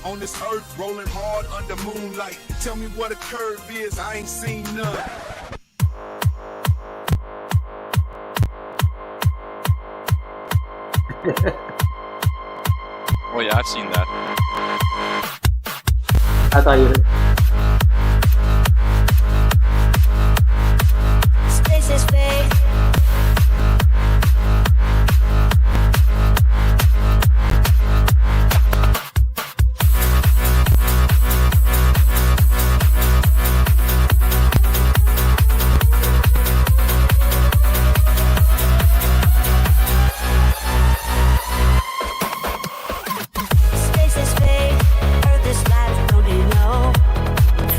On this earth, rolling hard under moonlight. Tell me what a curve is, I ain't seen none. Oh yeah, I've seen that. I thought you. Space is fake. Space is fake. Earth is life, don't you know?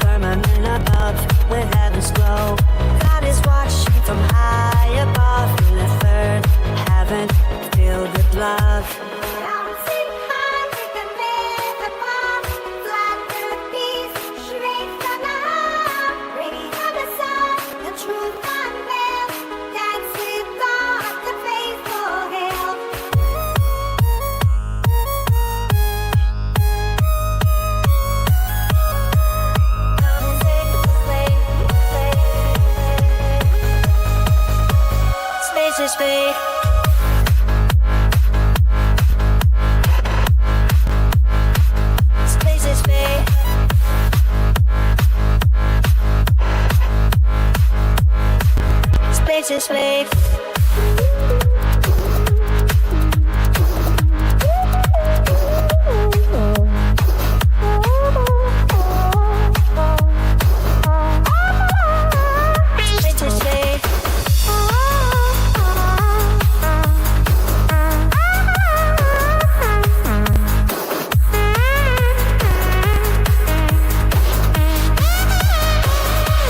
Firmament above, where heavens glow. God is watching from high above. In the third heaven, filled with love. Space is fake. Space is fake. Space is fake. Space is fake.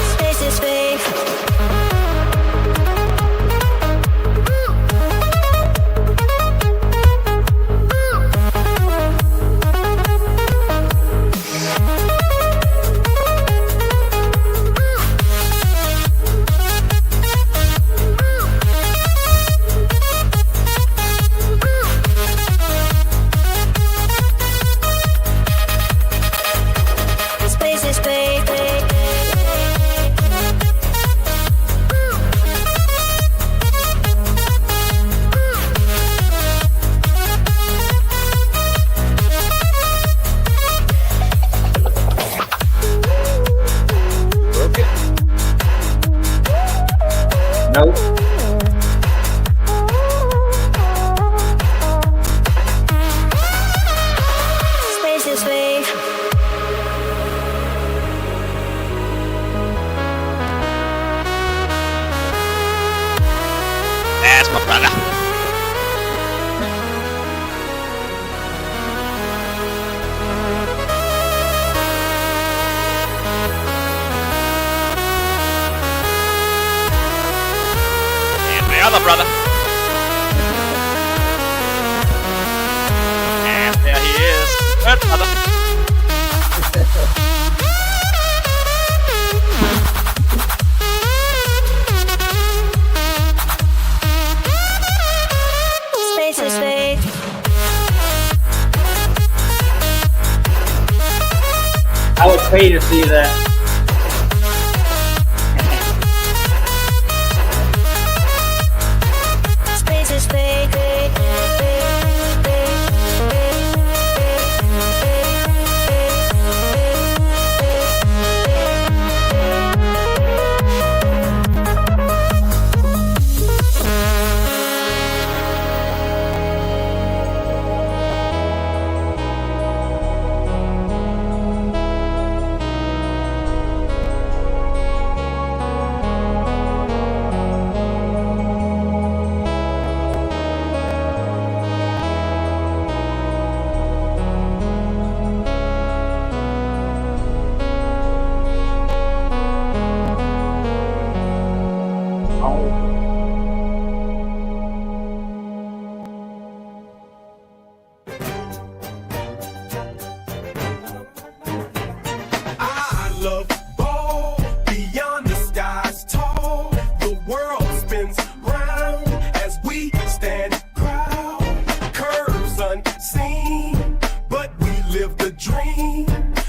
Space is fake. Space is fake. Nope. Space is fake. That's my brother. And my other brother. And there he is. Third brother. Space is fake. I would pay to see that. Space is fake. I love ball beyond the skies tall. The world spins round as we stand proud. Curves unseen, but we live the dream. dream.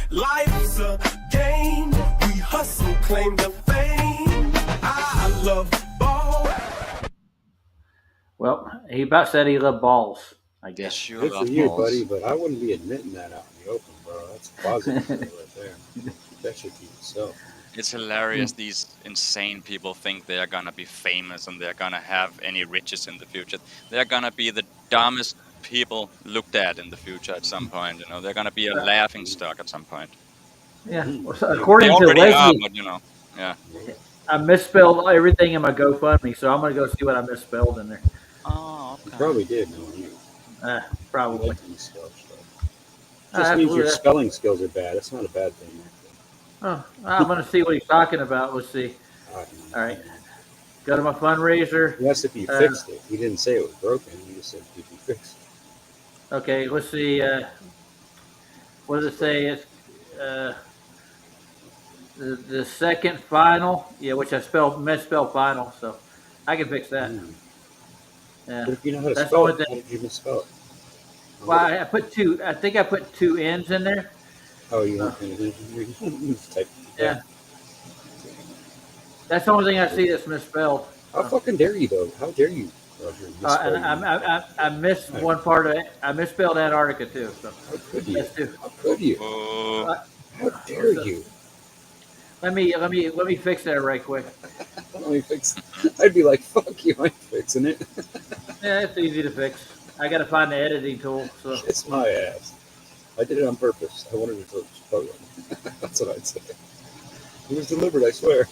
Life's a game. We hustle, claim the fame. I love ball. Well, he about said he loved balls, I guess. Yes, you Good for love you, balls. buddy, but I wouldn't be admitting that out in the open, bro. That's positive right there. That should be yourself. It's hilarious. These insane people think they are gonna be famous and they're gonna have any riches in the future. They're gonna be the dumbest people looked at in the future at some point. You know, they're gonna be a laughing stock at some point. Yeah. Well, so They according to already are, Leslie, but you know, yeah. I misspelled everything in my GoFundMe, so I'm gonna go see what I misspelled in there. Oh, You okay. probably did, knowing you. Uh, You probably. like to misspell stuff. I Just means your absolutely- spelling skills are bad. That's not a bad thing. Oh, I'm gonna see what he's talking about. Let's see. All right. Go to my fundraiser. He asked if you Uh, fixed it. He didn't say it was broken. He just said, did you fix it? Okay, let's see. What does it say? It's the second final. Yeah, which I misspelled final, so I can fix that. Yeah. But if you know how to That's spell the it, only how did you misspell it? Well, I put two. I think I put two N's in there. Oh, you want to type. Yeah. That's the only thing I see that's misspelled. How fucking dare you, though? How dare you, Roger? misspell And your- I missed one part of it. I misspelled Antarctica too. So How could you? that's two. How could you? Oh, How dare you? Let me fix that right quick. Let me fix. I'd be like, fuck you, I'm fixing it. Yeah, it's easy to fix. I got to find the editing tool. So Kiss my ass. I did it on purpose. I wanted it to spell it. That's what I'd say. It was deliberate, I swear.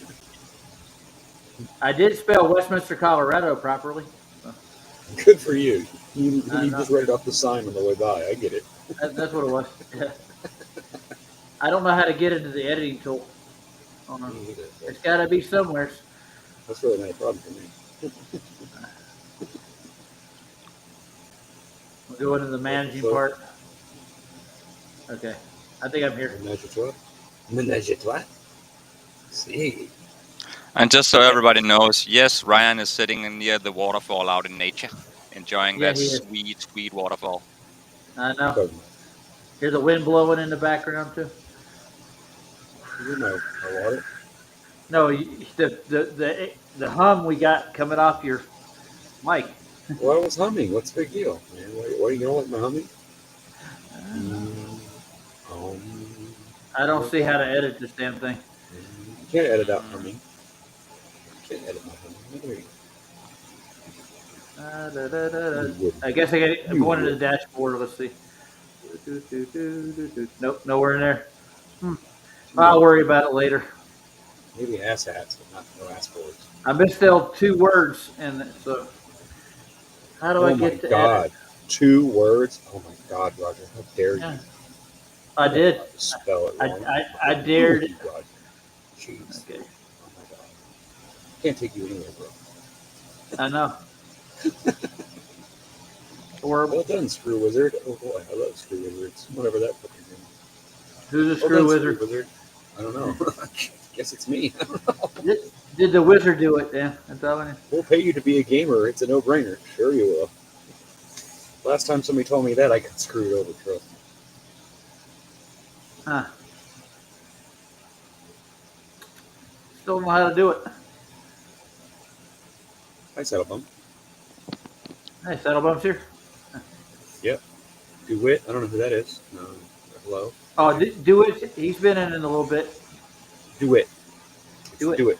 I did spell Westminster, Colorado properly. Good for you. You I know. just read it off the sign on the way by. I get it. That's what it was. Yeah. I don't know how to get into the editing tool. Oh, no. Me either. It's got to be somewhere. That's really not a problem for me. We'll go into the managing part. Okay. I think I'm here. Menage a trois? Menage a trois? See. and just so everybody knows, yes, Ryan is sitting near the waterfall out in nature, enjoying Yeah, that he is. sweet, sweet waterfall. I know. Here's the wind blowing in the background too. You know, my water. No, the hum we got coming off your mic. Well, I was humming. What's the big deal, man? Why are you gonna like my humming? I don't see how to edit this damn thing. You can't edit out humming. You can't edit my humming. You wouldn't. I guess I'm going to the dashboard. Let's see. Nope, nowhere in there. I'll worry about it later. Maybe ass hats, but not no ass boards. I misspelled two words, and so how do I Oh my get to God. edit? 2 words? Oh my God, Roger. How dare Yeah. you? I did. Spell it wrong. I dared. Oh, God. Jeez. Okay, Oh my God. Can't take you anywhere, bro. I know. Horrible. Well done, Screw Wizard. Oh boy, I love Screw Wizards. Whatever that fucking name. Who's the Well screw done, wizard? Wizard. I don't know. Guess it's me. I don't know. Did the wizard do it? Yeah, I'm telling you. We'll pay you to be a gamer. It's a no-brainer. Sure you will. Last time somebody told me that, I got screwed over, trust me. Huh. Still don't know how to do it. Hi, Settlebum. Hey, Saddlebump's here. DeWitt. I don't know who that is. No. Hello. Oh, do it. He's been in it a little bit. DeWitt. Do it. Do it.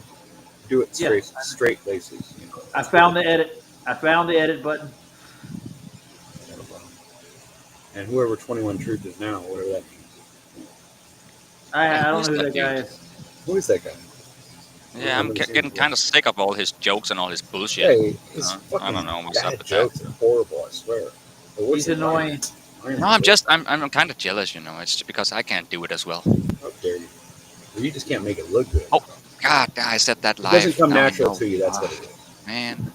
Do it Yeah. straight, straight laces. You know. I found the edit. I found the edit button. And whoever 21 Truth is now, whatever that means. I don't Who's know who that that guy dude? is. Who is that guy? Yeah, I'm getting kind of sick of all his jokes and all his bullshit. Hey, his I fucking don't know what's up bad with jokes are horrible, I swear. But what's He's the annoying. Iron No, I'm Joke? I'm kind of jealous, you know. It's because I can't do it as well. How dare you? Well, you just can't make it look good. Oh, God, I said that It live. doesn't come Now I natural know. to you, that's Ah, what it is. Man,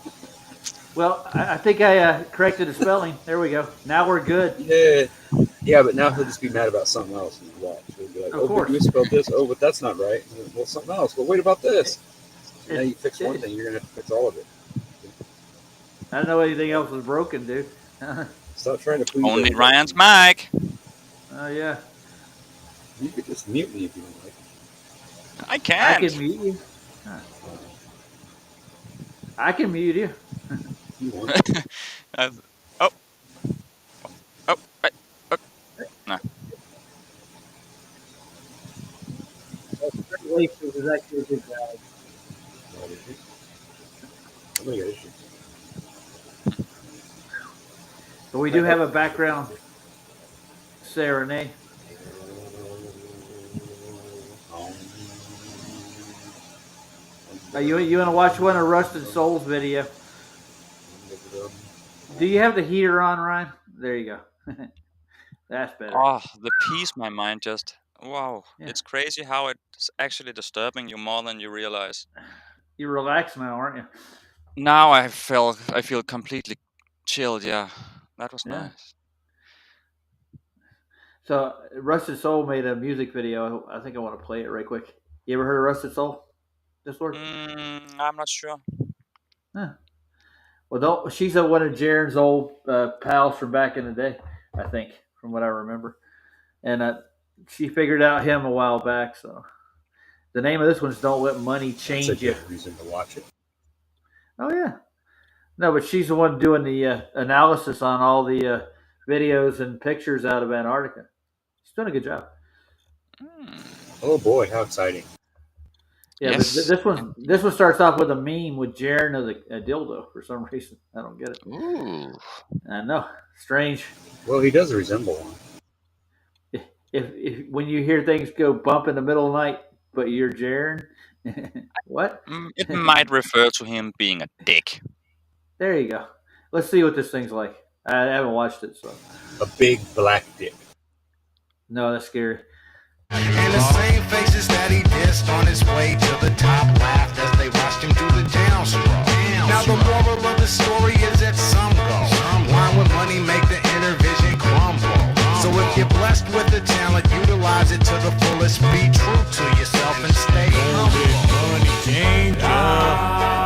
Well, I think I corrected the spelling. There we go. Now we're good. Yeah, but now he'll just be mad about something else. And watch. He'll be like, Of oh, course. but you misspelled this. Oh, but that's not right. Well, something else. Well, wait about this. It- Now you fix one it- thing, you're going to have to fix all of it. I don't know anything else was broken, dude. Stop trying to please only everybody. Ryan's mic. Oh yeah. You could just mute me if you don't like. I I can't. can mute you. Huh. I can mute you. You want? Uh, oh, oh, wait, oh, no. Congratulations, is actually a good guy. What is it? Somebody got issues. But we do have a background serenade. You want to watch one of Rusted Souls video? Do you have the heater on, Ryan? There you go. That's better. Oh, the peace my mind just. Wow, Yeah. it's crazy how it's actually disturbing you more than you realize. You're relaxed now, aren't you? Now I feel completely chilled. Yeah, that was Yeah. nice. So Rusted Soul made a music video. I think I want to play it right quick. You ever heard of Rusted Soul? Discord? I'm not sure. Huh. Well, she's one of Jaren's old pals from back in the day, I think, from what I remember. And she figured out him a while back. So the name of this one's "Don't Let Money That's a Change You." good reason to watch it. Oh yeah, no, but she's the one doing the analysis on all the videos and pictures out of Antarctica. She's doing a good job. Oh boy, how exciting! Yeah, Yes. but this one starts off with a meme with Jaren of a dildo for some reason. I don't get it. Ooh. I know, strange. Well, he does resemble one. If when you hear things go bump in the middle of the night, but you're Jaren, what? It might refer to him being a dick. There you go. Let's see what this thing's like. I haven't watched it, so A big black dick. no, that's scary. And the same faces that he dissed on his way to the top laughed as they watched him do the downstroke. Now the moral of the story is that some go wine with money make the inner vision crumble. So if you're blessed with the talent, utilize it to the fullest. Be true to yourself and stay humble. Money Aw.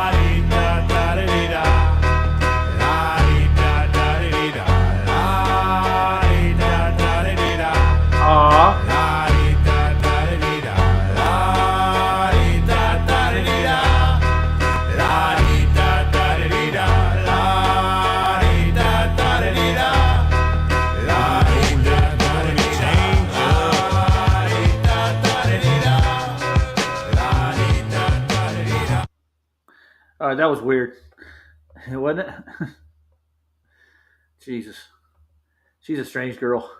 All right, that was weird, wasn't it? Jesus, she's a strange girl.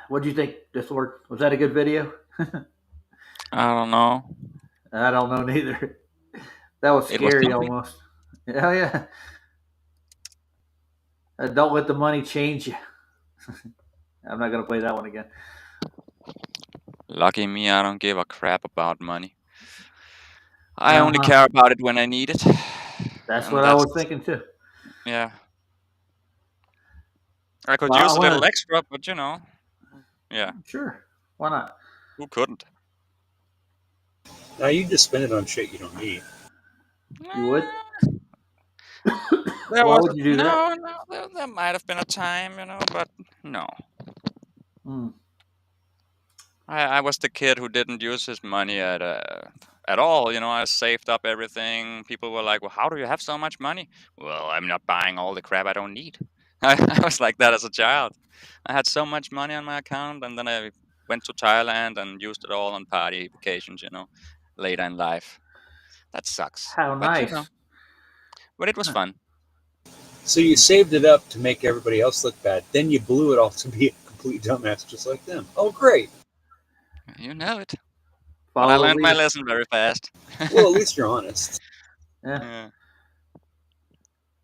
What do you think, Discord? Was that a good video? I don't know. I don't know neither. That was It was scary something. almost. Oh yeah. Don't let the money change you. I'm not gonna play that one again. Lucky me, I don't give a crap about money. I Uh-huh. only care about it when I need it. That's And what I was thinking too. Yeah. I could Well, use I a little wanna- extra, but you know. Yeah, Sure, why not? who couldn't? Now you just spend it on shit you don't need. You would? There Why was would you do that? no, there might have been a time, you know, but no. Hmm. I was the kid who didn't use his money at all. You know, I saved up everything. People were like, "Well, how do you have so much money?" Well, I'm not buying all the crap I don't need. I was like that as a child. I had so much money on my account, and then I went to Thailand and used it all on party vacations. You know, later in life. That sucks. How But, nice. you know, but it was fun. So you saved it up to make everybody else look bad. Then you blew it all to be a complete dumbass just like them. Oh, great. You know it. Follow But I the learned my leader. lesson very fast. Well, at least you're honest. Yeah. Yeah.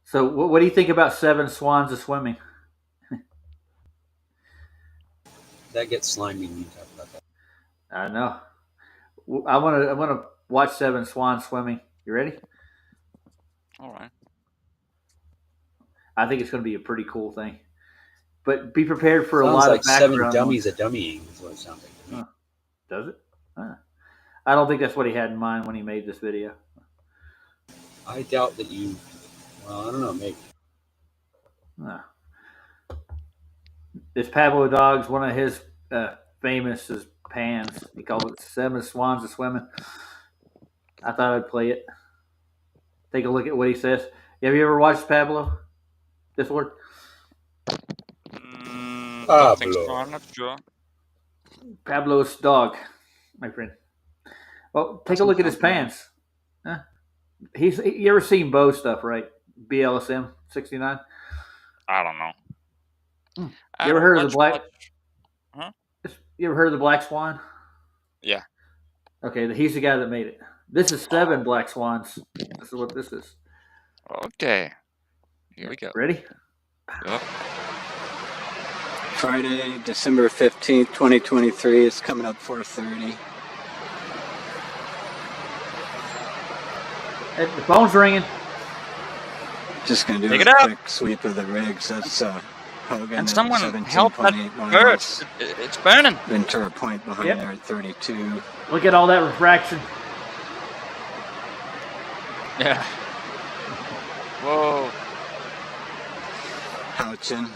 So, what do you think about 7 swans of swimming? That gets slimy when you talk about that. I know. I want to watch 7 swans swimming. You ready? All right. I think it's going to be a pretty cool thing. But be prepared for a Sounds lot like of background 7 noise. dummies a dummying is what it sounds like to me. Does it? Huh. I don't think that's what he had in mind when he made this video. I doubt that you. Well, I don't know. Maybe. Huh. This Pablo dog's one of his famous is pans. He called it 7 Swans a Swimming. I thought I'd play it. Take a look at what he says. Have you ever watched Pablo? This word? Don't think so. Pablo. I'm not sure. Pablo's dog, my friend. Well, take a look at his pants. Huh? You ever seen Bo stuff, right? BLSM 69. I don't know. I You ever don't heard of the watch black? much. Huh? You ever heard of the Black Swan? Yeah. Okay, he's the guy that made it. This is 7 Black Swans. This is what this is. Okay. Here we go. Ready? Yep. Friday, December 15th, 2023. It's coming up 4:30. Hey, the phone's ringing. Just going to do Pick a it up. quick sweep of the rigs. That's Hogan And at someone help that 17.8 bird. miles. It's burning. Ventura Point behind Yep. there at 32. Look at all that refraction. Yeah. Whoa. Houchin.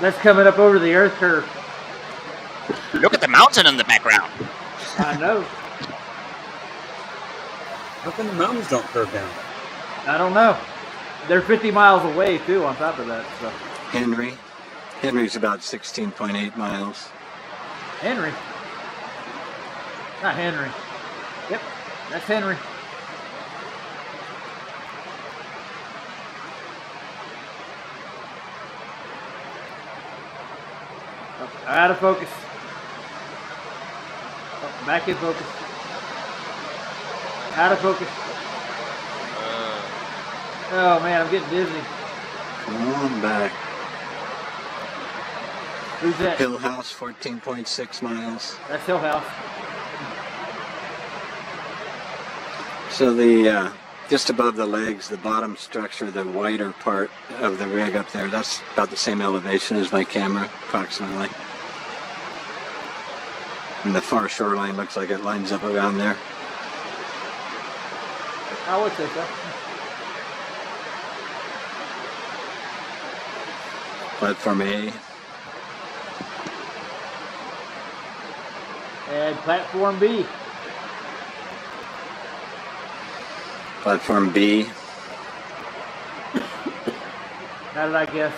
That's coming up over the Earth curve. Look at the mountain in the background. I know. How come the mountains don't curve down? I don't know. They're 50 miles away too. On top of that, so Henry. Henry's about 16.8 miles. Henry, not Henry. Yep, that's Henry. Oh, out of focus. Oh, back in focus. Out of focus. Oh man, I'm getting dizzy. Come on back. Who's that? Hill House, 14.6 miles. That's Hill House. So the just above the legs, the bottom structure, the wider part of the rig up there, that's about the same elevation as my camera, approximately. And the far shoreline looks like it lines up around there. I would say so. Platform A, And platform B. platform B, How did I guess?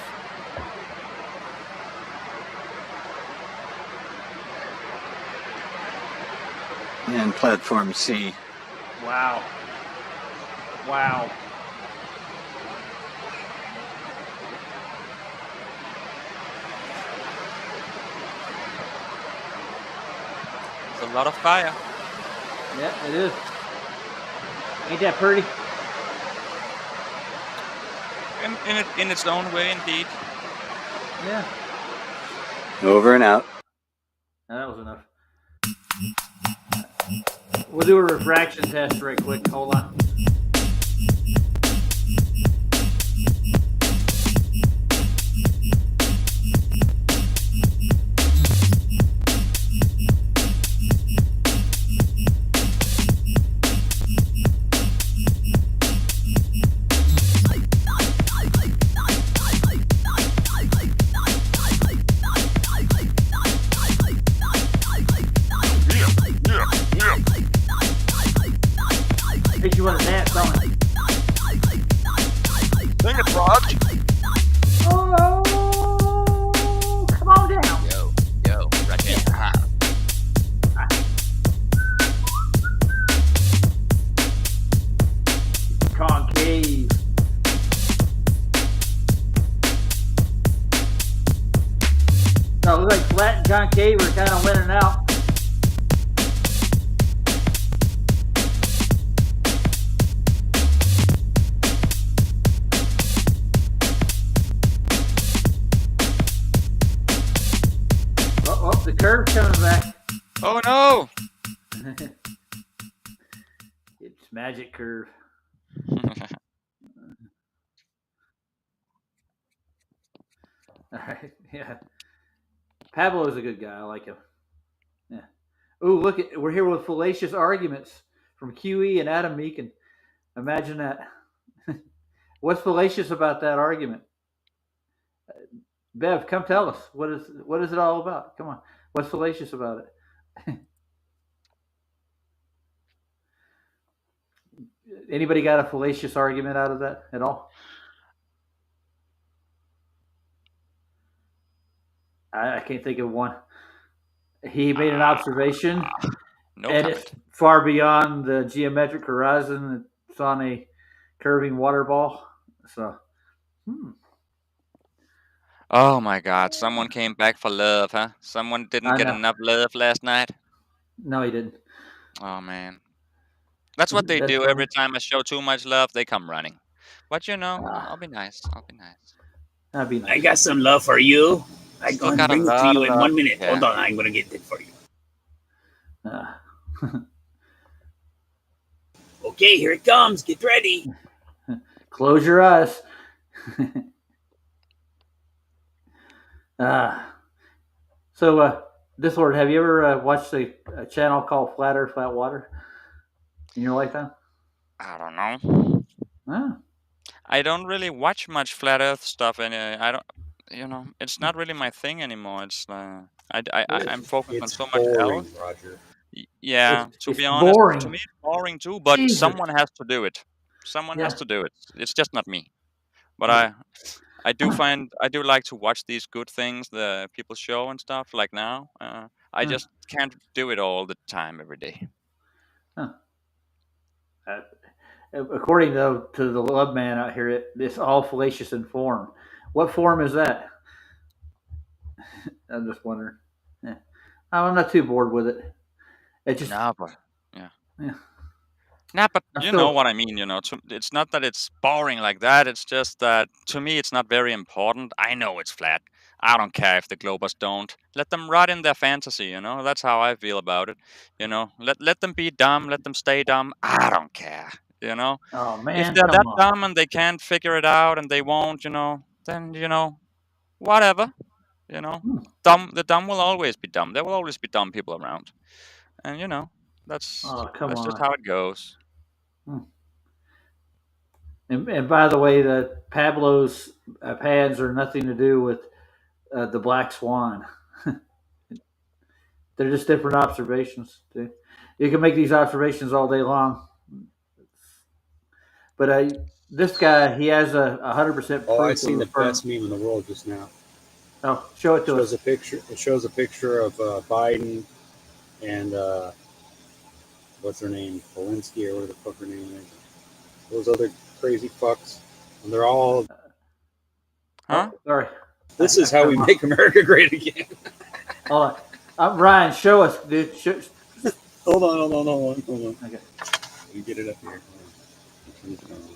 and platform C. Wow. Wow. It's a lot of fire. Yeah, it is. Ain't that pretty? In its own way, indeed. Yeah. Over and out. That was enough. We'll do a refraction test right quick. Hold on. Makes you want to dance, don't it? Sing it, Raj. Oh, come on down. Yo, right here. Concave. No, it looks like flat and concave are kind of winning out. Oh, the curve's coming back. Oh no! It's magic curve. All right, yeah. Pablo's a good guy. I like him. Yeah. Ooh, look at we're here with fallacious arguments from QE and Adam Meakin. Imagine that. What's fallacious about that argument? Bev, come tell us what is it all about? Come on, what's fallacious about it? Anybody got a fallacious argument out of that at all? I can't think of one. He made an observation, No and comment. it's far beyond the geometric horizon. It's on a curving water ball. So, Oh my God! Someone came back for love, huh? Someone didn't I get know. enough love last night. No, he didn't. Oh man, that's what they That's do funny. every time I show too much love. They come running. But I'll Ah, be nice. I'll be nice. that'd be I nice. got some love for you. I'm Still going to got a bring it to lot you of in love. 1 minute. Yeah. Hold on, I'm going to get it for you. Ah. Okay, here it comes. Get ready. Close your eyes. So, Disorder, have you ever watched a channel called Flat Earth, Flat Water in your lifetime? I don't know. Ah, I don't really watch much flat Earth stuff, and I don't. It's not really my thing anymore. It's I'm focused on It's so much boring, else. Roger. Yeah, to it's be honest, to boring. me it's boring too. But Jesus. someone has to do it. Someone has Yeah. to do it. It's just not me. But Yeah. I do like to watch these good things the people show and stuff like now. I Huh. just can't do it all the time every day. Huh. According to the Love Man out here, it's all fallacious in form. What form is that? I'm just wondering. Yeah. I'm not too bored with it. It just, No, but yeah. yeah. Nah, but I you know still, what I mean, it's not that it's boring like that. It's just that to me, it's not very important. I know it's flat. I don't care if the Globers don't. Let them rot in their fantasy. That's how I feel about it. Let them be dumb. Let them stay dumb. I don't care. oh If man, they're come that on. dumb and they can't figure it out and they won't, then whatever. Hmm. The dumb will always be dumb. There will always be dumb people around, and that's Oh, come that's just on. how it goes. Hmm. And by the way, the Pablo's pads are nothing to do with the Black Swan. They're just different observations. You can make these observations all day long, but this guy he has 100% Oh, I proof of seen the the firm. best meme in the world just now. Oh, show it to Shows us. a picture. It shows a picture of Biden and what's her name, Walensky or whatever the fuck her name is. Those other crazy fucks, and they're all. Huh? Oh, sorry. This is how we make America great again. Hold on. Ryan, show us, dude. Hold on. Okay. Let me get it up here. Hold on.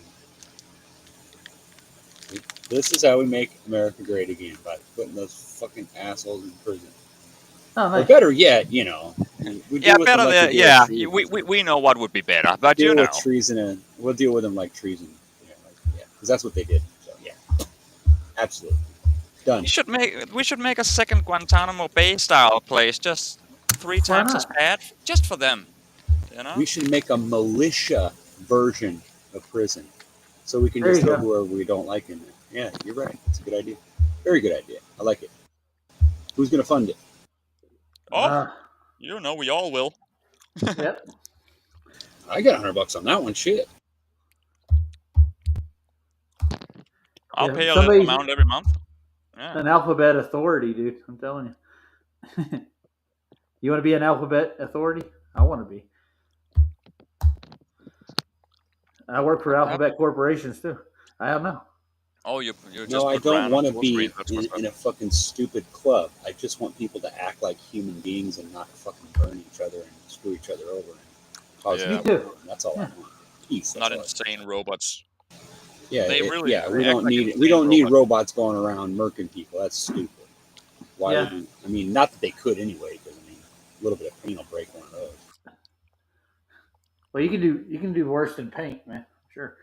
This is how we make America great again, by putting those fucking assholes in prison. Oh, Or nice. better yet, we Yeah, deal with them better like there. we deal Yeah, with treason. we know what would be better, but Deal with treason, and we'll deal with them like treason. Because that's what they did. So yeah, absolutely done. we should make a second Guantanamo Bay style place, just 3 Why times as not? bad, just for them. We should make a militia version of prison, so we can There just you throw go. whoever we don't like in there. Yeah, you're right. It's a good idea. Very good idea. I like it. Who's going to fund it? Oh, we all will. Yep. I got $100 on that one. Shit. I'll Yeah, pay a little somebody's amount every month. Yeah. an alphabet authority, dude. I'm telling you. You want to be an alphabet authority? I want to be. I work for Okay. Alphabet Corporations too. I don't know. Oh, you just No, I put don't Ryan on want to full be screen. That's what's in a fucking stupid club. I just want people to act like human beings and not fucking burn each other and screw each other over and cause Yeah. Me too. That's all I Yeah. want. Peace. That's not all I insane robots. Yeah, They really yeah. We act don't like need insane robots. robots going around murking people. That's stupid. Why Yeah. would we? I mean, not that they could anyway, because a little bit of paint will break one of those. Well, you can do worse than paint, man. Sure.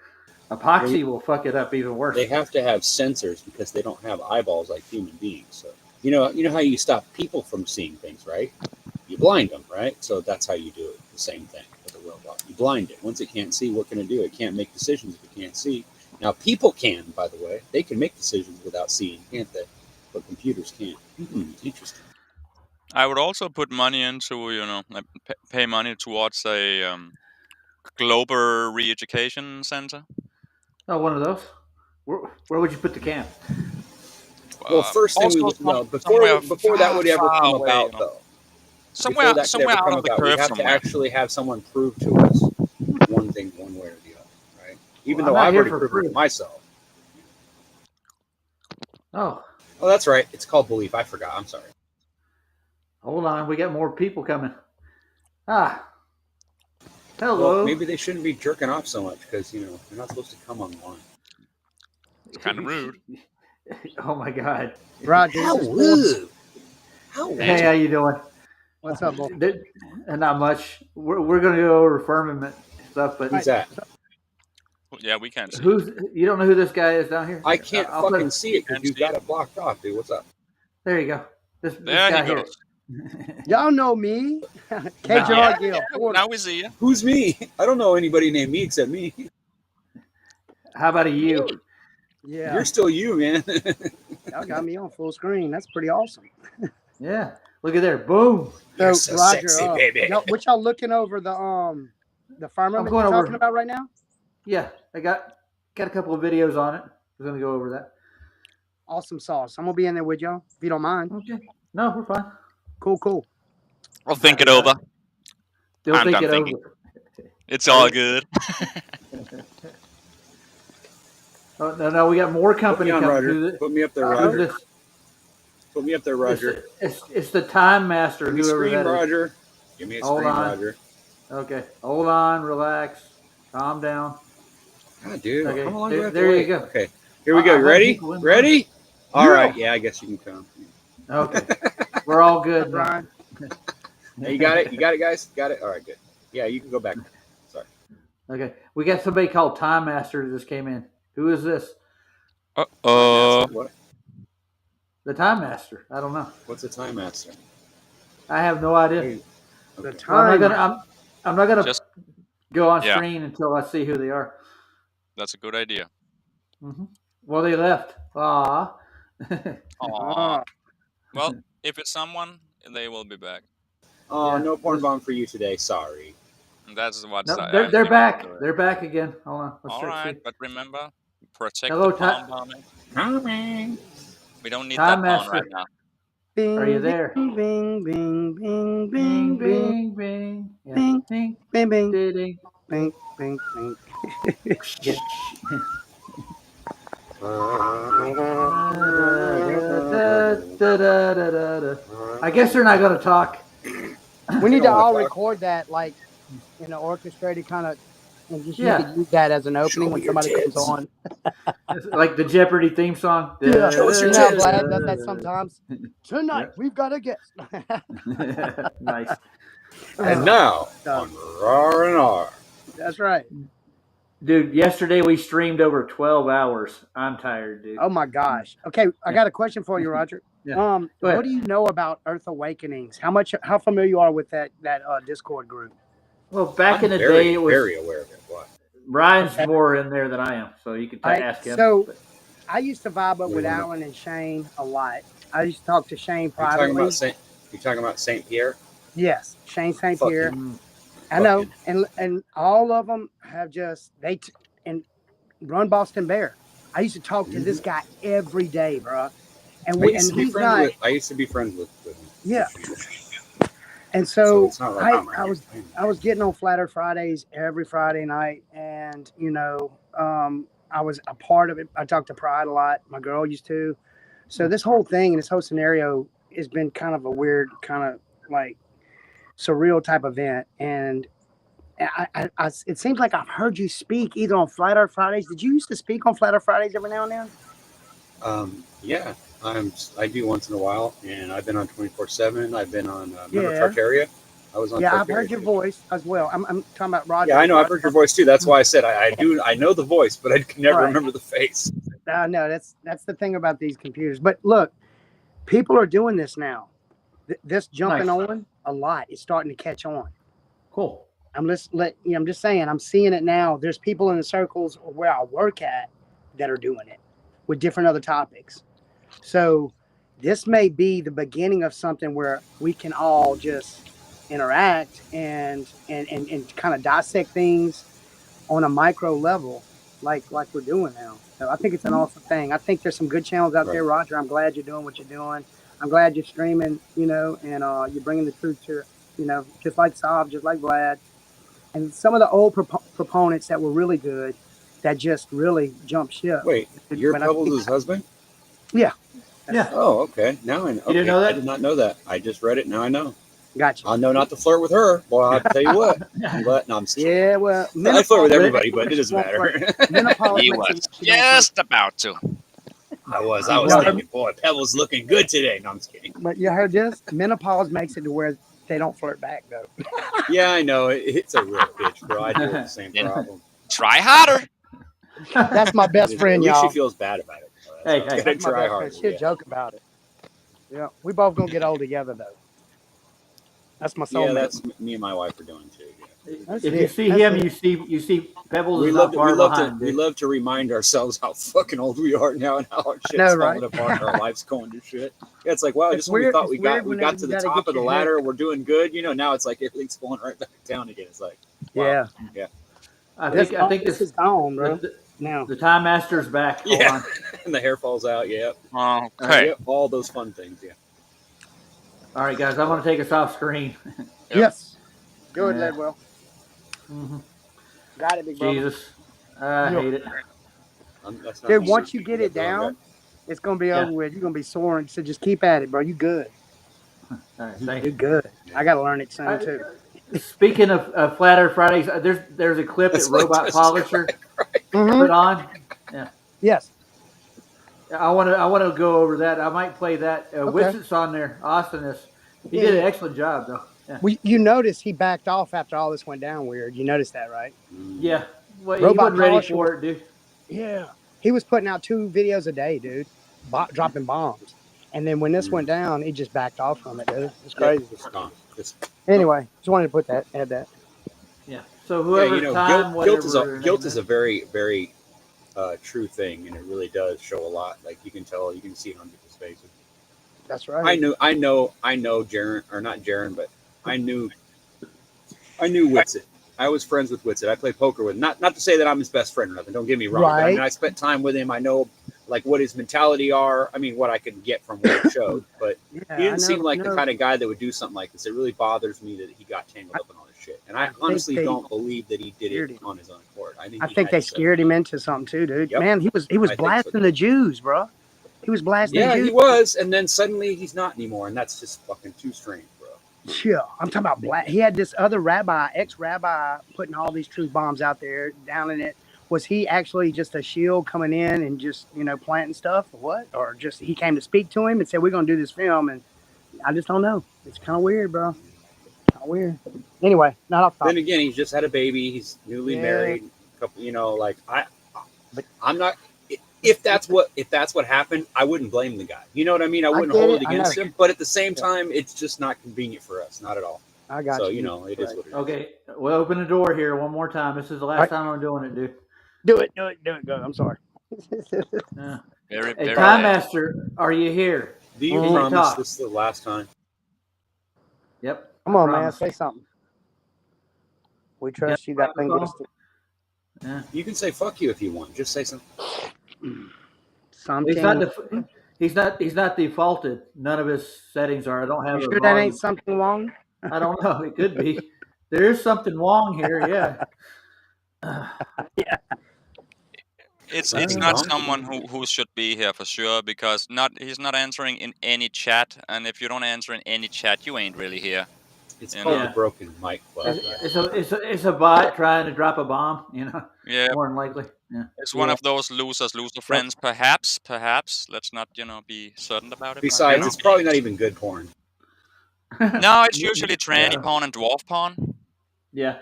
Epoxy will fuck it up even worse. They have to have sensors because they don't have eyeballs like human beings. So you know how you stop people from seeing things, right? You blind them, right? So that's how you do it. The same thing with a robot. You blind it. Once it can't see, what can it do? It can't make decisions if it can't see. Now, people can, by the way. They can make decisions without seeing, can't they? But computers can't. Interesting. I would also put money into, like pay money towards a global re-education center. Oh, one of those. Where would you put the camp? Well, first thing before that would ever come about, though. Somewhere out of the curve we have somewhere. to actually have someone prove to us one thing, one way or the other, right? Even though I've already proven it myself. Oh, that's right. It's called belief. I forgot. I'm sorry. hold on. We got more people coming. Hello. Well, maybe they shouldn't be jerking off so much because, they're not supposed to come online. It's kind of rude. Oh, my God. Roger. How rude. Hey, how you doing? What's up, boy? Not much. We're going to go over firmament stuff, but Who's that? Yeah, we can't see. You don't know who this guy is down here? I can't fucking see it because you've got it blocked off, dude. What's up? There you go. This There guy he here. goes. Y'all know me. KJR Gill. Now we see you. Who's me? I don't know anybody named me except me. How about you? Yeah. You're still you, man. Y'all got me on full screen. That's pretty awesome. Yeah. Look at there. Boom. You're so Roger, sexy, baby. What y'all looking over the firmament going you're talking over- about right now? Yeah. I got a couple of videos on it. We're going to go over that. Awesome sauce. I'm gonna be in there with y'all if you don't mind. Okay. No, we're fine. Cool. I'll think it over. Don't I'm think done it thinking. over. It's all good. Oh, no, we got more Put company me on, coming Roger. through. Put me up there, Who's Roger. this? Put me up there, Roger. It's the Time Master. Give me a Whoever screen, that is. Roger. Give me a Hold screen, on. Roger. Okay. Hold on. Relax. Calm down. God, dude. Okay, How long there- do I have to there you wait? go. Okay. Here we go. I You have ready? people in Ready? All Yeah. right. Yeah, I guess you can come. Okay. We're all good. now. Brian. Hey, you got it? You got it, guys? Got it? All right, good. Yeah, you can go back. Sorry. Okay. We got somebody called Time Master that just came in. Who is this? What? The Time Master. I don't know. What's a time master? I have no idea. Hey, The okay. Well, I'm time. not gonna Just- go on Yeah. screen until I see who they are. That's a good idea. Well, they left. Aw. Aww. Well, if it's someone, they will be back. Oh, Yeah. no porn bomb for you today. Sorry. That's what No, I they're think back. we'll do it. They're back again. Hold on. Let's All check. right, See. but remember, protect Hello, the palm bombing. We don't need Time that Master. pawn right now. Bing, Are you there? Bing, bing, bing, bing, Bing, bing, bing, bing, bing. Yeah. Bing. Bing, bing, bing, ding. bing, bing, bing. I guess they're not going to talk. We need to don't wanna all talk. record that, like, in an orchestrated kind of, and just Yeah. you could use that as an opening me when your somebody comes tits. on. It's like the Jeopardy theme song. Yeah, Show us your you know, tits. Vlad does that sometimes. Tonight, we've got a guest. Nice. And now, on R&R. That's right. Dude, yesterday we streamed over 12 hours. I'm tired, dude. Oh my gosh. Okay, I got a question for you, Roger. Yeah. Go ahead. what do you know about Earth Awakenings? How familiar you are with that Discord group? Well, back in the very, day, it was very aware of it. What? Ryan's more in there than I am, so you can ask him. So I used to vibe up with Yeah. Alan and Shane a lot. I used to talk to Shane You talking privately. about you talking about Saint Pierre? Yes, Shane St. Fuck Pierre. Mm, I know, and all of them have just and run Boston Bear. I used to talk to this guy every day, bro. And I used to be he's friends not. with. I used to be friends with him. Yeah. And So so it's not like I'm right I here. I was getting on Flat Earth Fridays every Friday night, and I was a part of it. I talked to Pride a lot. My girl used to. So this whole thing and this whole scenario has been kind of a weird, kind of like surreal type event. And it seems like I've heard you speak either on Flat Earth Fridays. Did you used to speak on Flat Earth Fridays every now and then? Yeah, I do once in a while, and I've been on 24/7. I've been on remember Yeah. Tartaria. I was on. Yeah, Tartaria I've heard your too. voice as well. I'm talking about Roger. Yeah, I know. I've heard your voice too. That's why I said I know the voice, but I can never Right. remember the face. No, that's the thing about these computers. But look, people are doing this now. This jumping Nice. on a lot is starting to catch on. cool. I'm just saying, I'm seeing it now. There's people in the circles where I work at that are doing it with different other topics. So this may be the beginning of something where we can all just interact and kind of dissect things on a micro level like we're doing now. So I think it's an awesome thing. I think there's some good channels out there, Roger. I'm glad you're doing what you're doing. I'm glad you're streaming, you know, and you're bringing the truth to, you know, just like Saab, just like Vlad. And some of the old proponents that were really good that just really jumped ship. Wait, you're But I Pebbles' think- husband? Yeah. Yeah. Oh, okay. Now I know. You didn't know that? I did not know that. I just read it. Now I know. Gotcha. I'll know not to flirt with her. Well, I'll tell you what. I'm glad. No, I'm just kidding. Yeah, well, I flirt with menopause- everybody, but it doesn't matter. menopause He makes was it- you know, just about to. I was No. thinking, boy, Pebbles looking good today. No, I'm just kidding. But you heard this? Menopause makes it to where they don't flirt back, though. Yeah, I know. It's a real bitch, bro. I deal with the same Yeah. problem. Try harder. That's my best friend, At least y'all. she feels bad about it. Hey, Gotta hey. That's my try best harder. friend. She'll Yeah. joke about it. Yeah, we both gonna get old together, though. That's my soulmate. Yeah, that's me and my wife are doing too. Yeah. That's If it. you see That's him, it. you see Pebbles We is love, not far behind. we dude. love to remind ourselves how fucking old we are now and how our shit's know, falling right? apart and our life's going to shit. Yeah, it's like, wow, It's just when we weird- thought it's we weird got whenever to you the gotta top get of the your head- ladder, we're doing good. You know, now it's like everything's falling right back down again. It's like, wow. Yeah. I This, think this this is gone, bro. the, Now. the Time Master's back. Hold Yeah. on. And the hair falls out. Yep. Okay. Yep. All those fun things. Yeah. All right, guys, I'm going to take us off screen. Yes. Good, Yeah. Ledwell. Mhm. Got it, big brother. Jesus, I Yeah. hate it. That's not Dude, me. once you get it That's all down, it's gonna be Yeah. over with. You're gonna be soaring. So just keep at it, bro. You good. All right, thank You're you. good. I gotta learn it soon too. Speaking of Flat Earth Fridays, there's a clip That's that like Robot Jesus Polisher Mhm. put on. Yes. I want to go over that. I might play that. Witsett's on there. Austin is. He did an excellent job though. Yeah. Well, you notice he backed off after all this went down weird. You noticed that, right? Yeah. Well, he Robot wasn't ready Polisher- for it, dude. Yeah. He was putting out 2 videos a day, dude, dropping bombs. And then when this went down, he just backed off from it, dude. It's crazy. It's gone. It's- Anyway, just wanted to put that, add that. Yeah. So whoever yeah, you know, time, guilt whatever. guilt is a very, very true thing, and it really does show a lot. Like you can tell, you can see it on people's faces. That's right. I know, Jaren, or not Jaren, but I knew Witsit. I was friends with Witsit. I played poker with him. Not to say that I'm his best friend or nothing. Don't get me wrong. But I Right. mean, I spent time with him. I know like what his mentality are. I mean, what I can get from what he showed. But Yeah, he didn't I seem know- like I the know. kind of guy that would do something like this. It really bothers me that he got tangled up in all this shit. And I honestly they don't believe that he did scared it him. on his own accord. I I he think had they to set scared him into something too, dude. Yep. Man, he was I think so. blasting the Jews, bro. He was blasting Yeah, the Jews. he was, and then suddenly he's not anymore, and that's just fucking too strange, bro. Yeah, I'm talking about black. He had this other rabbi, ex-rabbi, putting all these truth bombs out there, down in it. Was he actually just a shield coming in and just, planting stuff or what? Or just he came to speak to him and said, we're going to do this film. And I just don't know. It's kind of weird, bro. Kind of weird. Anyway, not off Then topic. again, he's just had a baby. He's newly Yeah. married. Couple, I'm not. If that's what happened, I wouldn't blame the guy. You know what I mean? I wouldn't get hold it. it I against know. him. But at the same time, it's just not convenient for us. Not at all. I got So you. it is Right. what it is. Okay, we'll open the door here one more time. This is the last Right. time I'm doing it, dude. Do it. Go. I'm sorry. Yeah. Very, Hey, very Time bad. Master, are you here? Do you Can you promise talk? this is the last time? Yep. Come on, man. Promise. Say something. We trust you. That thing microphone? gets to Yeah. You can say fuck you if you want. Just say something. something. He's not defaulted. None of his settings are. I don't have. You a sure that volume. ain't something wrong? I don't know. It could be. There is something wrong here. Yeah. It's Something not wrong? someone who should be here for sure because he's not answering in any chat, and if you don't answer in any chat, you ain't really here. It's Yeah. called Yeah. the Broken Mic Club. It's a bot trying to drop a bomb. Yeah, More than likely. Yeah. it's one Yeah. of those loser friends. Perhaps. Let's not be certain about it. but, Besides, it's probably not even good porn. no, it's usually tranny Yeah. porn and dwarf porn, Yeah.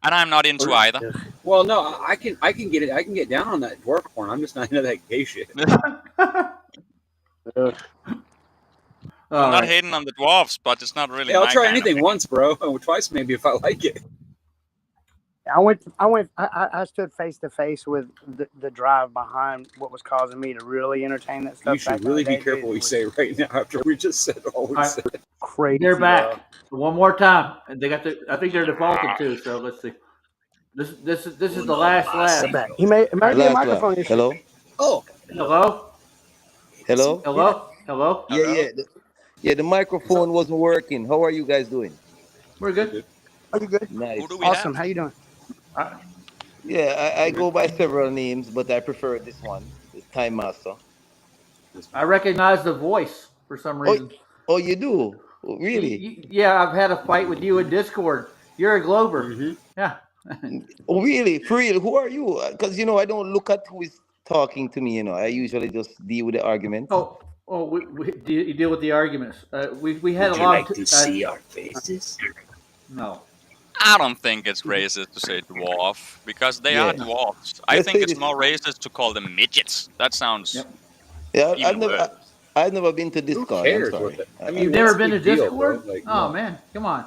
and I'm not into either. Well, no, I can get it. I can get down on that dwarf porn. I'm just not into that gay shit. All I'm not right. hating on the dwarfs, but it's not really. Yeah, I'll my try kind of anything thing. once, bro. Or twice maybe if I like it. I stood face to face with the drive behind what was causing me to really entertain that stuff. You should really be careful what you say right now after we just said all we All right. said. Crazy. They're back. bro. One more time. And they got the. I think they're defaulted too. So let's see. This is the last They're laugh. back. It may be a Last laugh. microphone issue. Hello? Oh, Hello. Hello? Hello. Hello. Yeah. Yeah, the microphone wasn't working. How are you guys doing? We're good. Are you good? Nice. Who do we Awesome. have? How you doing? Yeah, I go by several names, but I prefer this one, the Time Master. I recognize the voice for some reason. Oh, you do? Oh, really? Yeah, I've had a fight with you in Discord. You're a Glober. Mm-hmm. Yeah. Oh, really? For real? Who are you? Because, I don't look at who is talking to me, I usually just deal with the argument. Oh, you deal with the arguments. We had a lot of. see our faces? No. I don't think it's racist to say dwarf because they are Yeah. dwarfs. I Let's think say it's this- more racist to call them midgets. That sounds. Yep. Yeah, Even worse. I've never been to Who Discord. cares? I'm sorry. You've never what's been the to big deal, Discord? bro? Like, Oh no. man, come on.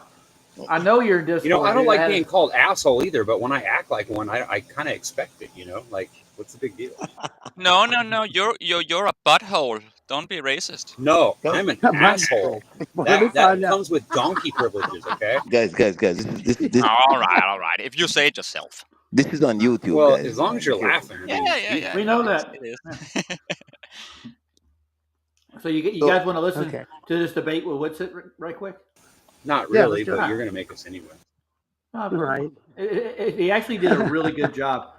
I know you're in Discord. You know, I don't dude. like had being it- called asshole either, but when I act like one, I kind of expect it. Like, what's the big deal? No. You're a butthole. Don't be racist. No, No. I'm an Right. asshole. Let me That find out. comes with donkey privileges, okay? Guys, this All right. If you say it yourself. this is on YouTube, Well, guys. as long as you're laughing. I mean, Yeah. We know It is, that. it is. So you So- guys want to listen Okay. to this debate with Whitsitt right quick? Not Yeah, really, let's do but it. you're gonna make us anyway. Right. He actually did a really good job.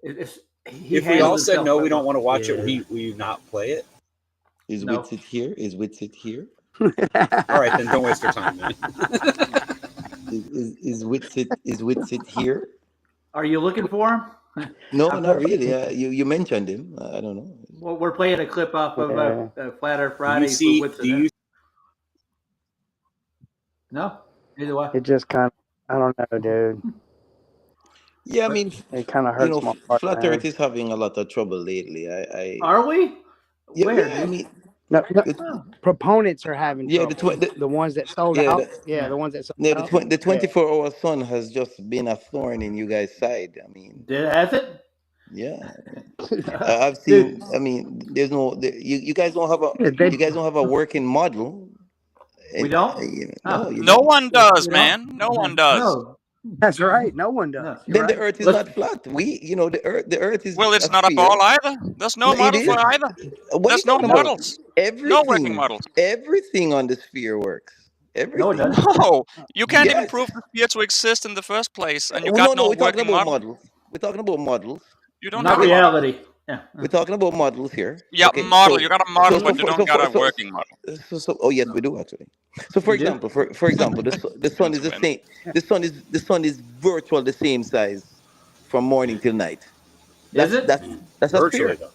He If we all handled said himself no, well. we don't want to watch Yeah. it. We not play it. Is No. Witsit here? Is Witsit here? All right, then don't waste your time, man. Is Witsit here? Are you looking for him? No, not really. You mentioned him. I don't know. Well, we're playing a clip off of Flat Earth Do Friday. you see? with Whitsitt. Do you No, neither way. It just kind of, I don't know, dude. Yeah, I mean, It kind of hurts my heart. Flat man. Earth is having a lot of trouble lately. Are we? Yeah, Where? yeah, I mean, No, it- proponents are having Yeah, trouble. The ones that sold yeah, out. the- The ones that sold yeah, out. the 24-hour sun has just been a thorn in you guys' side. I mean, Has it? yeah, I've seen. I mean, there's no. You guys don't have a. Yeah, they- You guys don't have a working model. We don't? No, you No don't. one does, You know? man. No one does. No. That's right. No one does. No. You're Then right. the Earth is Let's- not flat. The Earth is. Well, it's not a sphere. ball either. There's no It model is. for either. What There's are you no talking about? models. Everything, No working models. Everything on the sphere works. Everything. No, it doesn't. No, you can't even Yes. prove the sphere to exist in the first place, and you Well, got no we're talking working about model. models. We're talking about models. You don't Not have a model. reality. Yeah. We're talking about models here. Yeah, Okay, model. so- You got a model, so but you for- don't so got for- a so- working model. Oh yes, we do actually. So for You do? example, for example, the sun is the same. The sun is virtual the same size from morning till night. Is it? That's a virtually sphere. though?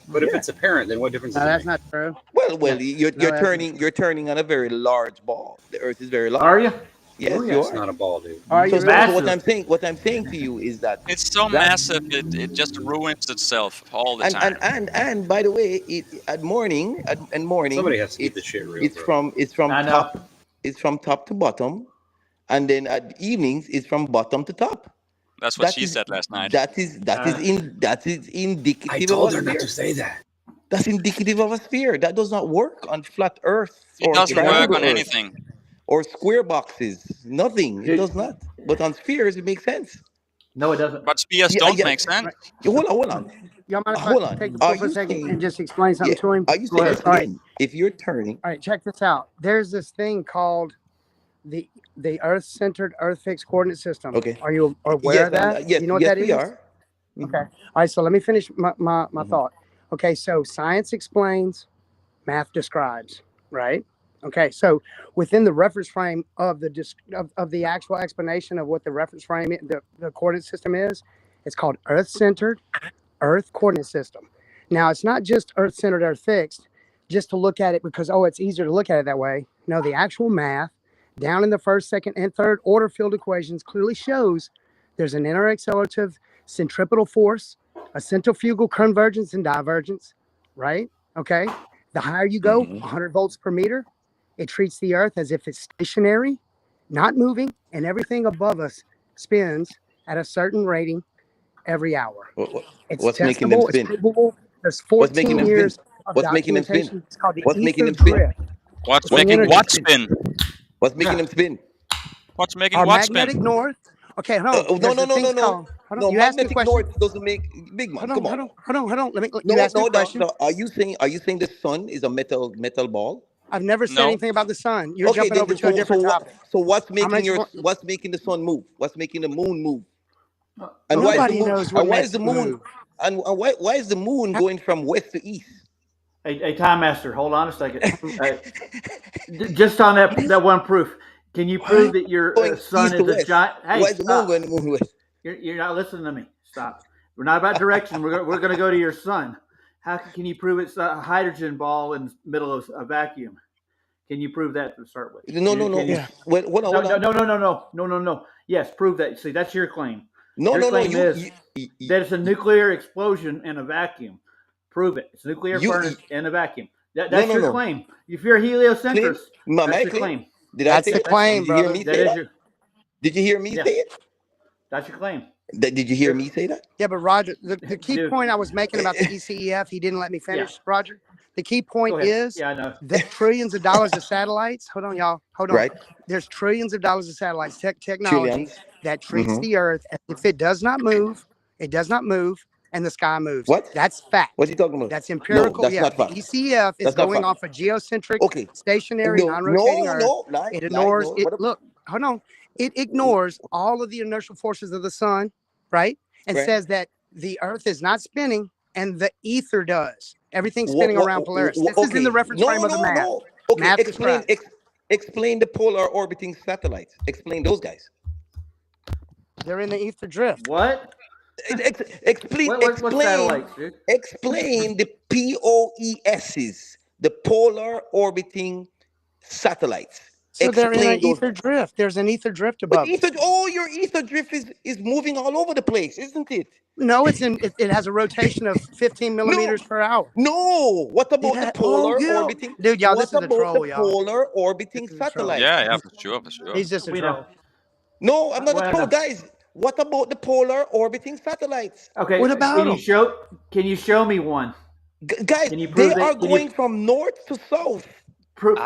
But if Yeah. it's apparent, then what difference No, does it that's make? not true. Well, you're No, that's- turning on a very large ball. The Earth is very large. Are you? Yes, Oh, you It's are. not a ball, dude. Are So, you so really? what Massive. I'm saying to you is that It's so That- massive, it just ruins itself all the time. and by the way, at morning Somebody has to keep it's- this shit real. it's bro. from I know. top to bottom, and then at evenings it's from bottom to top. That's what That she is- said last night. That is indicative. I of told a her not sphere. to say that. That's indicative of a sphere. That does not work on flat Earth It or doesn't work triangle on Earth anything. or square boxes. Nothing. It It- does not. But on spheres, it makes sense. No, it doesn't. But spheres Yeah, don't yeah. make sense. Hold on. Y'all mind if Hold I on. take the Are floor for a you second saying- and just explain something Yeah. to him? Are you Go saying ahead. All right. again, if you're turning? All right, check this out. There's this thing called the Earth-centered, Earth-fixed coordinate system. Okay. Are you aware of that? Yes, You know what yes, that we is? are. Mhm. Okay. All right. So let me finish my Mhm. thought. Okay. So science explains, math describes, right? Okay. So within the reference frame of the actual explanation of what the reference frame, the coordinate system is, it's called Earth-centered, Earth coordinate system. Now it's not just Earth-centered, Earth-fixed, just to look at it because it's easier to look at it that way. No, the actual math down in the first, second, and third order field equations clearly shows there's an interaccelerative centripetal force, a centrifugal convergence and divergence, right? Okay. The higher you go, Mhm. 100 volts per meter, it treats the Earth as if it's stationary, not moving, and everything above us spins at a certain rating every hour. It's What's making them testable. It's spin? provable. There's What's making 14 them years spin? of What's making them spin? documentation. It's called the What's making ether them spin? drift. What's It's an making energy what spin. spin? What's making them spin? What's making Our what magnetic spin? north. Okay, hold on. No, There's no, a no, thing no, no. called. Hold No, on. You asked me a magnetic question. north doesn't make big man. Hold on, Come hold on. on, hold on, hold on. No, You asked me no, a question. no. Are you saying the sun is a metal ball? I've never said No. anything about the sun. You're Okay, jumping over to a different topic. so what's I'm gonna making explain. what's making the sun move? What's making the moon move? And why is the Nobody moon? knows what And why makes is the it moon? move. And why is the moon going from west to east? Hey, Time Master, hold on a second. Just on that one proof, can you prove that your Going sun east to is a west. giant? Hey, Why is the moon stop. going to move west? You're not listening to me. Stop. We're not about direction. We're going to go to your sun. How can you prove it's a hydrogen ball in the middle of a vacuum? Can you prove that to start with? No. Well, hold on. No. Yes, prove that. See, that's your claim. No. Your claim is that it's a nuclear explosion in a vacuum. Prove it. It's a nuclear furnace in a vacuum. That's your claim. If you're a heliocentrist, that's your claim. That's the claim, brother. Did you hear me say it? That's your claim. Did you hear me say that? Yeah, but Roger, the key Dude. point I was making about the ECEF, he didn't let me finish, Roger. The key point Go ahead. is Yeah, I know. that trillions of dollars of satellites. Hold on, y'all. Hold on. Right. There's trillions of dollars of satellites, technology Trillions. that treats the Earth as if it does not move, and the sky moves. What? That's fact. What's he talking about? That's empirical. No, that's yeah, not fact. the ECF is That's not going fact. off a geocentric, Okay. stationary, non-rotating Earth. It ignores no. it. What Look, hold on. It ignores all of the inertial forces of the sun, right? And Right. says that the Earth is not spinning and the ether does. Everything's spinning around Polaris. This is in the reference frame of the map. No. Okay, Math describes. explain the polar orbiting satellites. Explain those guys. They're in the ether drift. What? Explain. What satellites, dude? Explain the POESs, the polar orbiting satellites. So they're in an Explain those ether guys. drift. There's an ether drift But above. your ether drift is moving all over the place, isn't it? No, it has a rotation of 15 millimeters per hour. No. What about the polar yeah. orbiting? Dude, y'all, what this is a about troll, the y'all. polar orbiting This is a troll. satellite? Yeah, for sure. He's just a We troll. know. No, I'm not Well, a troll, no. guys. What about the polar orbiting satellites? Okay. What about can them? you show me one? Guys, Can you prove they that- are can you- going from north to south.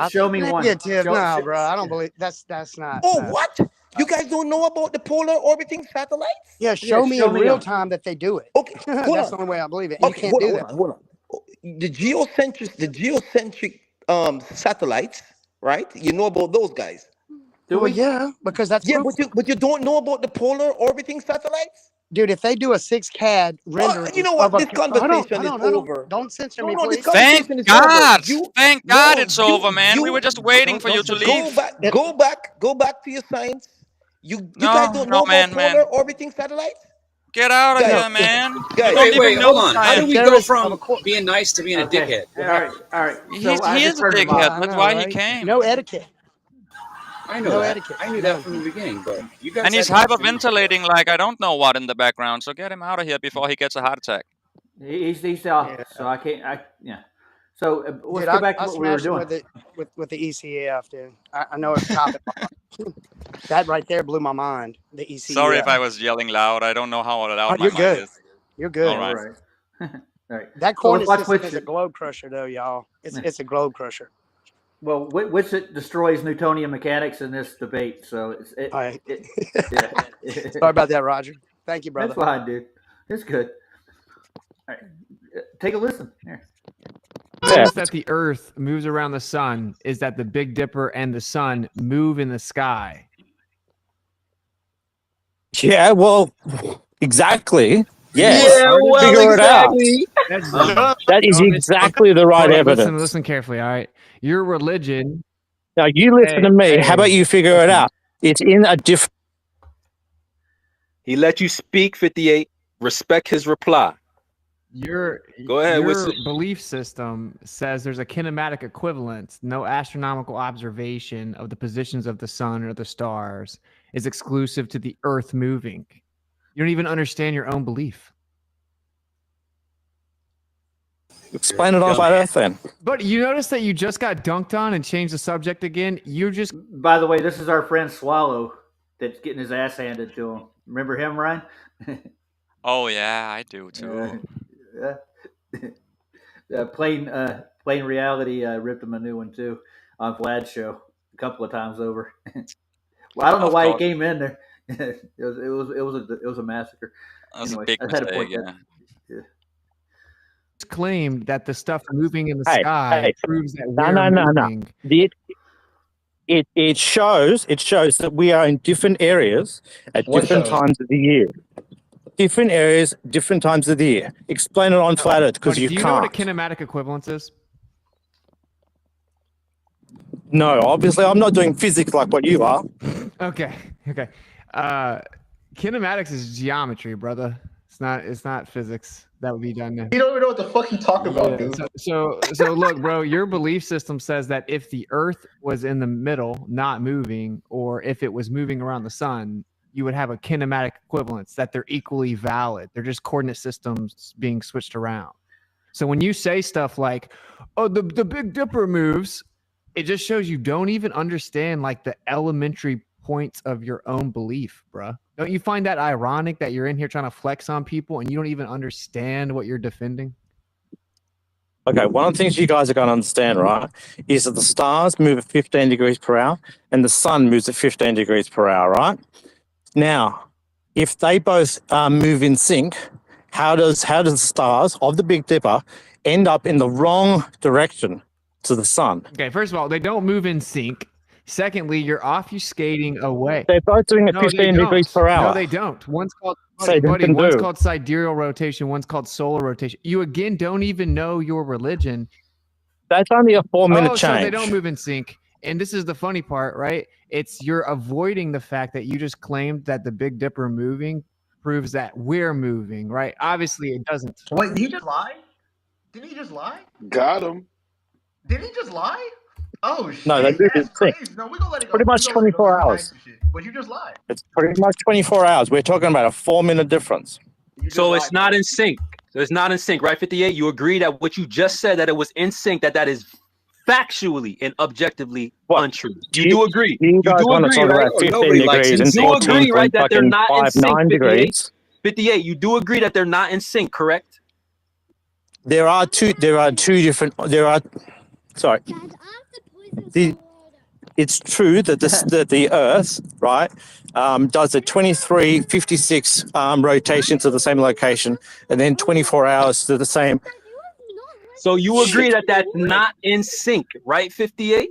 Show me one. Negative. Show- No, show- bro. I don't believe that's not. Oh, no. what? You guys don't know about the polar orbiting satellites? Yeah, show me show in me real them. time that they do it. Okay, That's hold the on. only way I believe it. And Okay, you can't do that. hold on. The geocentric satellites, right? You know about those guys. Do Well, we? yeah, because that's Yeah, provable. but you don't know about the polar orbiting satellites? Dude, if they do a 6 CAD rendering, you know what? of a- This conversation hold on. is over. Don't censor No, me, no, this please. conversation Thank is God. over. Thank God it's over, man. We you- were just waiting for you to leave. Go back to your science. You No, guys don't no, know man, about polar orbiting satellites? Get out of Guys, here, man. You guys. don't even know hold on. How do we science. go from being nice to being a Okay. dickhead? All right. He So I is just a turned him dickhead. off. That's why he came. No etiquette. I know No that. etiquette. I knew that from the beginning, but you guys. And he's had nothing. hyperventilating like I don't know what in the background. So get him out of here before he gets a heart attack. He's out. So I can't. Yeah. So let's Dude, go back to I what we were smashed him doing. with the ECEF, dude. I know it's topic. That right there blew my mind. The ECEF. Sorry if I was yelling loud. I don't know how loud my you're mic good. is. You're good. All right. All right. That So coordinate let's system switch is a it. globe crusher, though, y'all. It's a globe crusher. Well, which it destroys Newtonian mechanics in this debate. So All right. yeah. Sorry about that, Roger. Thank you, brother. That's fine, dude. It's good. All right. Take a listen. Here. Says that the Earth moves around the sun is that the Big Dipper and the sun move in the sky. Yeah, well, exactly. Yes. Figure it out. That is exactly the right evidence. Listen carefully, all right? Your religion. Now, you listen to me. How about you figure it out? It's in a different. He let you speak, 58. Respect his reply. Go ahead. Your belief system says there's a kinematic equivalence. No astronomical observation of the positions of the sun or the stars is exclusive to the Earth moving. You don't even understand your own belief. Explain it on flat Earth then. But you notice that you just got dunked on and changed the subject again? You just. By the way, this is our friend Swallow. that's getting his ass handed to him. Remember him, Ryan? Oh yeah, I do too. Plain reality ripped him a new one too on Vlad's show a couple of times over. Well, I don't know Of why he course, came in there. it was a massacre. that was a Anyway, big I had to mistake. point Yeah. that. Yeah. Claimed that the stuff moving in the Hey, sky hey, proves that no, we're no, no, no. moving. It shows that we are in different areas at What different shows? times of the year. Different areas, different times of the year. Explain it on flat Earth because Buddy, you do you know what a can't. kinematic equivalence is? No, obviously I'm not doing physics like what you are. Okay. Kinematics is geometry, brother. It's not physics. That would be done now. You don't even know what the fuck you talking about, dude. So look, bro, your belief system says that if the Earth was in the middle, not moving, or if it was moving around the sun, you would have a kinematic equivalence, that they're equally valid. They're just coordinate systems being switched around. So when you say stuff like, oh, the Big Dipper moves, it just shows you don't even understand like the elementary points of your own belief, bruh. Don't you find that ironic that you're in here trying to flex on people and you don't even understand what you're defending? Okay, one of the things you guys are going to understand, right, is that the stars move at 15 degrees per hour and the sun moves at 15 degrees per hour, right? Now, if they both move in sync, how does the stars of the Big Dipper end up in the wrong direction to the sun? Okay, first of all, they don't move in sync. Secondly, you're obfuscating away. They're both doing it 15 degrees per hour. No, they don't. One's called Say they can one's do. called sidereal rotation, one's called solar rotation. You again don't even know your religion. That's only a 4-minute So they change. don't move in sync. And this is the funny part, right? It's you're avoiding the fact that you just claimed that the Big Dipper moving proves that we're moving, right? Obviously, it doesn't. Wait, did he just lie? Didn't he just lie? Got him. Did he just lie? Oh shit! No, they move in That's sync. crazy. No, we gonna let it go. Pretty much We gonna let it go. 24 He's hours. nice and shit. But you just lied. It's pretty much 24 hours. We're talking about a 4-minute difference. So it's not in sync. So it's not in sync, right? 58. You agree that what you just said, that it was in sync, that is factually and objectively untrue. You do agree. You guys want to talk about 15 degrees and You do agree, right, that they're not in sync. 14.59 degrees. 58. You do agree that they're not in sync, correct? It's true that the Earth, right, does a 2356 rotation to the same location and then 24 hours to the same. So you agree that that's not in sync, right? 58.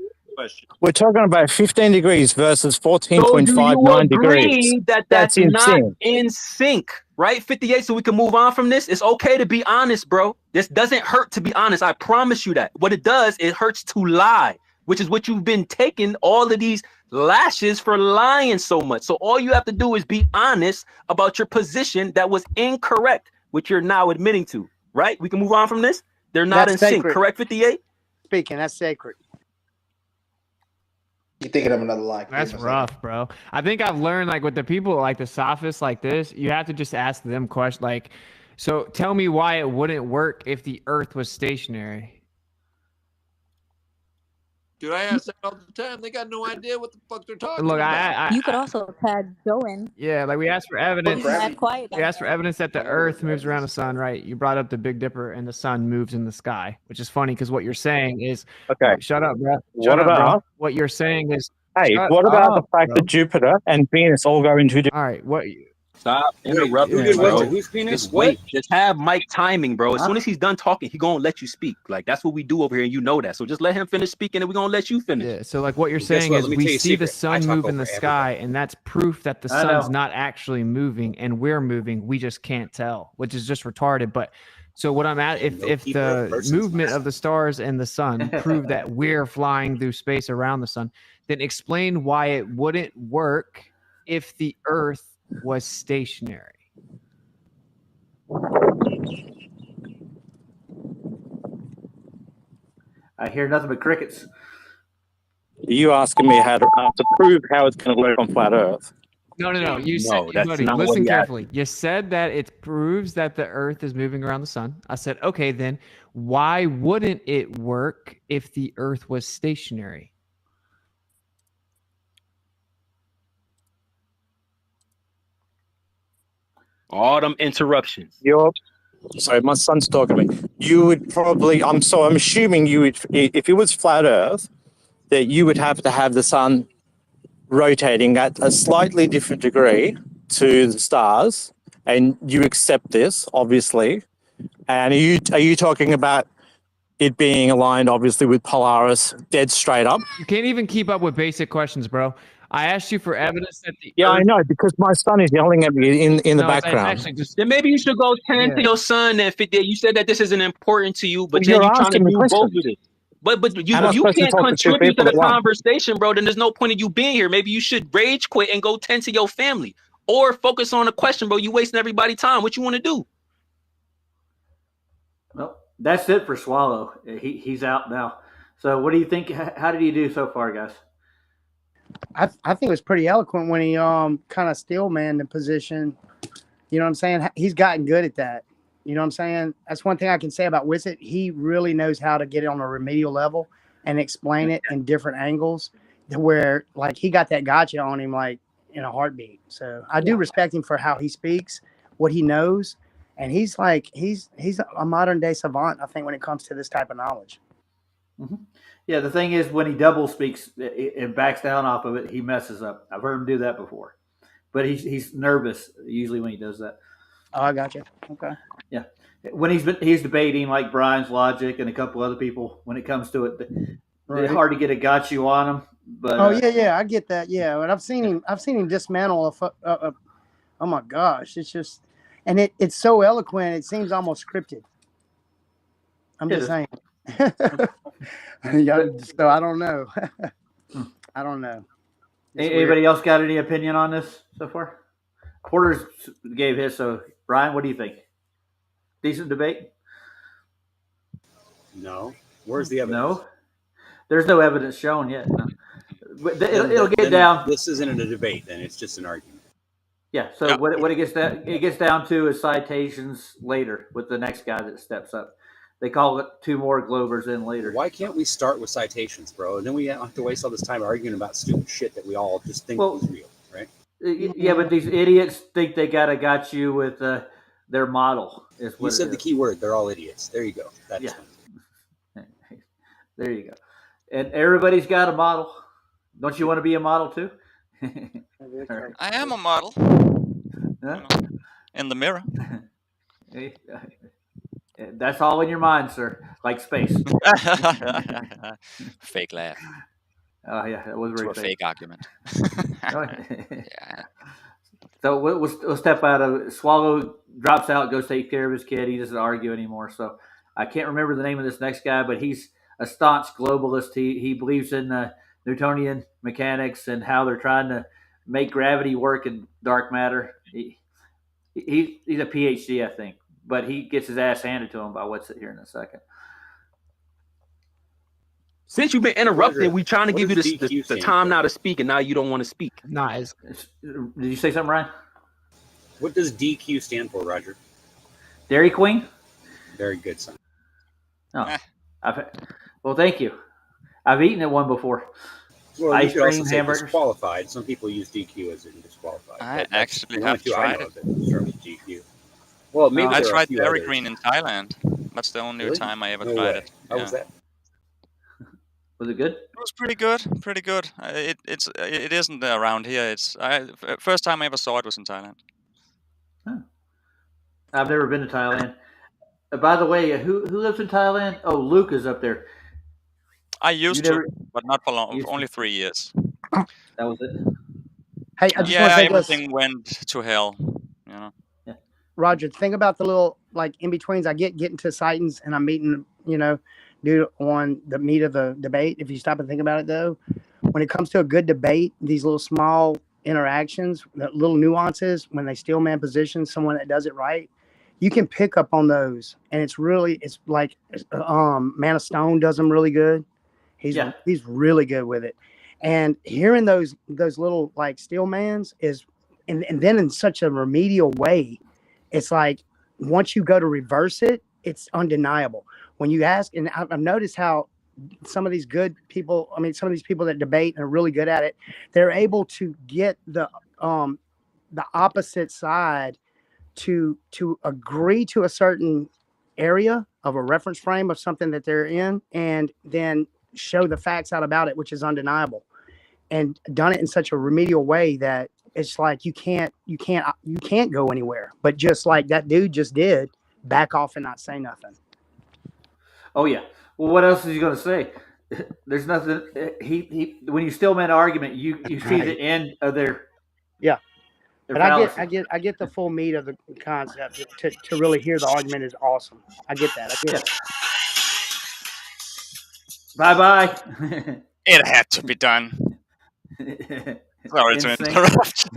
We're talking about 15 degrees versus So do you 14.59 degrees. agree that that's in not sync. in sync, right? 58. So we can move on from this. It's okay to be honest, bro. This doesn't hurt to be honest. I promise you that. What it does, it hurts to lie, which is what you've been taking all of these lashes for lying so much. So all you have to do is be honest about your position that was incorrect, which you're now admitting to, right? We can move on from this. They're not That's in sync, sacred. correct? 58. Speaking, that's sacred. You thinking of another lie? That's rough, bro. I think I've learned, like, with the people like the sophists like this, you have to just ask them questions like, so tell me why it wouldn't work if the Earth was stationary. Dude, I ask that all the time. They got no idea what the fuck they're talking Look, about. You could also tag Joe in. Yeah, like we asked for evidence. He's not quiet. We asked for evidence that the Earth moves around the sun, right? You brought up the Big Dipper and the sun moves in the sky, which is funny because what you're saying is, Okay. Shut up, bro. What about? What you're saying is, Hey, shut what about up, the fact bro. that Jupiter and Venus all go into? All right, what? Stop interrupting, yeah, bro. Who's penis? Just wait. Just have Mike timing, bro. As soon as he's done talking, he gonna let you speak. Like that's what we do over here, and you know that. So just let him finish speaking, and we're gonna let you finish. Yeah. So like what you're Well, guess saying what? is Let me tell we you a see the secret. I sun talk move in the over sky, and that's proof that the I know. sun's not actually moving, and we're moving. We just can't tell, which is just retarded. But so what I'm at, if keeper the versus movement of the stars and the sun prove that we're flying through space around the sun, then explain why it wouldn't work if the Earth was stationary. I hear nothing but crickets. Are you asking me how to prove how it's going to work on flat Earth? No. You No, said, that's buddy, not what listen he asked. carefully. You said that it proves that the Earth is moving around the sun. I said, okay, then why wouldn't it work if the Earth was stationary? All them interruptions. You're sorry, my son's talking to me. You would probably. I'm assuming you would, if it was flat Earth, that you would have to have the sun rotating at a slightly different degree to the stars, and you accept this, obviously. And are you talking about it being aligned, obviously, with Polaris dead straight up? You can't even keep up with basic questions, bro. I asked you for evidence that the Yeah, I know, because my son is yelling at me in the No, it's background. actually just Then maybe you should go tend to Yeah. your son and 50. You said that this isn't important to you, but Well, then you're you're trying to asking me do both questions. of it. But you How am I you supposed to can't talk to two contribute to people the at once? conversation, bro. Then there's no point of you being here. Maybe you should rage quit and go tend to your family, or focus on a question, bro. You wasting everybody's time. What you want to do? Well, that's it for Swallow. He's out now. So what do you think? How did he do so far, guys? I think it was pretty eloquent when he kind of steel manned the position. You know what I'm saying? He's gotten good at that. You know what I'm saying? That's one thing I can say about Wissett. He really knows how to get it on a remedial level and explain it in different angles to where like he got that gotcha on him like in a heartbeat. So I do respect him for how he speaks, what he knows, and he's a modern day savant, I think, when it comes to this type of knowledge. Mm-hmm. Yeah, the thing is, when he double speaks and backs down off of it, he messes up. I've heard him do that before, but he's nervous usually when he does that. Oh, I got you. Okay. Yeah, when he's debating like Brian's logic and a couple other people, when it comes to it, Right. it's hard to get a got you on him. But Oh yeah, I get that. Yeah, and I've seen him dismantle oh my gosh, it's just, and it's so eloquent. It seems almost scripted. I'm It just is. saying. Yeah, so I don't know. I don't know. It's Anybody weird. else got any opinion on this so far? Porter's gave his. So Brian, what do you think? Decent debate? No. Where's the evidence? No, there's no evidence shown yet. No. But Then- it'll get then down. This isn't a debate, then. It's just an argument. Yeah. So what it gets down to is citations later with the next guy that steps up. They call it two more Globers in later. Why can't we start with citations, bro? And then we have to waste all this time arguing about stupid shit that we all just think Well, is real, right? Yeah, but these idiots think they got you with their model. Is You what said it the is. key word. They're all idiots. There you go. That's Yeah. There you go. And everybody's got a model. Don't you want to be a model too? I am a model. Huh? In the mirror. That's all in your mind, sir. Like space. Fake laugh. Oh yeah, that was To very a fake argument. Yeah. So we'll step out of it. Swallow drops out, goes take care of his kid. He doesn't argue anymore. So I can't remember the name of this next guy, but he's a staunch globalist. He believes in Newtonian mechanics and how they're trying to make gravity work in dark matter. He's a PhD, I think, but he gets his ass handed to him by what's it here in a second. Since you've been interrupted, Roger, we trying to what give you does the DQ stand time for? now to speak, and now you don't want to speak. Nice. Did you say something, Ryan? What does DQ stand for, Roger? Dairy Queen? Very good, son. Oh, well, thank you. I've eaten at one before. Well, you Ice could also cream, say hamburgers. disqualified. Some people use DQ as in disqualified. I That's actually the only have two I tried know it. that start with DQ. Well, maybe I there are a tried few Dairy others. Queen in Thailand. That's the only Really? time I ever No tried way. it. How was that? Was it good? It was pretty good. Pretty good. It isn't around here. First time I ever saw it was in Thailand. I've never been to Thailand. By the way, who lives in Thailand? Oh, Luke is up there. I used You never- to, but not for long. Used to. Only 3 years. That was it. Hey, I just Yeah, want to say this. everything went to hell. You know. Roger, think about the little like in betweens I getting to sightings and I'm meeting, dude on the meat of the debate. If you stop and think about it though, when it comes to a good debate, these little small interactions, the little nuances, when they steel man position someone that does it right, you can pick up on those. And it's like Man of Stone does them really good. He's really good with it. And hearing those little like steel mans is and then in such a remedial way, it's like once you go to reverse it, it's undeniable. When you ask, and I've noticed how some of these good people, some of these people that debate and are really good at it, they're able to get the opposite side to agree to a certain area of a reference frame of something that they're in, and then show the facts out about it, which is undeniable, and done it in such a remedial way that it's like you can't go anywhere. But just like that dude just did, back off and not say nothing. Oh yeah. Well, what else is he going to say? There's nothing. He when you still man argument, you see the end of their Yeah. their But fallacy. I get the full meat of the concept. To really hear the argument is awesome. I get that. I get it. Bye bye. It had to be done. Sorry to interrupt.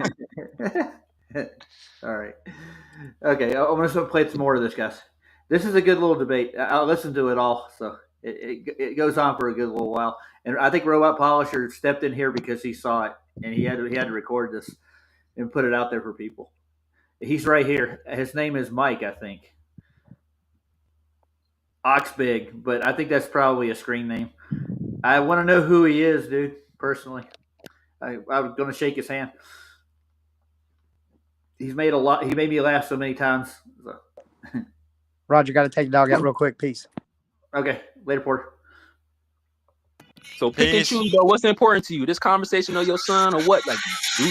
All right. Okay, I'm going to play some more of this, guys. This is a good little debate. I'll listen to it all, so it goes on for a good little while. And I think Robot Polisher stepped in here because he saw it, and he had to record this and put it out there for people. He's right here. His name is Mike, I think. Oxbig, but I think that's probably a screen name. I want to know who he is, dude, personally. I was going to shake his hand. He's made a lot. He made me laugh so many times. So. Roger, got to take the dog out real quick. Peace. Okay, later, Porter. So pick and choose, though. What's important to you? This conversation or your son or what? Like,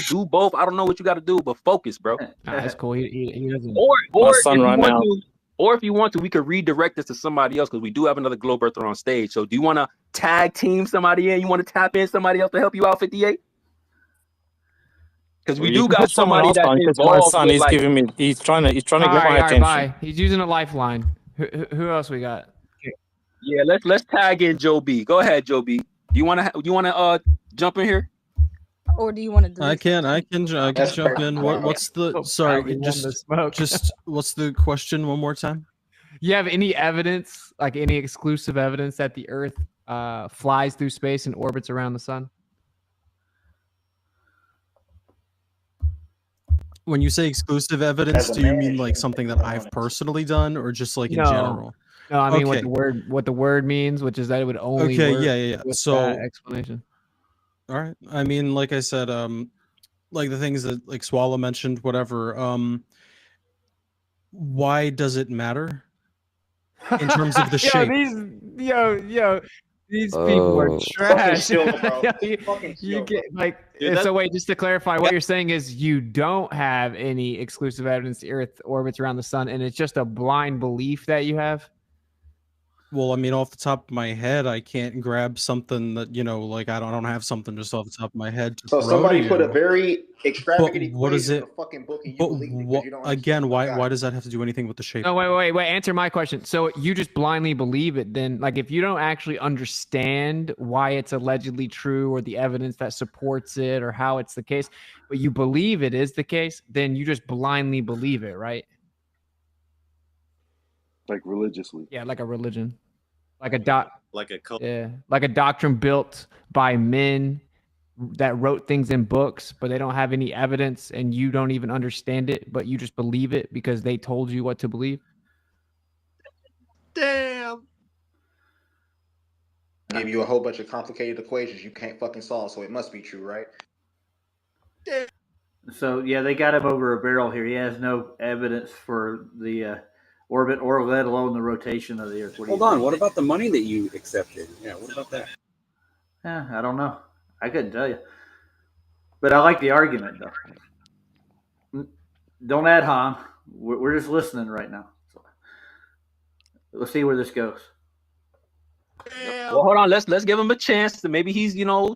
do both. I don't know what you got to do, but focus, bro. That's cool. He doesn't. Or son if you right want now. to, or if you want to, we could redirect this to somebody else because we do have another Globe Earther on stage. So do you want to tag team somebody in? You want to tap in somebody else to help you out, 58? Because we You do can got put someone somebody else that's on, 'cause my involved. son, with, he's like, giving me, he's trying to get All my right, attention. bye. He's using a lifeline. Who else we got? Yeah, let's tag in Joe B. Go ahead, Joe B. Do you want to jump in here? Or do you want to do I can jump in. What's the sorry? Just what's the question one more time? You have any evidence, like any exclusive evidence, that the Earth flies through space and orbits around the sun? When you say exclusive evidence, do you mean like something that I've personally done, or just like in general? No, I mean Okay. what the word means, which is that it would only Okay, work yeah. with So that explanation. all right. I mean, like I said, like the things that like Swallow mentioned, whatever. Why does it matter in terms of the shape? These people are trash. chill, bro. Fucking You chill, get like Dude, so. Wait, just to clarify, what you're saying is you don't have any exclusive evidence the Earth orbits around the sun, and it's just a blind belief that you have. Well, I mean, off the top of my head, I can't grab something that like I don't have something just off the top of my head. To So throw somebody to put a you. very extravagant What is equation it? in a fucking book and you But believe it because you don't again, why does that have to do anything with the shape? No, wait. Answer my question. So you just blindly believe it then? Like if you don't actually understand why it's allegedly true or the evidence that supports it or how it's the case, but you believe it is the case, then you just blindly believe it, right? Like religiously. Yeah, like a religion. Like a cult. Yeah, like a doctrine built by men that wrote things in books, but they don't have any evidence and you don't even understand it, but you just believe it because they told you what to believe. Damn. give you a whole bunch of complicated equations you can't fucking solve, so it must be true, right? So yeah, they got him over a barrel here. He has no evidence for the orbit or let alone the rotation of the Earth. Hold on. What about the money that you accepted? Yeah, what about that? I don't know. I couldn't tell you. But I like the argument, though. Don't add harm. We're just listening right now. So let's see where this goes. Well, hold on. Let's give him a chance. Maybe he's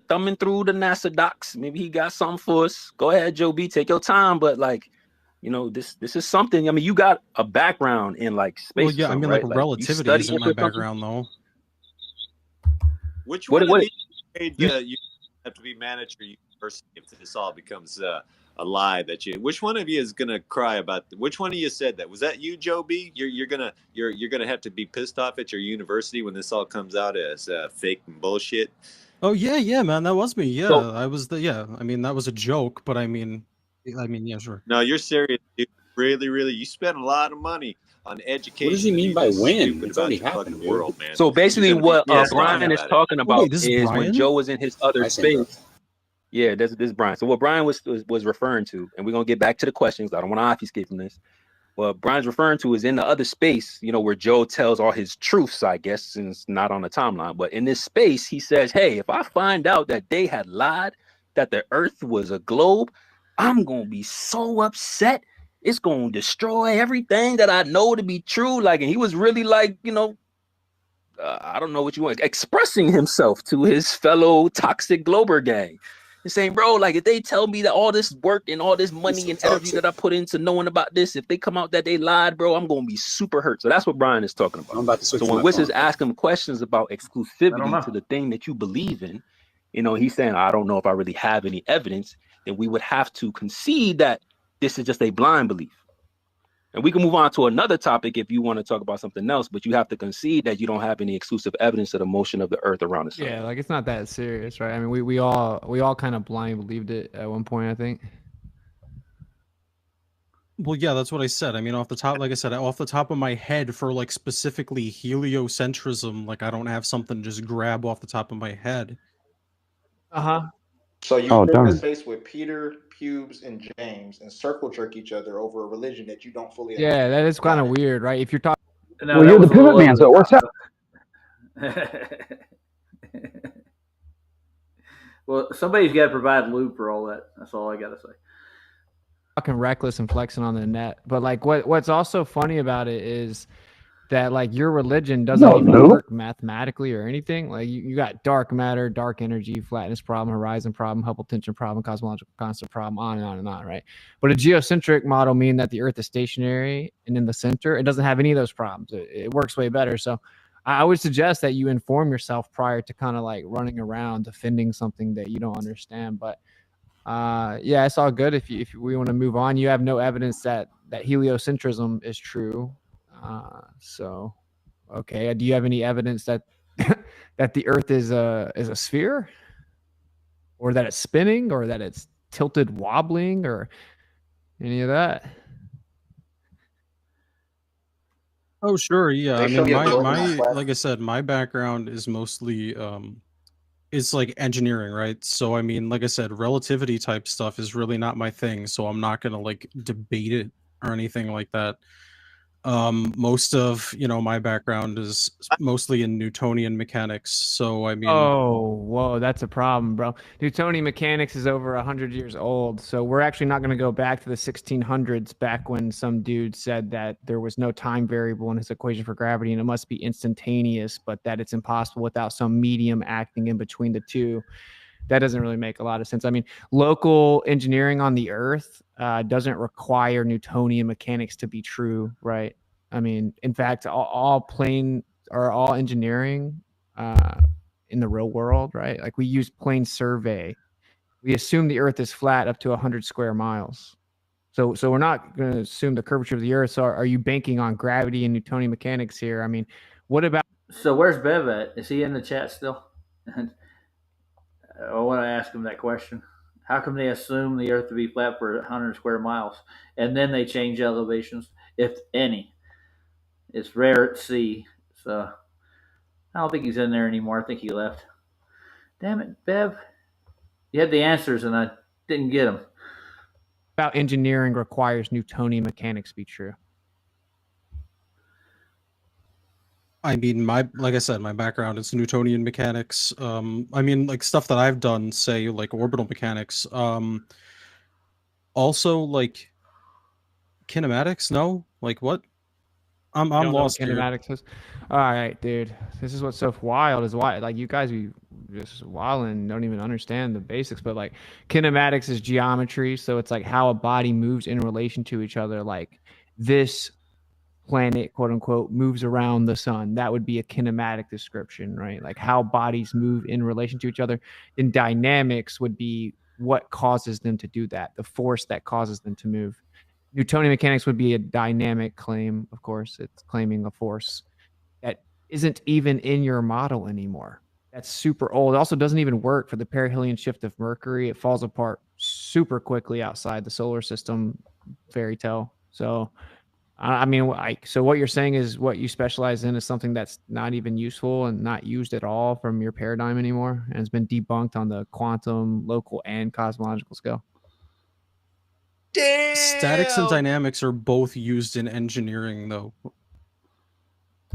thumbing through the NASA docs. Maybe he got something for us. Go ahead, Joe B. Take your time. But this is something. I mean, you got a background in like space. Well, yeah. I mean, right? like relativity you isn't my background, though. Which What- one what- of you have to be manager university if this all becomes a lie that you? Which one of you is gonna cry about? Which one of you said that? Was that you, Joe B? You're gonna have to be pissed off at your university when this all comes out as fake and bullshit. Oh yeah, man, that was me. Yeah, So- I was I mean, that was a joke, but I mean, yeah, sure. No, you're serious, dude. Really, you spent a lot of money on education. What does he mean by You're win? stupid It's about already your happened, fucking dude. world, man. So basically, You're gonna what be pissed Brian off is about it. talking about wait, this is is when Brian? Joe was in his other I say space. Yeah, this is Brian. So what Brian was referring to, and we're gonna get back to the questions. I don't want to obfuscate from this. What Brian's referring to is in the other space, where Joe tells all his truths, I guess, since it's not on the timeline. But in this space, he says, hey, if I find out that they had lied, that the earth was a globe, I'm going to be so upset. It's going to destroy everything that I know to be true. Like, and he was really like, I don't know what you want, expressing himself to his fellow toxic Glober gang. And saying, bro, like, if they tell me that all this work and all this money and energy that I put into knowing about this, if they come out that they lied, bro, I'm going to be super hurt. So that's what Brian is talking about. I'm about to switch So to when my Wiz is phone. asking him questions about exclusivity to the thing that you believe in, he's saying, I don't know if I really have any evidence, then we would have to concede that this is just a blind belief. And we can move on to another topic if you want to talk about something else, but you have to concede that you don't have any exclusive evidence of the motion of the earth around the sun. Yeah, like it's not that serious, right? I mean, we all kind of blind believed it at one point, I think. Well, yeah, that's what I said. I mean, off the top of my head, for like specifically heliocentrism, like I don't have something to just grab off the top of my head. So you Oh, share darn. the space with Peter, Pubes, and James, and circle jerk each other over a religion that you don't fully understand. Yeah, that is kind of weird, right? If you're talking, No, well, you're the pivot man, so it works out. Well, somebody's got to provide lube for all that. That's all I got to say. talking reckless and flexing on the net, but like what's also funny about it is that like your religion doesn't even work mathematically or anything. Like you got dark matter, dark energy, flatness problem, horizon problem, Hubble tension problem, cosmological constant problem, on and on, right? But a geocentric model mean that the Earth is stationary and in the center. It doesn't have any of those problems. It works way better. So I would suggest that you inform yourself prior to kind of like running around defending something that you don't understand. But yeah, it's all good. If we want to move on, you have no evidence that heliocentrism is true. So, okay. Do you have any evidence that that the Earth is a sphere, or that it's spinning, or that it's tilted, wobbling, or any of that? Oh, sure, yeah. They I show mean, you a globe on flat. like I said, my background is mostly it's like engineering, right? So I mean, like I said, relativity type stuff is really not my thing, so I'm not gonna like debate it or anything like that. Most of my background is mostly in Newtonian mechanics, so I mean, Oh, whoa, that's a problem, bro. Newtonian mechanics is over 100 years old, so we're actually not going to go back to the 1600s, back when some dude said that there was no time variable in his equation for gravity and it must be instantaneous, but that it's impossible without some medium acting in between the two. That doesn't really make a lot of sense. I mean, local engineering on the Earth doesn't require Newtonian mechanics to be true, right? I mean, in fact, all plane or all engineering in the real world, right? Like we use plane survey. We assume the Earth is flat up to 100 square miles. So we're not going to assume the curvature of the Earth. So are you banking on gravity and Newtonian mechanics here? I mean, what about? So where's Bev at? Is he in the chat still? I want to ask him that question. How come they assume the Earth to be flat for 100 square miles, and then they change elevations, if any? It's rare at sea, so I don't think he's in there anymore. I think he left. Damn it, Bev! You had the answers, and I didn't get them. About engineering requires Newtonian mechanics be true. I mean, like I said, my background is Newtonian mechanics. I mean, like stuff that I've done, say like orbital mechanics. Also like kinematics. No, like what? I'm You don't know what lost here. kinematics is? All right, dude. This is what's so wild is why like you guys be just wild and don't even understand the basics. But like kinematics is geometry, so it's like how a body moves in relation to each other. Like this planet, quote unquote, moves around the sun. That would be a kinematic description, right? Like how bodies move in relation to each other. And dynamics would be what causes them to do that, the force that causes them to move. Newtonian mechanics would be a dynamic claim, of course. It's claiming a force that isn't even in your model anymore. That's super old. It also doesn't even work for the perihelion shift of Mercury. It falls apart super quickly outside the solar system fairy tale. So I mean, so what you're saying is what you specialize in is something that's not even useful and not used at all from your paradigm anymore, and it's been debunked on the quantum, local, and cosmological scale. Statics and dynamics are both used in engineering, though.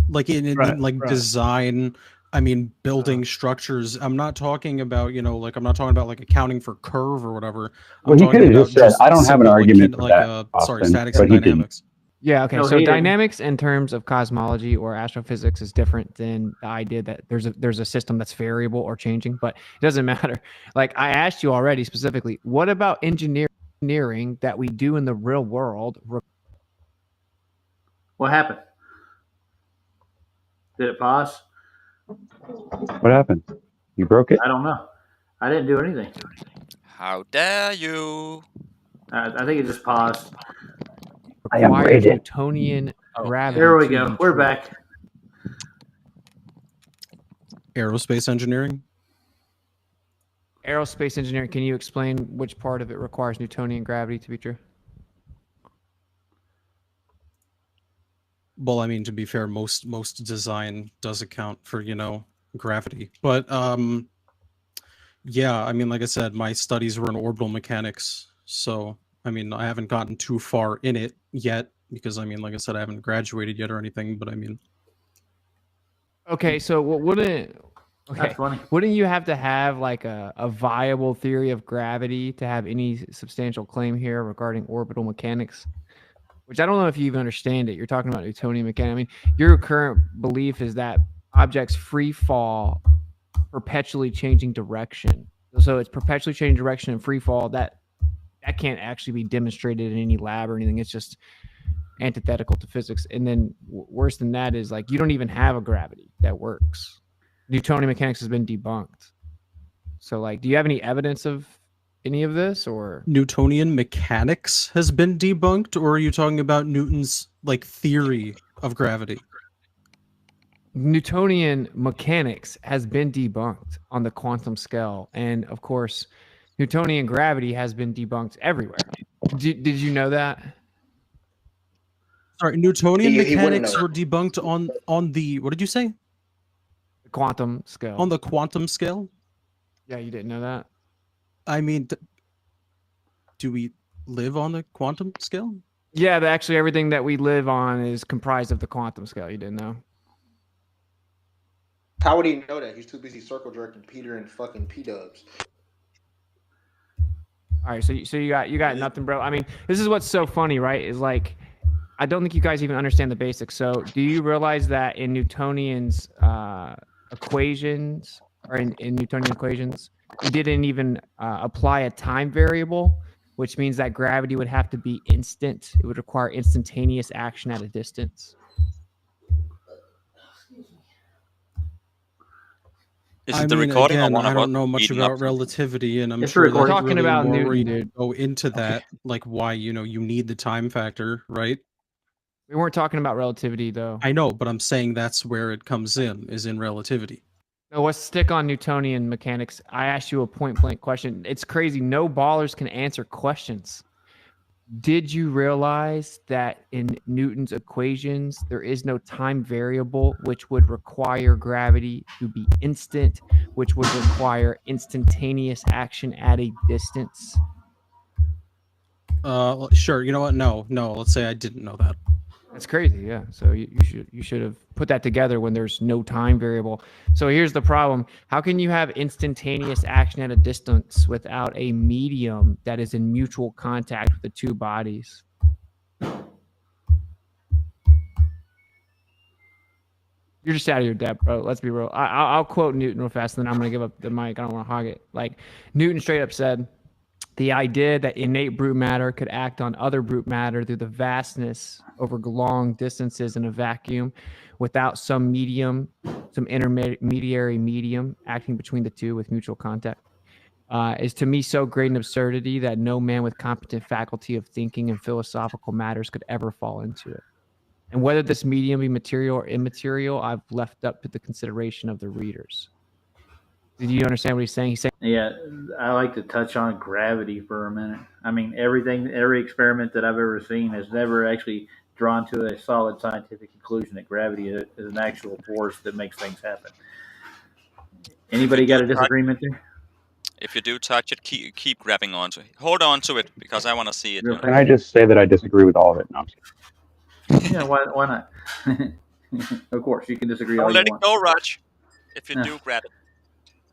Like in like design. I mean, building structures. I'm not talking about, you know, like I'm not talking about like accounting for curve or whatever. I'm Well, he talking could have about just said, "I don't have an simple, argument for that, sorry, Austin," statics but and he didn't. dynamics. Yeah, okay. No, So he didn't. dynamics in terms of cosmology or astrophysics is different than the idea that there's a system that's variable or changing, but it doesn't matter. Like I asked you already specifically, what about engineering that we do in the real world? What happened? Did it pause? What happened? You broke it? I don't know. I didn't do anything. How dare you? I think it just paused. I am Requires rated. Newtonian gravity. There we to go. be We're true. back. Aerospace engineering. Aerospace engineering. Can you explain which part of it requires Newtonian gravity to be true? Well, I mean, to be fair, most design does account for, you know, gravity. But yeah, I mean, like I said, my studies were in orbital mechanics, so I mean, I haven't gotten too far in it yet because I mean, like I said, I haven't graduated yet or anything. But I mean, Okay, so wouldn't That's funny. wouldn't you have to have like a viable theory of gravity to have any substantial claim here regarding orbital mechanics? Which I don't know if you even understand it. You're talking about Newtonian mechanics. I mean, your current belief is that objects free fall, perpetually changing direction. So it's perpetually changing direction and free fall. That can't actually be demonstrated in any lab or anything. It's just antithetical to physics. And then worse than that is like you don't even have a gravity that works. Newtonian mechanics has been debunked. So like, do you have any evidence of any of this or Newtonian mechanics has been debunked, or are you talking about Newton's like theory of gravity? Newtonian mechanics has been debunked on the quantum scale, and of course, Newtonian gravity has been debunked everywhere. Did you know that? Sorry, Newtonian He wouldn't mechanics know. were debunked on the, what did you say? The quantum scale. On the quantum scale? Yeah, you didn't know that? I mean, do we live on the quantum scale? Yeah, but actually everything that we live on is comprised of the quantum scale. You didn't know? How would he know that? He's too busy circle jerking Peter and fucking P-dubs. All right, so you got nothing, bro. I mean, this is what's so funny, right? Is like, I don't think you guys even understand the basics. So, do you realize that in Newtonian's equations, or in Newtonian equations, he didn't even apply a time variable, which means that gravity would have to be instant. It would require instantaneous action at a distance. Is it the recording or one I of don't us know much eating about up? relativity, and I'm It's sure recording. there's Talking really about more Newton, where you dude. go into that, like why, you know, you need the time factor, right? We weren't talking about relativity, though. I know, but I'm saying that's where it comes in, is in relativity. No, let's stick on Newtonian mechanics. I asked you a point-blank question. It's crazy. No ballers can answer questions. Did you realize that in Newton's equations, there is no time variable, which would require gravity to be instant, which would require instantaneous action at a distance? Sure. You know what? No. Let's say I didn't know that. That's crazy. Yeah. So you should have put that together when there's no time variable. So here's the problem. How can you have instantaneous action at a distance without a medium that is in mutual contact with the two bodies? You're just out of your depth, bro. Let's be real. I'll quote Newton real fast, and then I'm going to give up the mic. I don't want to hog it. Like, Newton straight up said, the idea that innate brute matter could act on other brute matter through the vastness over long distances in a vacuum without some medium, some intermediary medium acting between the two with mutual contact, is to me so great an absurdity that no man with competent faculty of thinking in philosophical matters could ever fall into it. And whether this medium be material or immaterial, I've left up to the consideration of the readers. Did you understand what he's saying? He's saying, Yeah, I like to touch on gravity for a minute. I mean, every experiment that I've ever seen has never actually drawn to a solid scientific conclusion that gravity is an actual force that makes things happen. Anybody got a disagreement there? If you do touch it, keep grabbing onto it. Hold on to it because I want to see it. Real Can I just say that I disagree with all of it? No, I'm just kidding. Yeah, why not? Of course, you can disagree all Don't you let it want. go, Raj. If you Yeah. do grab it.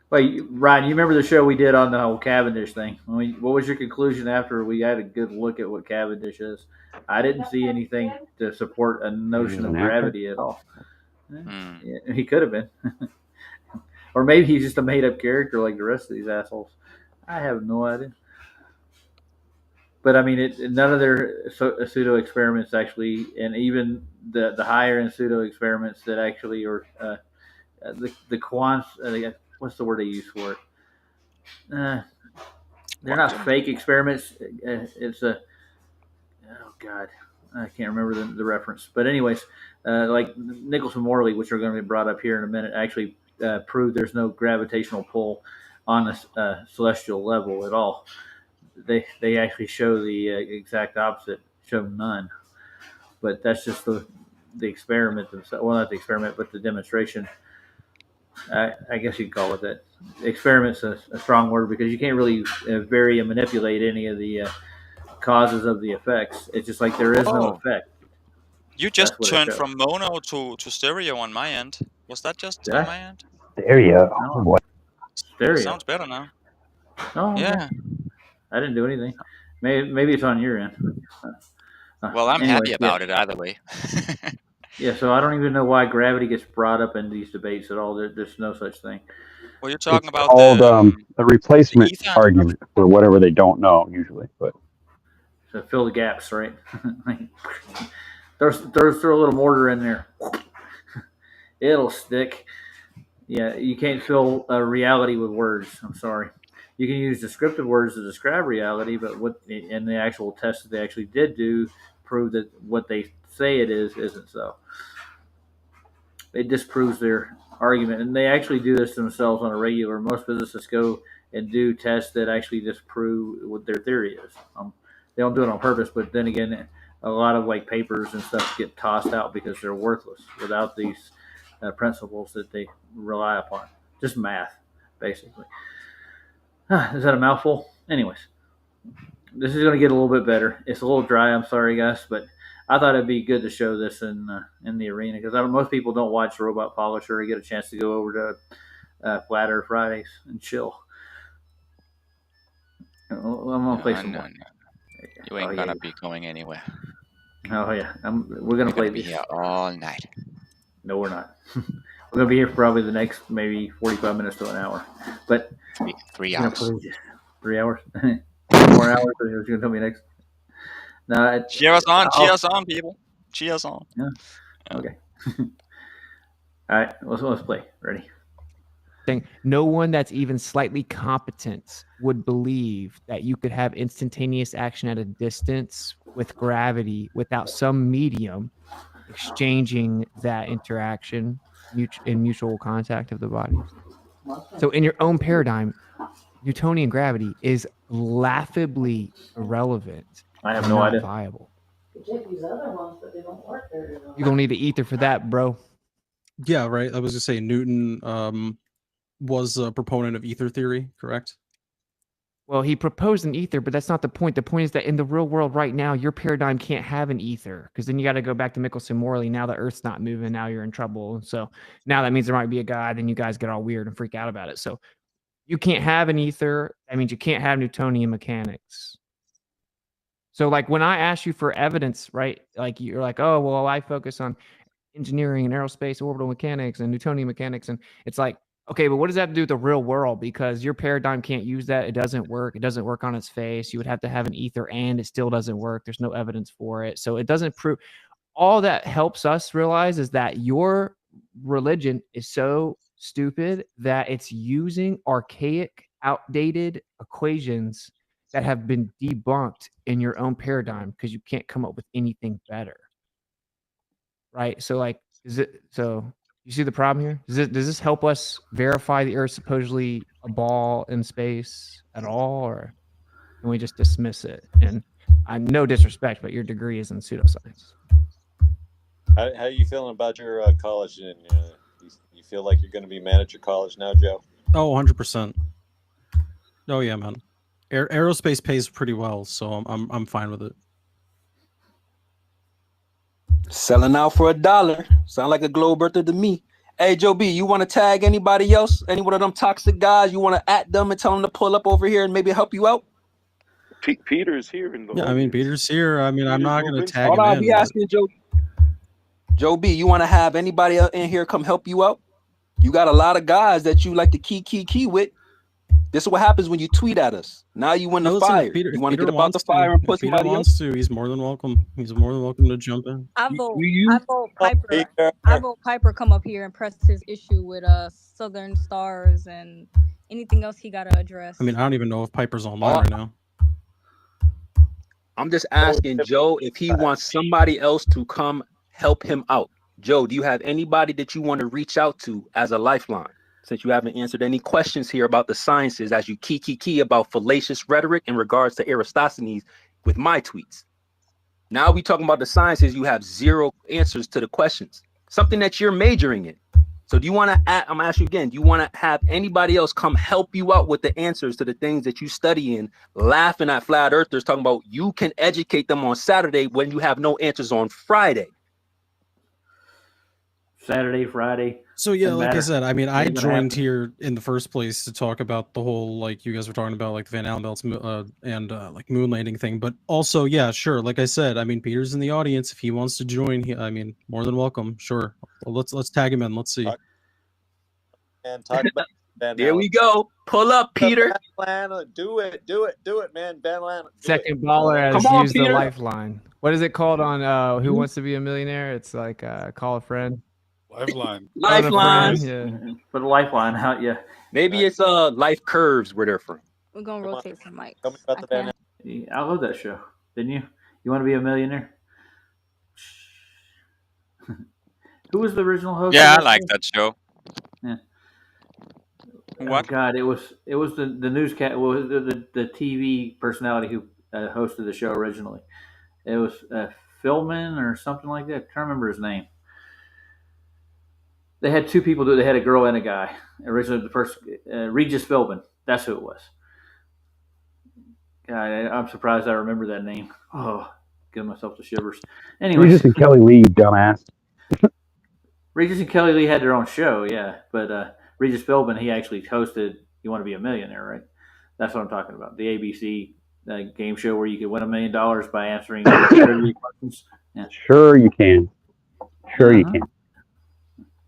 Wait, Ryan, you remember the show we did on the whole Cavendish thing? What was your conclusion after we had a good look at what Cavendish is? I didn't see anything to support a notion was of an actor? gravity at all. Hmm. Yeah, he could have been. Or maybe he's just a made-up character like the rest of these assholes. I have no idea. But I mean, none of their pseudo experiments actually, and even the higher end pseudo experiments that actually are the quants. What's the word they use for it? They're not fake experiments. It's a oh god, I can't remember the reference. But anyways, like Nichols and Morley, which are going to be brought up here in a minute, actually proved there's no gravitational pull on a celestial level at all. They actually show the exact opposite, show none. But that's just the experiment themselves. Well, not the experiment, but the demonstration. I guess you'd call it that. Experiment's a strong word because you can't really vary and manipulate any of the causes of the effects. It's just like there is no Oh. effect. You just That's what it turned shows. from mono to stereo on my end. Was that just Did on I? my end? There you go. No. What? Stereo. Sounds better now. Oh, okay. Yeah. I didn't do anything. Maybe it's on your end. Well, I'm Anyway, happy about it either way. Yeah, so I don't even know why gravity gets brought up in these debates at all. There's no such thing. Well, you're talking It's about called the a replacement ether. argument for whatever they don't know usually. But So fill the gaps, right? throw a little mortar in there. It'll stick. Yeah, you can't fill reality with words. I'm sorry. You can use descriptive words to describe reality, but what in the actual test that they actually did do prove that what they say it is isn't so. It disproves their argument, and they actually do this themselves on a regular. Most physicists go and do tests that actually disprove what their theory is. They don't do it on purpose, but then again, a lot of like papers and stuff get tossed out because they're worthless without these principles that they rely upon. Just math, basically. Is that a mouthful? Anyways, this is going to get a little bit better. It's a little dry. I'm sorry, guys, but I thought it'd be good to show this in the arena because most people don't watch Robot Polisher or get a chance to go over to Flat Earth Fridays and chill. I'm gonna play some more. You ain't gonna be going anywhere. Oh yeah, we're gonna play Be these. here all night. No, we're not. We're gonna be here for probably the next maybe 45 minutes to an hour, but 3 hours. 3 hours, 4 hours. You're gonna tell me next. No, Cheer us on, people. Cheer us on. Yeah. Okay. All right, let's play. Ready? No one that's even slightly competent would believe that you could have instantaneous action at a distance with gravity without some medium exchanging that interaction in mutual contact of the bodies. So in your own paradigm, Newtonian gravity is laughably irrelevant. I have and no not idea. Viable. Take these other ones, but they don't work very well. You're gonna need the ether for that, bro. Yeah, right. I was gonna say Newton was a proponent of ether theory, correct? Well, he proposed an ether, but that's not the point. The point is that in the real world right now, your paradigm can't have an ether because then you got to go back to Michelson Morley. Now the Earth's not moving. Now you're in trouble. So now that means there might be a God. Then you guys get all weird and freak out about it. So you can't have an ether. That means you can't have Newtonian mechanics. So like when I ask you for evidence, right? Like you're like, oh, well, I focus on engineering and aerospace, orbital mechanics and Newtonian mechanics. And it's like, okay, but what does that have to do with the real world? Because your paradigm can't use that. It doesn't work. It doesn't work on its face. You would have to have an ether and it still doesn't work. There's no evidence for it. So it doesn't prove. All that helps us realize is that your religion is so stupid that it's using archaic, outdated equations that have been debunked in your own paradigm because you can't come up with anything better. Right? So like, you see the problem here? Does this help us verify the Earth's supposedly a ball in space at all, or can we just dismiss it? And no disrespect, but your degree is in pseudoscience. How are you feeling about your college? And you feel like you're going to be manager college now, Joe? Oh, 100%. Oh yeah, man. Aerospace pays pretty well, so I'm fine with it. Selling out for $1. Sound like a globe earther to me. Hey, Joe B, you want to tag anybody else? Any one of them toxic guys? You want to at them and tell them to pull up over here and maybe help you out? Peter's here in the Yeah, I mean, Peter's here. I mean, I'm not going to tag Hold him on, in. be asking Joe. Joe B, you want to have anybody in here come help you out? You got a lot of guys that you like to key with. This is what happens when you tweet at us. Now you in the Listen, fire. Peter, You want to Peter get about the wants fire to. and If put Peter somebody else? wants to, he's more than welcome. He's more than welcome to jump in. I vote. you- I vote Piper. I vote Piper come up here and press his issue with Southern Stars and anything else he gotta address. I mean, I don't even know if Piper's online right now. I'm just asking Joe if he wants somebody else to come help him out. Joe, do you have anybody that you want to reach out to as a lifeline? Since you haven't answered any questions here about the sciences as you key about fallacious rhetoric in regards to Eratosthenes with my tweets. Now we talking about the sciences, you have zero answers to the questions. Something that you're majoring in. So do you want to, I'm gonna ask you again, do you want to have anybody else come help you out with the answers to the things that you study in, laughing at flat earthers, talking about you can educate them on Saturday when you have no answers on Friday? Saturday, Friday. So yeah, doesn't like matter. I said, I mean, I Ain't gonna joined happen. here in the first place to talk about the whole, like you guys were talking about, like the Van Allen belts and like moon landing thing. But also, yeah, sure. Like I said, I mean, Peter's in the audience. If he wants to join, I mean, more than welcome. Sure. Well, let's tag him in. Let's see. And talk about Van There Allen. we go. Pull up, Peter. Van Allen, do it, man. Van Allen. do it. Second baller has Come on, used the Peter. lifeline. What is it called on Who Wants to Be a Millionaire? It's like call a friend. Lifeline. Lifeline. Yeah. Put a lifeline out, yeah. Maybe it's life curves where they're from. We're gonna rotate some mics. Tell me about the Van Yeah, I love that show. Didn't you? You want to be a millionaire? Who was the original host? Yeah, of I like show? that show. Yeah. What? Oh God, it was the newscast. Well, the TV personality who hosted the show originally. It was Philman or something like that. I can't remember his name. They had two people do it. They had a girl and a guy. Originally, the first Regis Philbin. That's who it was. God, I'm surprised I remember that name. Oh, giving myself the shivers. Anyways, Regis and Kelly Lee, you dumbass. Regis and Kelly Lee had their own show, yeah. But Regis Philbin, he actually hosted You Want to Be a Millionaire, right? That's what I'm talking about. The ABC game show where you could win $1 million by answering trivia questions. Yeah. Sure you can. Sure you can.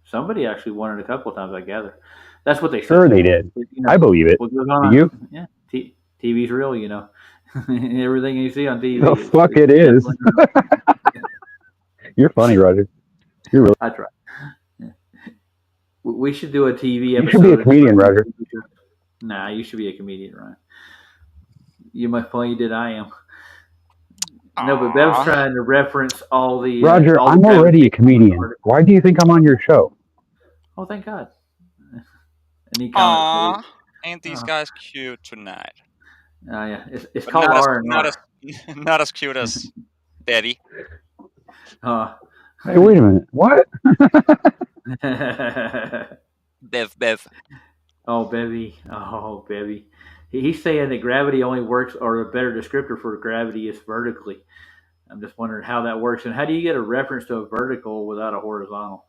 Somebody actually won it a couple of times, I gather. That's what they said. Sure they did. But, you know, I believe it. what goes Do on, you? Yeah. TV's real, you know. Everything you see on TV. The fuck it is. You're funny, Roger. You're really. I try. Yeah. We should do a TV You episode. should be a comedian, Roger. Nah, you should be a comedian, Ryan. You much funny did I am. No, but Bev's trying to reference all the. Roger, all the I'm already a comedian. Why do you think I'm on your show? Oh, thank God. Any comments? Aww, ain't these guys cute tonight? Oh yeah, it's But called not R and not R. as not as cute as Betty. Hey, wait a minute. What? Bev. Oh, Bevy. Oh, Bevy. He's saying that gravity only works, or a better descriptor for gravity is vertically. I'm just wondering how that works, and how do you get a reference to a vertical without a horizontal?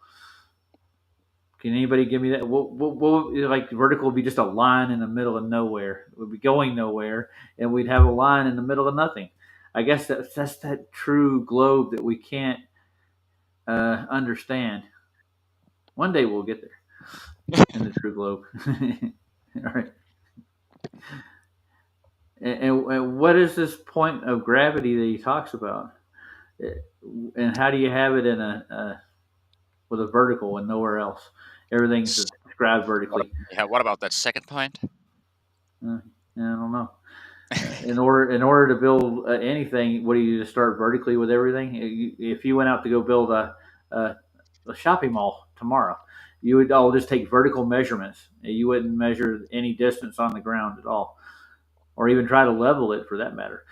Can anybody give me that? What like vertical would be just a line in the middle of nowhere. It would be going nowhere, and we'd have a line in the middle of nothing. I guess that's that true globe that we can't understand. One day we'll get there in the true globe. All right. And what is this point of gravity that he talks about? And how do you have it in with a vertical and nowhere else? Everything's described vertically. Yeah, what about that second point? I don't know. In order to build anything, what do you just start vertically with everything? If you went out to go build a shopping mall tomorrow, you would all just take vertical measurements. You wouldn't measure any distance on the ground at all, or even try to level it for that matter.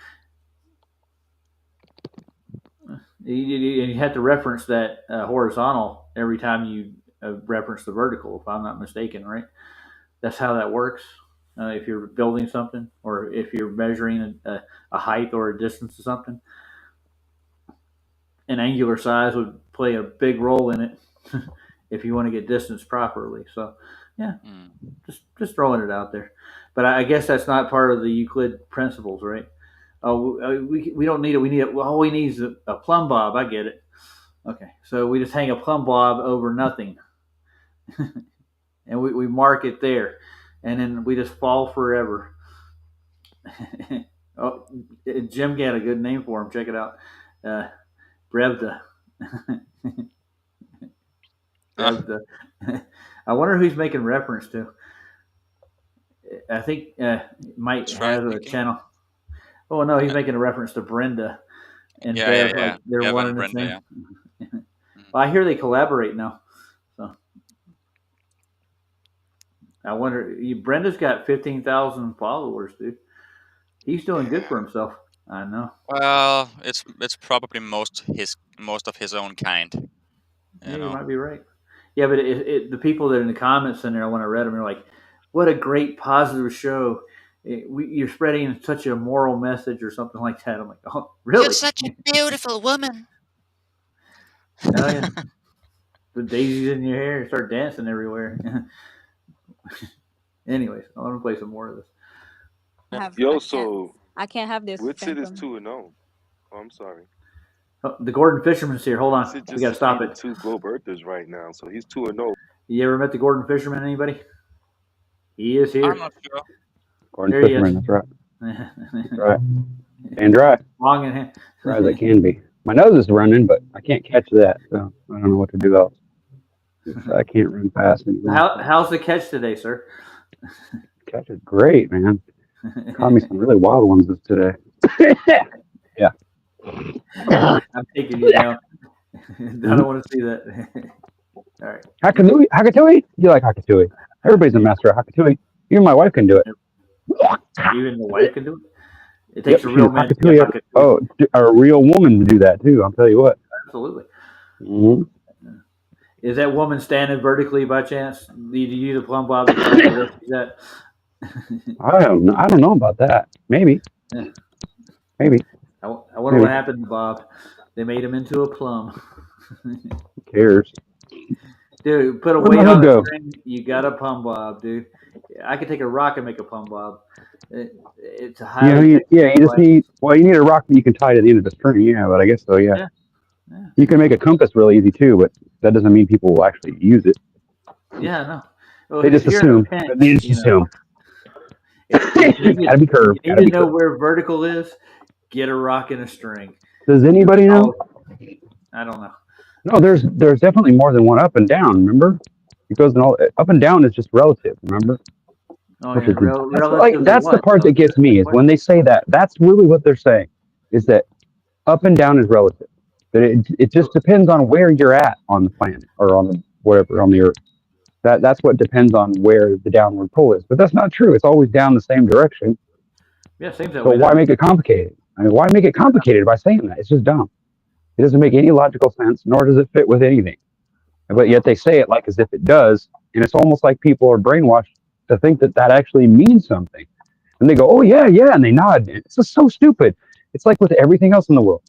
You have to reference that horizontal every time you reference the vertical, if I'm not mistaken, right? That's how that works. if you're building something or if you're measuring a height or a distance of something. And angular size would play a big role in it if you want to get distance properly. So, yeah, just throwing it out there. But I guess that's not part of the Euclid principles, right? Oh, we don't need it. We need it. All we need is a plumb bob. I get it. Okay, so we just hang a plumb bob over nothing, and we mark it there, and then we just fall forever. Oh, Jim got a good name for him. Check it out, Brevda. Brevda. I wonder who he's making reference to. I think Mike has a channel. Oh no, he's making a reference to Brenda and Bev. Like they're Bev one and and the Brenda, same. Well, I hear they collaborate now. So I wonder. Brenda's got 15,000 followers, dude. He's doing good for himself. I know. Well, it's probably most of his own kind. Yeah, you might be right. Yeah, but the people that are in the comments in there, when I read them, are like, "What a great positive show! You're spreading such a moral message," or something like that. I'm like, "Oh, really? You're such a beautiful woman." Oh yeah. The daisies in your hair, start dancing everywhere. Anyways, I want to play some more of this. Yo, so I can't have this. Whitsitt is phantom. 2-0. Oh, I'm sorry. Oh, the Gordon Fisherman's here. Hold on, Whitsitt we got to stop it. 2 Globe Earthers right now, so he's 2-0. You ever met the Gordon Fisherman? Anybody? He is here. I'm not sure. Gordon There he Fisherman, is. that's right. That's right. And dry. Long in hand. Dry as I can be. My nose is running, but I can't catch that, so I don't know what to do else. I can't run fast anymore. How's the catch today, sir? Catch is great, man. Caught me some really wild ones today. Yeah. I'm taking you down. I don't want to see that. All right. Hakatui? You like Hakatui? Everybody's a master of Hakatui. Even my wife can do it. Even the wife can do it? It takes a real man to Hakatui. do Hakatui. Oh, a real woman to do that too. I'll tell you what. Absolutely. Mm-hmm. Is that woman standing vertically by chance? Do you use a plumb bob? Is that? I don't know about that. Maybe. Yeah. Maybe. I wonder what happened to Bob. They made him into a plum. Who cares? Dude, put a Where'd my weight hood on go? the string. You got a plumb bob, dude. I could take a rock and make a plumb bob. It's a highly You just need. Well, you need a rock that you can tie to the end of the string. Yeah, but I guess so. Yeah. You can make a compass really easy too, but that doesn't mean people will actually use it. Yeah, no. Well, They just if you're in a assume. pinch, They just assume. Gotta be curved. You Gotta need be to know curved. where vertical is. Get a rock and a string. Does anybody know? I don't know. No, there's definitely more than one up and down. Remember, it goes in all up and down is just relative. Remember, Oh, Which yeah, is relative to that's the what, part though? that gets me is when they say that. That's really what they're saying, is that up and down is relative. But it just depends on where you're at on the planet or on the whatever on the Earth. That's what depends on where the downward pull is. But that's not true. It's always down the same direction. Yeah, seems that So way. why make it complicated? I mean, why make it complicated by saying that? It's just dumb. It doesn't make any logical sense, nor does it fit with anything. But yet they say it like as if it does, and it's almost like people are brainwashed to think that that actually means something. And they go, "Oh yeah, yeah," and they nod. It's just so stupid. It's like with everything else in the world.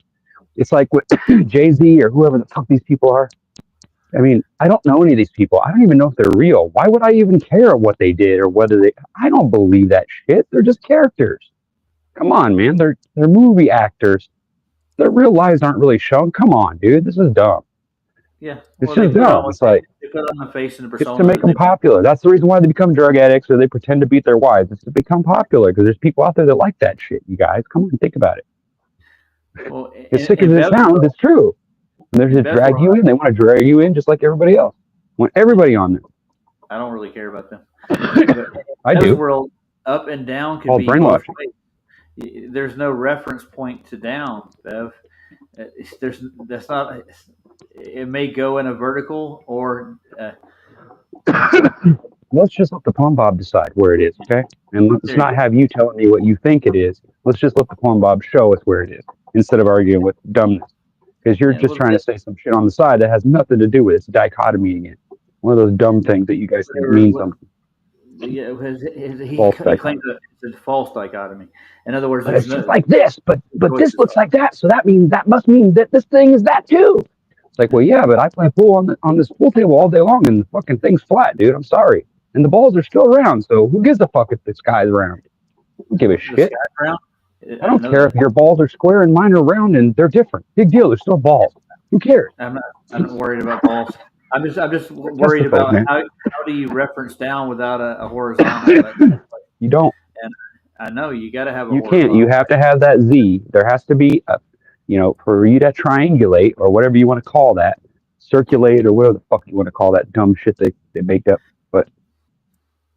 It's like with Jay-Z or whoever the fuck these people are. I mean, I don't know any of these people. I don't even know if they're real. Why would I even care what they did or whether they? I don't believe that shit. They're just characters. Come on, man. They're movie actors. Their real lives aren't really shown. Come on, dude. This is dumb. Yeah. It's they just put dumb. on- It's like they put on the face and the it's persona. to make them popular. That's the reason why they become drug addicts or they pretend to beat their wives. It's to become popular because there's people out there that like that shit. You guys, come on, think about it. Well, As sick as it sounds, it's true. And they're just Bev drag you in. They want to drag you in just like everybody else. Want everybody on there. I don't really care about them. I do. World up and down could All be brainwashed. both ways. There's no reference point to down, Bev. That's not. It may go in a vertical or. Let's just let the plumb bob decide where it is, okay? And let's not have you telling me what you think it is. Let's just let the plumb bob show us where it is instead of arguing with dumbness. Because you're just trying to say some shit on the side that has nothing to do with it. It's a dichotomy again. One of those dumb things that you guys think mean something. Yeah, he False claims dichotomy. that it's a false dichotomy. In other words, But there's it's just no like this, but this choices. looks like that, so that must mean that this thing is that too. It's like, well, yeah, but I play pool on this pool table all day long, and the fucking thing's flat, dude. I'm sorry, and the balls are still round. So who gives a fuck if the sky's round? I don't give a The shit. sky's round. I don't care if your balls are square and mine are round, and they're different. Big deal. They're still balls. Who cares? I'm not worried about balls. I'm just worried Testicles, about man. how do you reference down without a horizontal. You don't. And I know you got to have a You horizontal. can't. You have to have that Z. There has to be a, for you to triangulate or whatever you want to call that, circulate or whatever the fuck you want to call that dumb shit they make up. But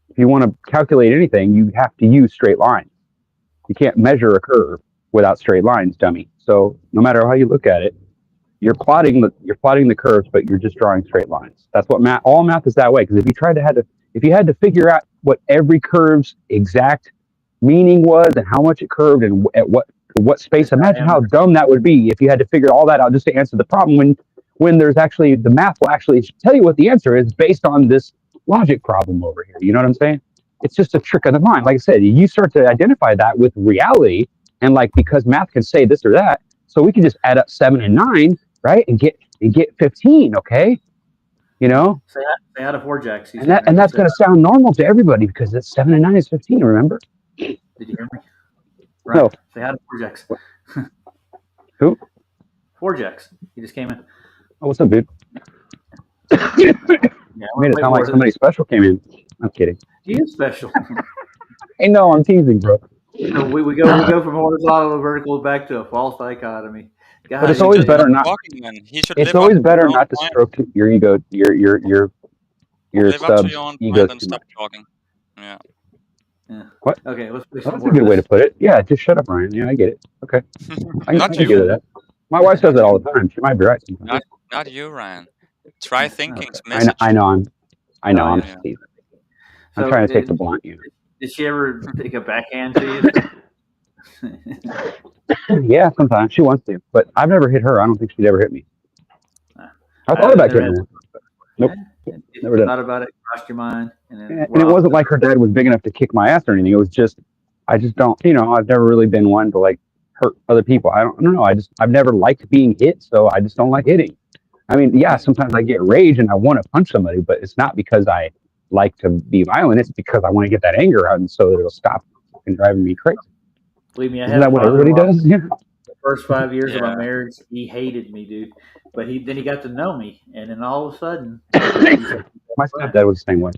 if you want to calculate anything, you have to use straight lines. You can't measure a curve without straight lines, dummy. So no matter how you look at it, you're plotting the curves, but you're just drawing straight lines. That's what all math is that way. Because if you had to figure out what every curve's exact meaning was and how much it curved and at what space, imagine how dumb that would be if you had to figure all that out just to answer the problem when there's actually the math will actually tell you what the answer is based on this logic problem over here. You know what I'm saying? It's just a trick of the mind. Like I said, you start to identify that with reality, and because math can say this or that, so we can just add up 7 and 9, right, and get 15. Okay, Say out of 4 jacks. and that's going to sound normal to everybody because it's 7 and 9 is 15. Remember? Did you hear me? Right. No. Say out of 4 jacks. Who? 4 jacks. He just came in. Oh, what's up, dude? Yeah, Made it sound like somebody special came in. I'm kidding. He is special. Hey, no, I'm teasing, bro. So we go from horizontal to vertical back to a false dichotomy. God, But it's always better not. It's always better not to stroke your ego, your Live up to subs' your own egos point and too stop much. talking. Yeah. Yeah. What? Okay, let's play Oh, some that's more a good of way to this. put it. Yeah, just shut up, Ryan. Yeah, I get it. Okay. I Not can you. get that. My wife says that all the time. She might be right sometimes. Not you, Ryan. Try thinking's I message. know. I'm Oh, just yeah. teasing. I'm So trying to take the blunt, did she ever take a backhand to you? Yeah, sometimes she wants to, but I've never hit her. I don't think she'd ever hit me. I thought I about never getting had- her. Nope. You Never did. thought about it, crossed your mind, and then And it wasn't like her dad was big enough to kick my ass or anything. It was just, I just don't, I've never really been one to hurt other people. I don't know. I've never liked being hit, so I just don't like hitting. I mean, yeah, sometimes I get rage and I want to punch somebody, but it's not because I like to be violent. It's because I want to get that anger out and so that it'll stop fucking driving me crazy. Believe me, I Isn't had that a what everybody father-in-law. does? Yeah. The first 5 years of Yeah. my marriage, he hated me, dude. But then he got to know me, and then all of a sudden, My stepdad was the same way.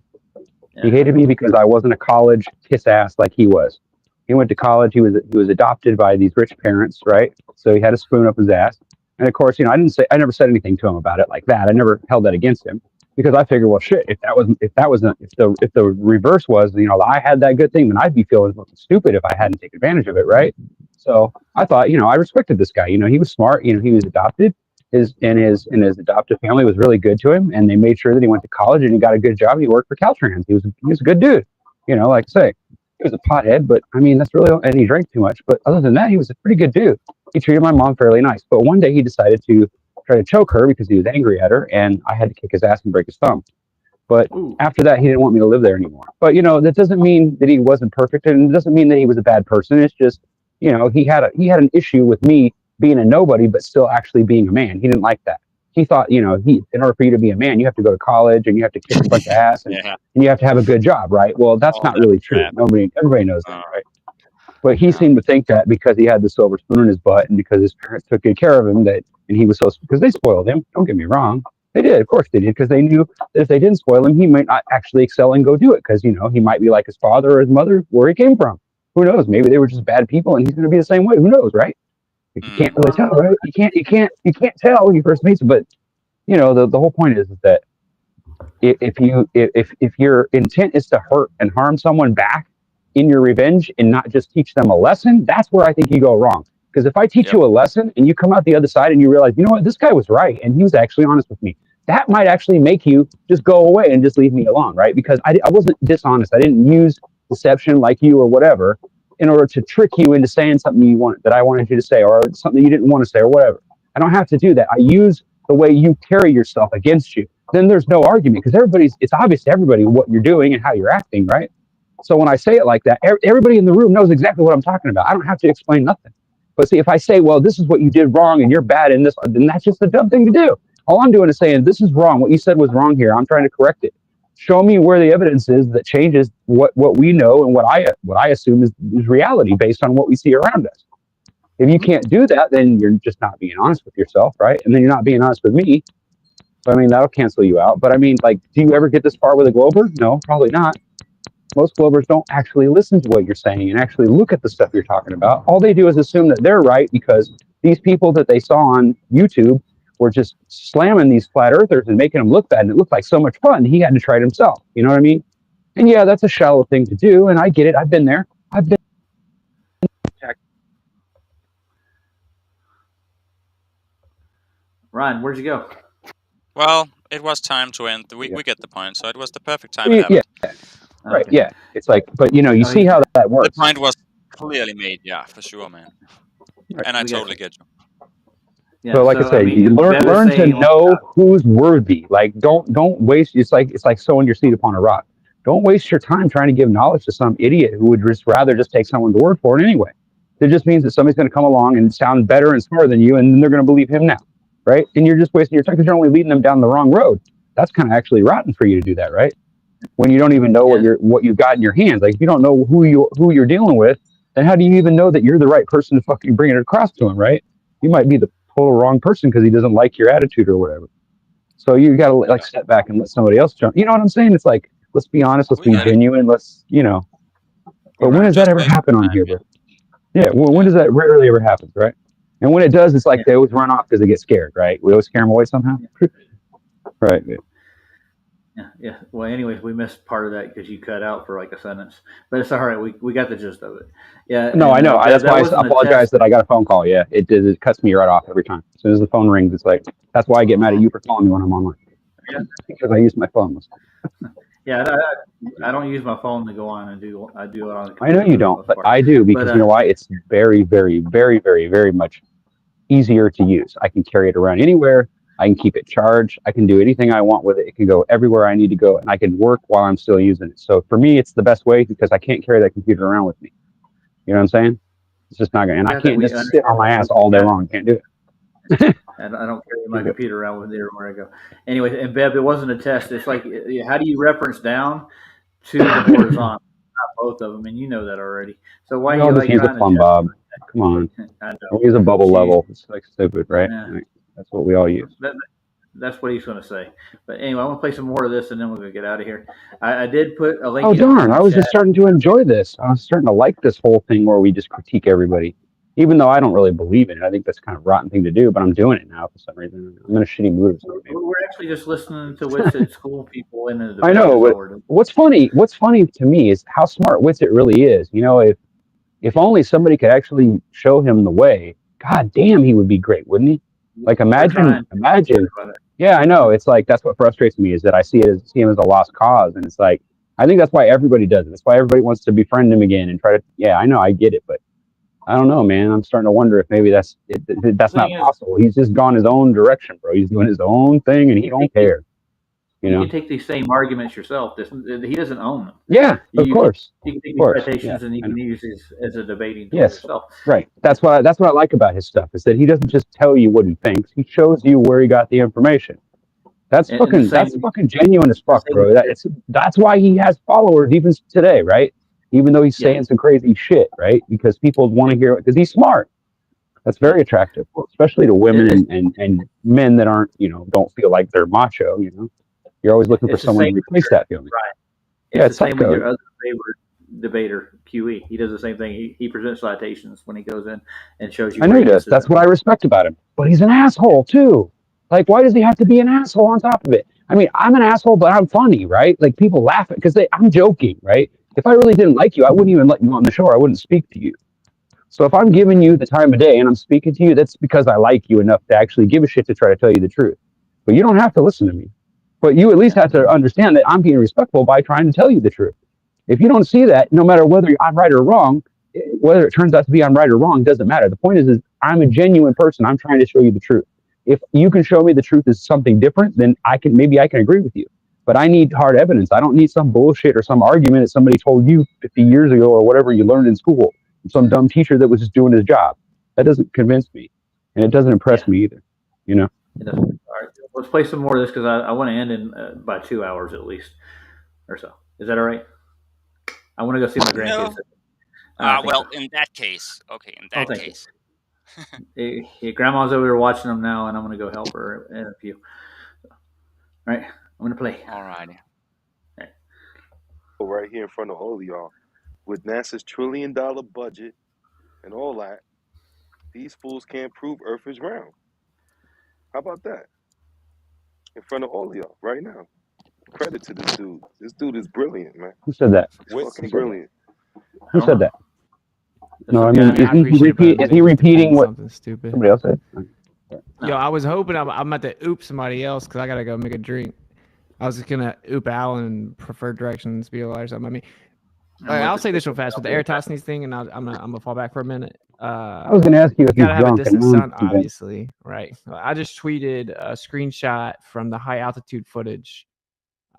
Yeah. He hated me because I wasn't a college kiss ass like he was. He went to college. He was adopted by these rich parents, right? So he had a spoon up his ass. And of course, I never said anything to him about it like that. I never held that against him because I figured, well, shit, if the reverse was, I had that good thing, then I'd be feeling fucking stupid if I hadn't taken advantage of it, right? So I thought, I respected this guy. He was smart. He was adopted. His adoptive family was really good to him, and they made sure that he went to college and he got a good job. He worked for Caltrans. He was a good dude. Like I say, he was a pothead, but I mean that's really, and he drank too much. But other than that, he was a pretty good dude. He treated my mom fairly nice. But one day he decided to try to choke her because he was angry at her, and I had to kick his ass and break his thumb. But after that, he didn't want me to live there anymore. But that doesn't mean that he wasn't perfect, and it doesn't mean that he was a bad person. It's just he had an issue with me being a nobody, but still actually being a man. He didn't like that. He thought, in order for you to be a man, you have to go to college and you have to kick a bunch of ass and you have to have a good job, right? Well, that's not really true. Everybody knows that, right? But he seemed to think that because he had the silver spoon in his butt and because his parents took good care of him, and he was because they spoiled him. Don't get me wrong. They did. Of course they did, because they knew that if they didn't spoil him, he might not actually excel and go do it because, he might be like his father or his mother where he came from. Who knows? Maybe they were just bad people and he's going to be the same way. Who knows, right? You can't really tell, right? You can't tell when you first meet them. But the whole point is that if your intent is to hurt and harm someone back in your revenge and not just teach them a lesson, that's where I think you go wrong. Because if I teach you a lesson and you come out the other side and you realize, this guy was right and he was actually honest with me, that might actually make you just go away and just leave me alone, right? Because I wasn't dishonest. I didn't use deception like you or whatever in order to trick you into saying something that I wanted you to say, or something you didn't want to say, or whatever. I don't have to do that. I use the way you carry yourself against you. then there's no argument because it's obvious to everybody what you're doing and how you're acting, right? So when I say it like that, everybody in the room knows exactly what I'm talking about. I don't have to explain nothing. But see, if I say, well, this is what you did wrong and you're bad in this, then that's just a dumb thing to do. All I'm doing is saying, this is wrong. What you said was wrong here. I'm trying to correct it. Show me where the evidence is that changes what we know and what I assume is reality based on what we see around us. If you can't do that, then you're just not being honest with yourself, right? And then you're not being honest with me. So, I mean, that'll cancel you out. But I mean, like, do you ever get this far with a Glober? No, probably not. Most Globers don't actually listen to what you're saying and actually look at the stuff you're talking about. All they do is assume that they're right because these people that they saw on YouTube were just slamming these flat earthers and making them look bad. And it looked like so much fun. He had to try it himself. You know what I mean? And yeah, that's a shallow thing to do. And I get it. I've been there. Ryan, where'd you go? Well, it was time to end. We get the point. So it was the perfect time to have Yeah. it. Right. Yeah. It's like, but you see how that works. The point was clearly made. Yeah, for sure, man. Right. And I totally get you. Yeah, So like I say, you learn to know who's worthy. Like don't waste. It's like sowing your seed upon a rock. Don't waste your time trying to give knowledge to some idiot who would just rather just take someone's word for it anyway. It just means that somebody's going to come along and sound better and smarter than you, and then they're going to believe him now, right? And you're just wasting your time because you're only leading them down the wrong road. That's kind of actually rotten for you to do that, right? When you don't even know what you've got in your hands. Like if you don't know who you're dealing with, then how do you even know that you're the right person to fucking bring it across to him, right? You might be the total wrong person because he doesn't like your attitude or whatever. So you got to like step back and let somebody else jump. You know what I'm saying? It's like, let's be honest, let's be genuine, let's, But when does that ever happen on here, bro? Yeah, well, when does that rarely ever happen, right? And when it does, it's like they always run off because they get scared, right? We always scare them away somehow. Right. Yeah. Well, anyways, we missed part of that because you cut out for like a sentence, but it's all right. We got the gist of it. Yeah. No, I know. That's why I apologize that I got a phone call. Yeah, it cuts me right off every time. As soon as the phone rings, it's like that's why I get mad at you for calling me when I'm online. Yeah. Because I use my phone. Yeah, I don't use my phone to go on and do. I do it on the computer. I know you don't, but I do because you know why? It's very, very, very, very, very much easier to use. I can carry it around anywhere. I can keep it charged. I can do anything I want with it. It can go everywhere I need to go, and I can work while I'm still using it. So for me, it's the best way because I can't carry that computer around with me. You know what I'm saying? It's just not gonna. And I can't just sit on my ass all day long. Can't do it. And I don't carry my computer around with me everywhere I go. Anyway, and Bev, it wasn't a test. It's like, how do you reference down to the horizontal? Not both of them, and you know that already. So why I'll you just use a plumb bob? Come on, I'll use a bubble level. It's like stupid, right? Yeah. Like, that's what we all use. That's what he's going to say. But anyway, I'm going to play some more of this, and then we're going to get out of here. I did put a link. Oh darn! I was just starting to enjoy this. I was starting to like this whole thing where we just critique everybody. Even though I don't really believe in it, I think that's kind of a rotten thing to do, but I'm doing it now for some reason. I'm in a shitty mood or something. We're actually just listening to Witsit school people in the I know. But what's funny to me is how smart Witsit really is. If only somebody could actually show him the way, god damn, he would be great, wouldn't he? Like imagine. Yeah, I know. It's like, that's what frustrates me is that I see him as a lost cause. And it's like, I think that's why everybody does it. That's why everybody wants to befriend him again and try to, yeah, I know, I get it, but I don't know, man. I'm starting to wonder if maybe that's not possible. He's just gone his own direction, bro. He's doing his own thing, and he don't care. You can take these same arguments yourself. He doesn't own them. Yeah, of course. You can take these citations and you can use these as a debating tool yourself. Right. That's what I like about his stuff is that he doesn't just tell you what he thinks. He shows you where he got the information. That's fucking genuine as fuck, bro. That's why he has followers even today, right? Even though he's saying some crazy shit, right? Because people want to hear it because he's smart. That's very attractive, especially to women and men that aren't, don't feel like they're macho, You're always looking for someone to replace that feeling. Right. Yeah, it's the same with your other favorite debater, QE. He does the same thing. He presents citations when he goes in and shows you. I know he does. That's what I respect about him. But he's an asshole too. Like, why does he have to be an asshole on top of it? I mean, I'm an asshole, but I'm funny, right? Like, people laugh at because I'm joking, right? If I really didn't like you, I wouldn't even let you on the show. Or I wouldn't speak to you. So if I'm giving you the time of day and I'm speaking to you, that's because I like you enough to actually give a shit to try to tell you the truth. But you don't have to listen to me. But you at least have to understand that I'm being respectful by trying to tell you the truth. If you don't see that, no matter whether I'm right or wrong, whether it turns out to be I'm right or wrong, doesn't matter. The point is I'm a genuine person. I'm trying to show you the truth. If you can show me the truth is something different, then maybe I can agree with you. But I need hard evidence. I don't need some bullshit or some argument that somebody told you 50 years ago or whatever you learned in school. Some dumb teacher that was just doing his job. That doesn't convince me, and it doesn't impress me either. You know. It doesn't. All right, let's play some more of this because I want to end in by 2 hours at least or so. Is that all right? I want to go see my grandkids. Well, in that case, okay. In that case, hey, Grandma's over there watching them now, and I'm going to go help her in a few. All right, I'm going to play. All righty. Right here in front of all of y'all, with NASA's $1 trillion budget and all that, these fools can't prove Earth is round. How about that? In front of all of y'all right now. Credit to this dude. This dude is brilliant, man. Who said that? He's fucking brilliant. Who said that? No, I mean, is he repeating what something stupid somebody else said? Yo, I was hoping I'm about to oop somebody else because I gotta go make a drink. I was just gonna oop Alan preferred directions be or something. I mean, I'll say this real fast with the Eratosthenes thing, and I'm gonna fall back for a minute. I was gonna ask you if you gotta he's have a drunk distant and sun, not too bad. obviously, right? I just tweeted a screenshot from the high altitude footage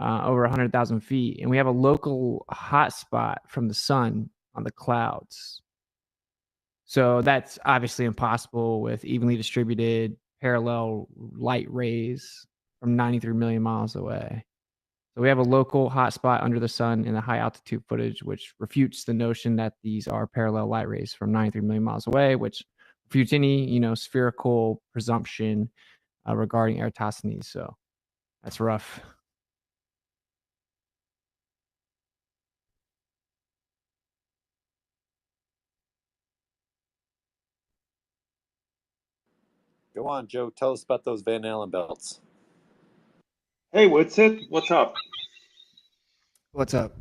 over 100,000 feet, and we have a local hotspot from the sun on the clouds. So that's obviously impossible with evenly distributed parallel light rays from 93 million miles away. So we have a local hotspot under the sun in the high altitude footage, which refutes the notion that these are parallel light rays from 93 million miles away, which refutes any, spherical presumption regarding Eratosthenes. So that's rough. Go on, Joe. Tell us about those Van Allen belts. Hey, what's it? What's up? What's up?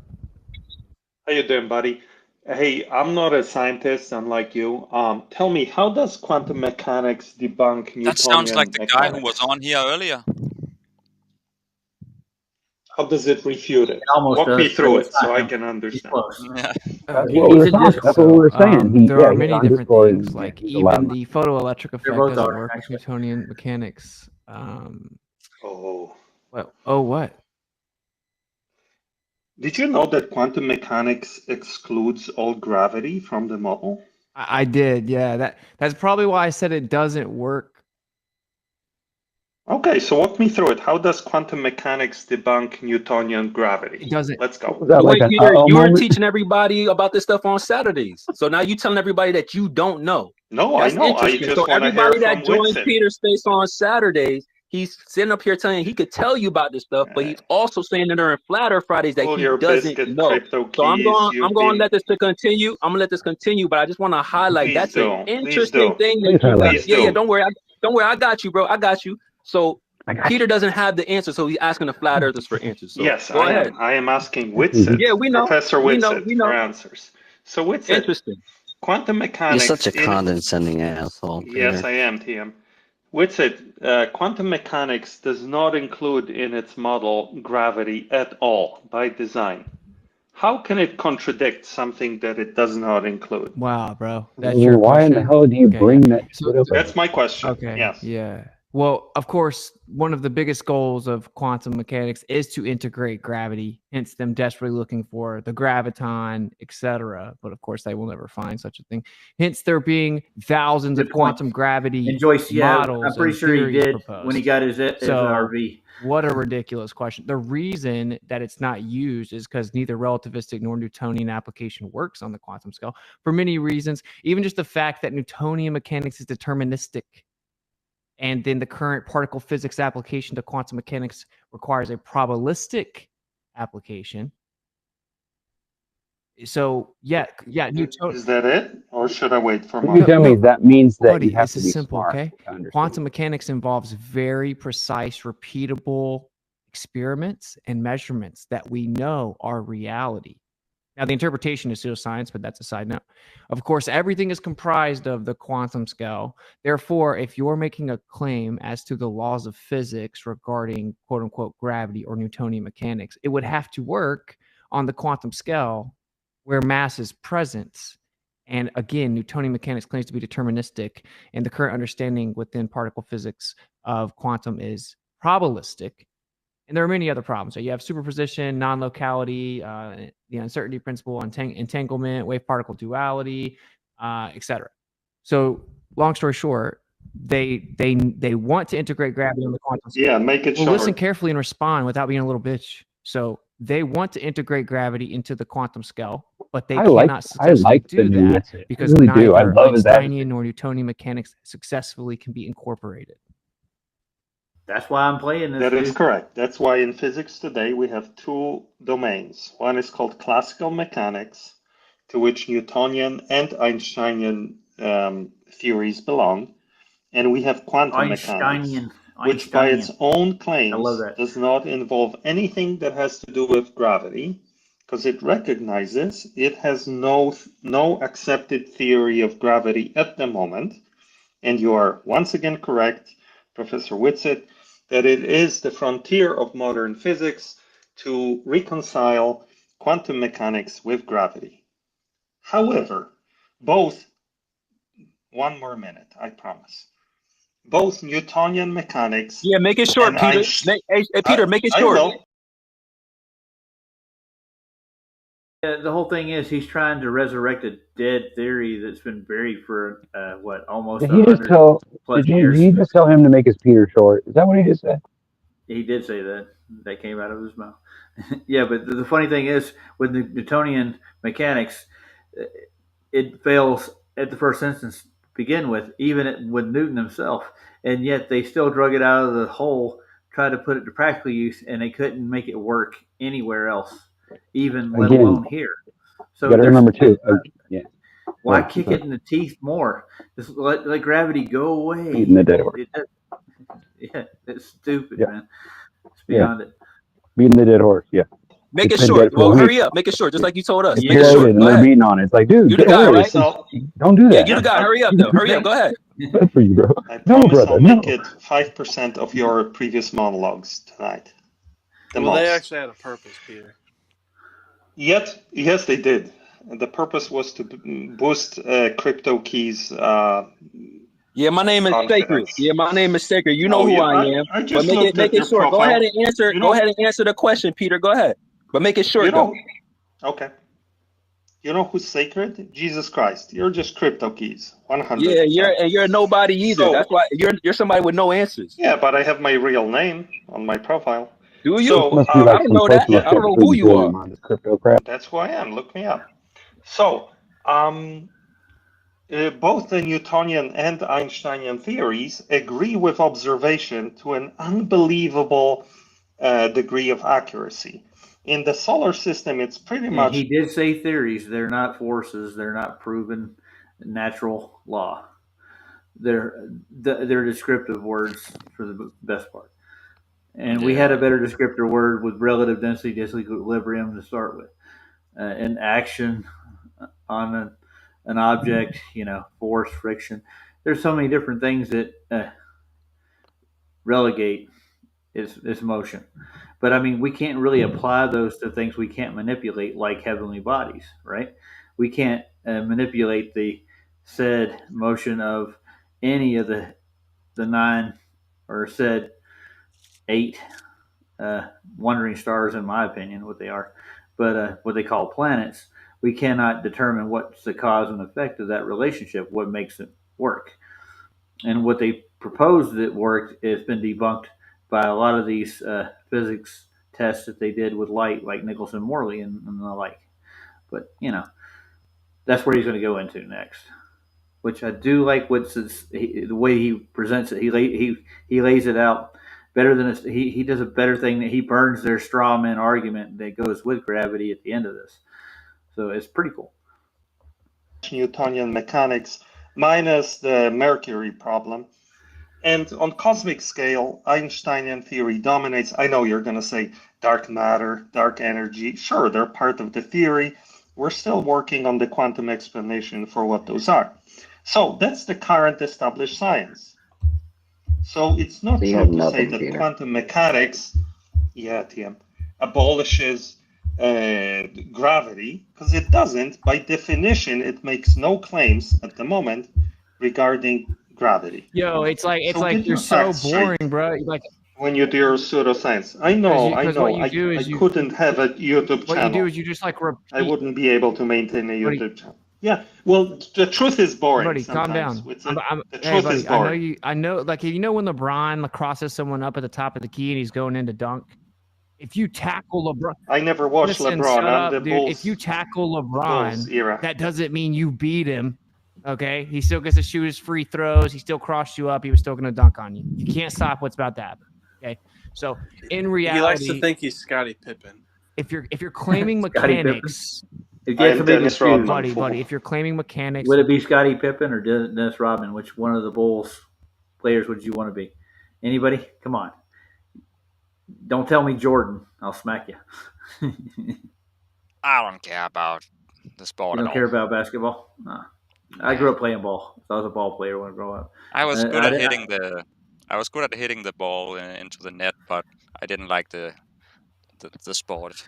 How you doing, buddy? Hey, I'm not a scientist, unlike you. Tell me, how does quantum mechanics debunk Newtonian That sounds like the mechanics? guy who was on here earlier. How does it refute it? almost Walk me does, through but it it's not so I him. can understand. That's what we were talking. That's what we were saying. There are many John different Discord things, is- like is allowed. even the photoelectric effect both doesn't are, work with Newtonian mechanics. Oh. What? Did you know that quantum mechanics excludes all gravity from the model? I did, yeah. That's probably why I said it doesn't work. Okay, so walk me through it. How does quantum mechanics debunk Newtonian gravity? It doesn't. Let's go. Wait, Peter, you were teaching everybody about this stuff on Saturdays. So now you telling everybody that you don't know. No, That's I know. I interesting. just So want to hear everybody that from joins Whitson. Peter's Space on Saturdays, he's sitting up here telling you he could tell you about this stuff, but he's also saying that during Flat Earth Fridays that Pull he your doesn't biscuit, know. crypto So I'm keys, going you've I'm going been- to let this to continue. I'm gonna let this continue, but I just want to highlight Please that's do. an Please interesting do. thing Please that you highlight got. it. Yeah, Please do. don't worry. Don't worry. I got you, bro. I got you. So Peter doesn't have the answer, so he's asking the flat earthers for answers. So Yes, go I ahead. am. I am asking Whitson, Yeah, we know. Professor We know. Whitson, We know. for answers. So Whitson, Interesting. quantum You're mechanics. such a in- condescending asshole, Peter. Yes, I am, TM. Whitson, quantum mechanics does not include in its model gravity at all by design. How can it contradict something that it does not include? Wow, bro. That's Well, your why in the question? hell do you Okay, bring yeah. that shit up? That's my question. Okay. Yes. Yeah. Well, of course, one of the biggest goals of quantum mechanics is to integrate gravity, hence them desperately looking for the graviton, etc. But of course, they will never find such a thing. Hence, there being thousands Good of point. quantum gravity And Joyce, yeah, models. I'm pretty and sure he theories did proposed. when he got his RV. What a ridiculous question. The reason that it's not used is because neither relativistic nor Newtonian application works on the quantum scale for many reasons. Even just the fact that Newtonian mechanics is deterministic. And then the current particle physics application to quantum mechanics requires a probabilistic application. So Newton. Is that it? Or should I wait for What more? you tell me is that means that Buddy, you have this to is be simple, smart. okay? to understand. Quantum mechanics involves very precise, repeatable experiments and measurements that we know are reality. Now, the interpretation is pseudoscience, but that's a side note. Of course, everything is comprised of the quantum scale. Therefore, if you're making a claim as to the laws of physics regarding quote unquote gravity or Newtonian mechanics, it would have to work on the quantum scale where mass is present. And again, Newtonian mechanics claims to be deterministic, and the current understanding within particle physics of quantum is probabilistic. And there are many other problems. So you have superposition, non-locality, the uncertainty principle, entanglement, wave-particle duality, etc. So long story short, they want to integrate gravity in the quantum scale. Yeah, make it Well, short. listen carefully and respond without being a little bitch. So they want to integrate gravity into the quantum scale, but they cannot successfully do that because neither Einsteinian nor Newtonian mechanics successfully can be incorporated. That's why I'm playing this. That is correct. That's why in physics today we have two domains. One is called classical mechanics, to which Newtonian and Einsteinian theories belong. And we have quantum mechanics, which by its own claims does not involve anything that has to do with gravity, because it recognizes it has no accepted theory of gravity at the moment. And you are once again correct, Professor Whitsitt, that it is the frontier of modern physics to reconcile quantum mechanics with gravity. However, one more minute, I promise. Both Newtonian mechanics. Yeah, make it short, Peter. Hey, Peter, make it short. The whole thing is he's trying to resurrect a dead theory that's been buried for almost 100 plus years. Did he just tell him to make his Peter short? Is that what he just said? He did say that. That came out of his mouth. Yeah, but the funny thing is, with the Newtonian mechanics, it fails at the first instance to begin with, even with Newton himself, and yet they still drug it out of the hole, tried to put it to practical use, and they couldn't make it work anywhere else, even let alone here. So you got to remember too. Why kick it in the teeth more? Just let gravity go away. Beating the dead horse. Yeah, it's stupid, man. It's beyond it. Beating the dead horse. Yeah. Make it short. Well, hurry up. Make it short, just like you told us. It's Make it short. and Go they're ahead. beating on it. It's like, dude, You the guy, right? don't do that. Yeah, you the guy. Hurry up, though. Hurry up. Go ahead. Good for you, bro. I No, promise brother. I'll No. make it 5% of your previous monologues tonight. The Well, they most. actually had a purpose, Peter. Yes, they did. The purpose was to boost crypto keys. Yeah, my name is Confidence. Sacred. Yeah, my name is Sacred. You know Oh, who yeah, I am. I But just make looked at it your short. Go profile. ahead and answer. You Go know- ahead and answer the question, Peter. Go ahead. But make it short, You though. know, okay. You know who's sacred? Jesus Christ. You're just crypto keys. 100%. Yeah, you're nobody either. So- That's why you're somebody with no answers. Yeah, but I have my real name on my profile. Do you? So, Must be like I don't some know that. personal I don't know shit who you between are. them on this crypto crap. That's who I am. Look me up. So, both the Newtonian and Einsteinian theories agree with observation to an unbelievable degree of accuracy. In the solar system, it's pretty And much. he did say theories. They're not forces. They're not proven natural law. They're descriptive words for the best part. And we had a better descriptor word with relative density disequilibrium to start with. And action on an object, force, friction. There's so many different things that relegate its motion. But I mean, we can't really apply those to things we can't manipulate, like heavenly bodies, right? We can't manipulate the said motion of any of the 9 or said 8 wandering stars, in my opinion, what they are, but what they call planets. We cannot determine what's the cause and effect of that relationship, what makes it work. And what they proposed that worked has been debunked by a lot of these physics tests that they did with light, like Nicholson-Morley and the like. But, that's where he's going to go into next, which I do like the way he presents it. He lays it out better than he does a better thing, that he burns their straw man argument that goes with gravity at the end of this. So it's pretty cool. Newtonian mechanics minus the Mercury problem. And on cosmic scale, Einsteinian theory dominates. I know you're going to say dark matter, dark energy. Sure, they're part of the theory. We're still working on the quantum explanation for what those are. So that's the current established science. So it's not So you true have to say nothing, that Peter. quantum mechanics, TM, abolishes gravity, because it doesn't. By definition, it makes no claims at the moment regarding gravity. Yo, it's like So get you're your so facts straight boring, bro. Like when you do your pseudoscience. I know. what you do I is you couldn't have a YouTube what channel. you do is you just like I repeat. wouldn't be able to maintain a Buddy, YouTube channel. Yeah. Well, the truth is boring buddy, calm sometimes. down. The Hey, truth buddy, is boring. I know, like you know when LeBron crosses someone up at the top of the key and he's going in to dunk. If you tackle LeBron, I never watched listen, LeBron. shut I'm up, the dude. Bulls. If you tackle Bulls LeBron, era. that doesn't mean you beat him. Okay, he still gets to shoot his free throws. He still crossed you up. He was still going to dunk on you. You can't stop what's about to happen. Okay, so in reality, He likes to think he's Scottie Pippen. if you're claiming Scottie Pippen. mechanics, If I you have am to make Dennis a shoe, Rodman. buddy, if you're claiming mechanics, would it be Scottie Pippen or Dennis Rodman? Which one of the Bulls players would you want to be? Anybody? Come on. Don't tell me Jordan. I'll smack you. I don't care about the sport You at don't all. care about basketball? Nah. I grew up playing ball. So I was a ball player when I grew up. I was good I at didn't- hitting the ball into the net, but I didn't like the sport.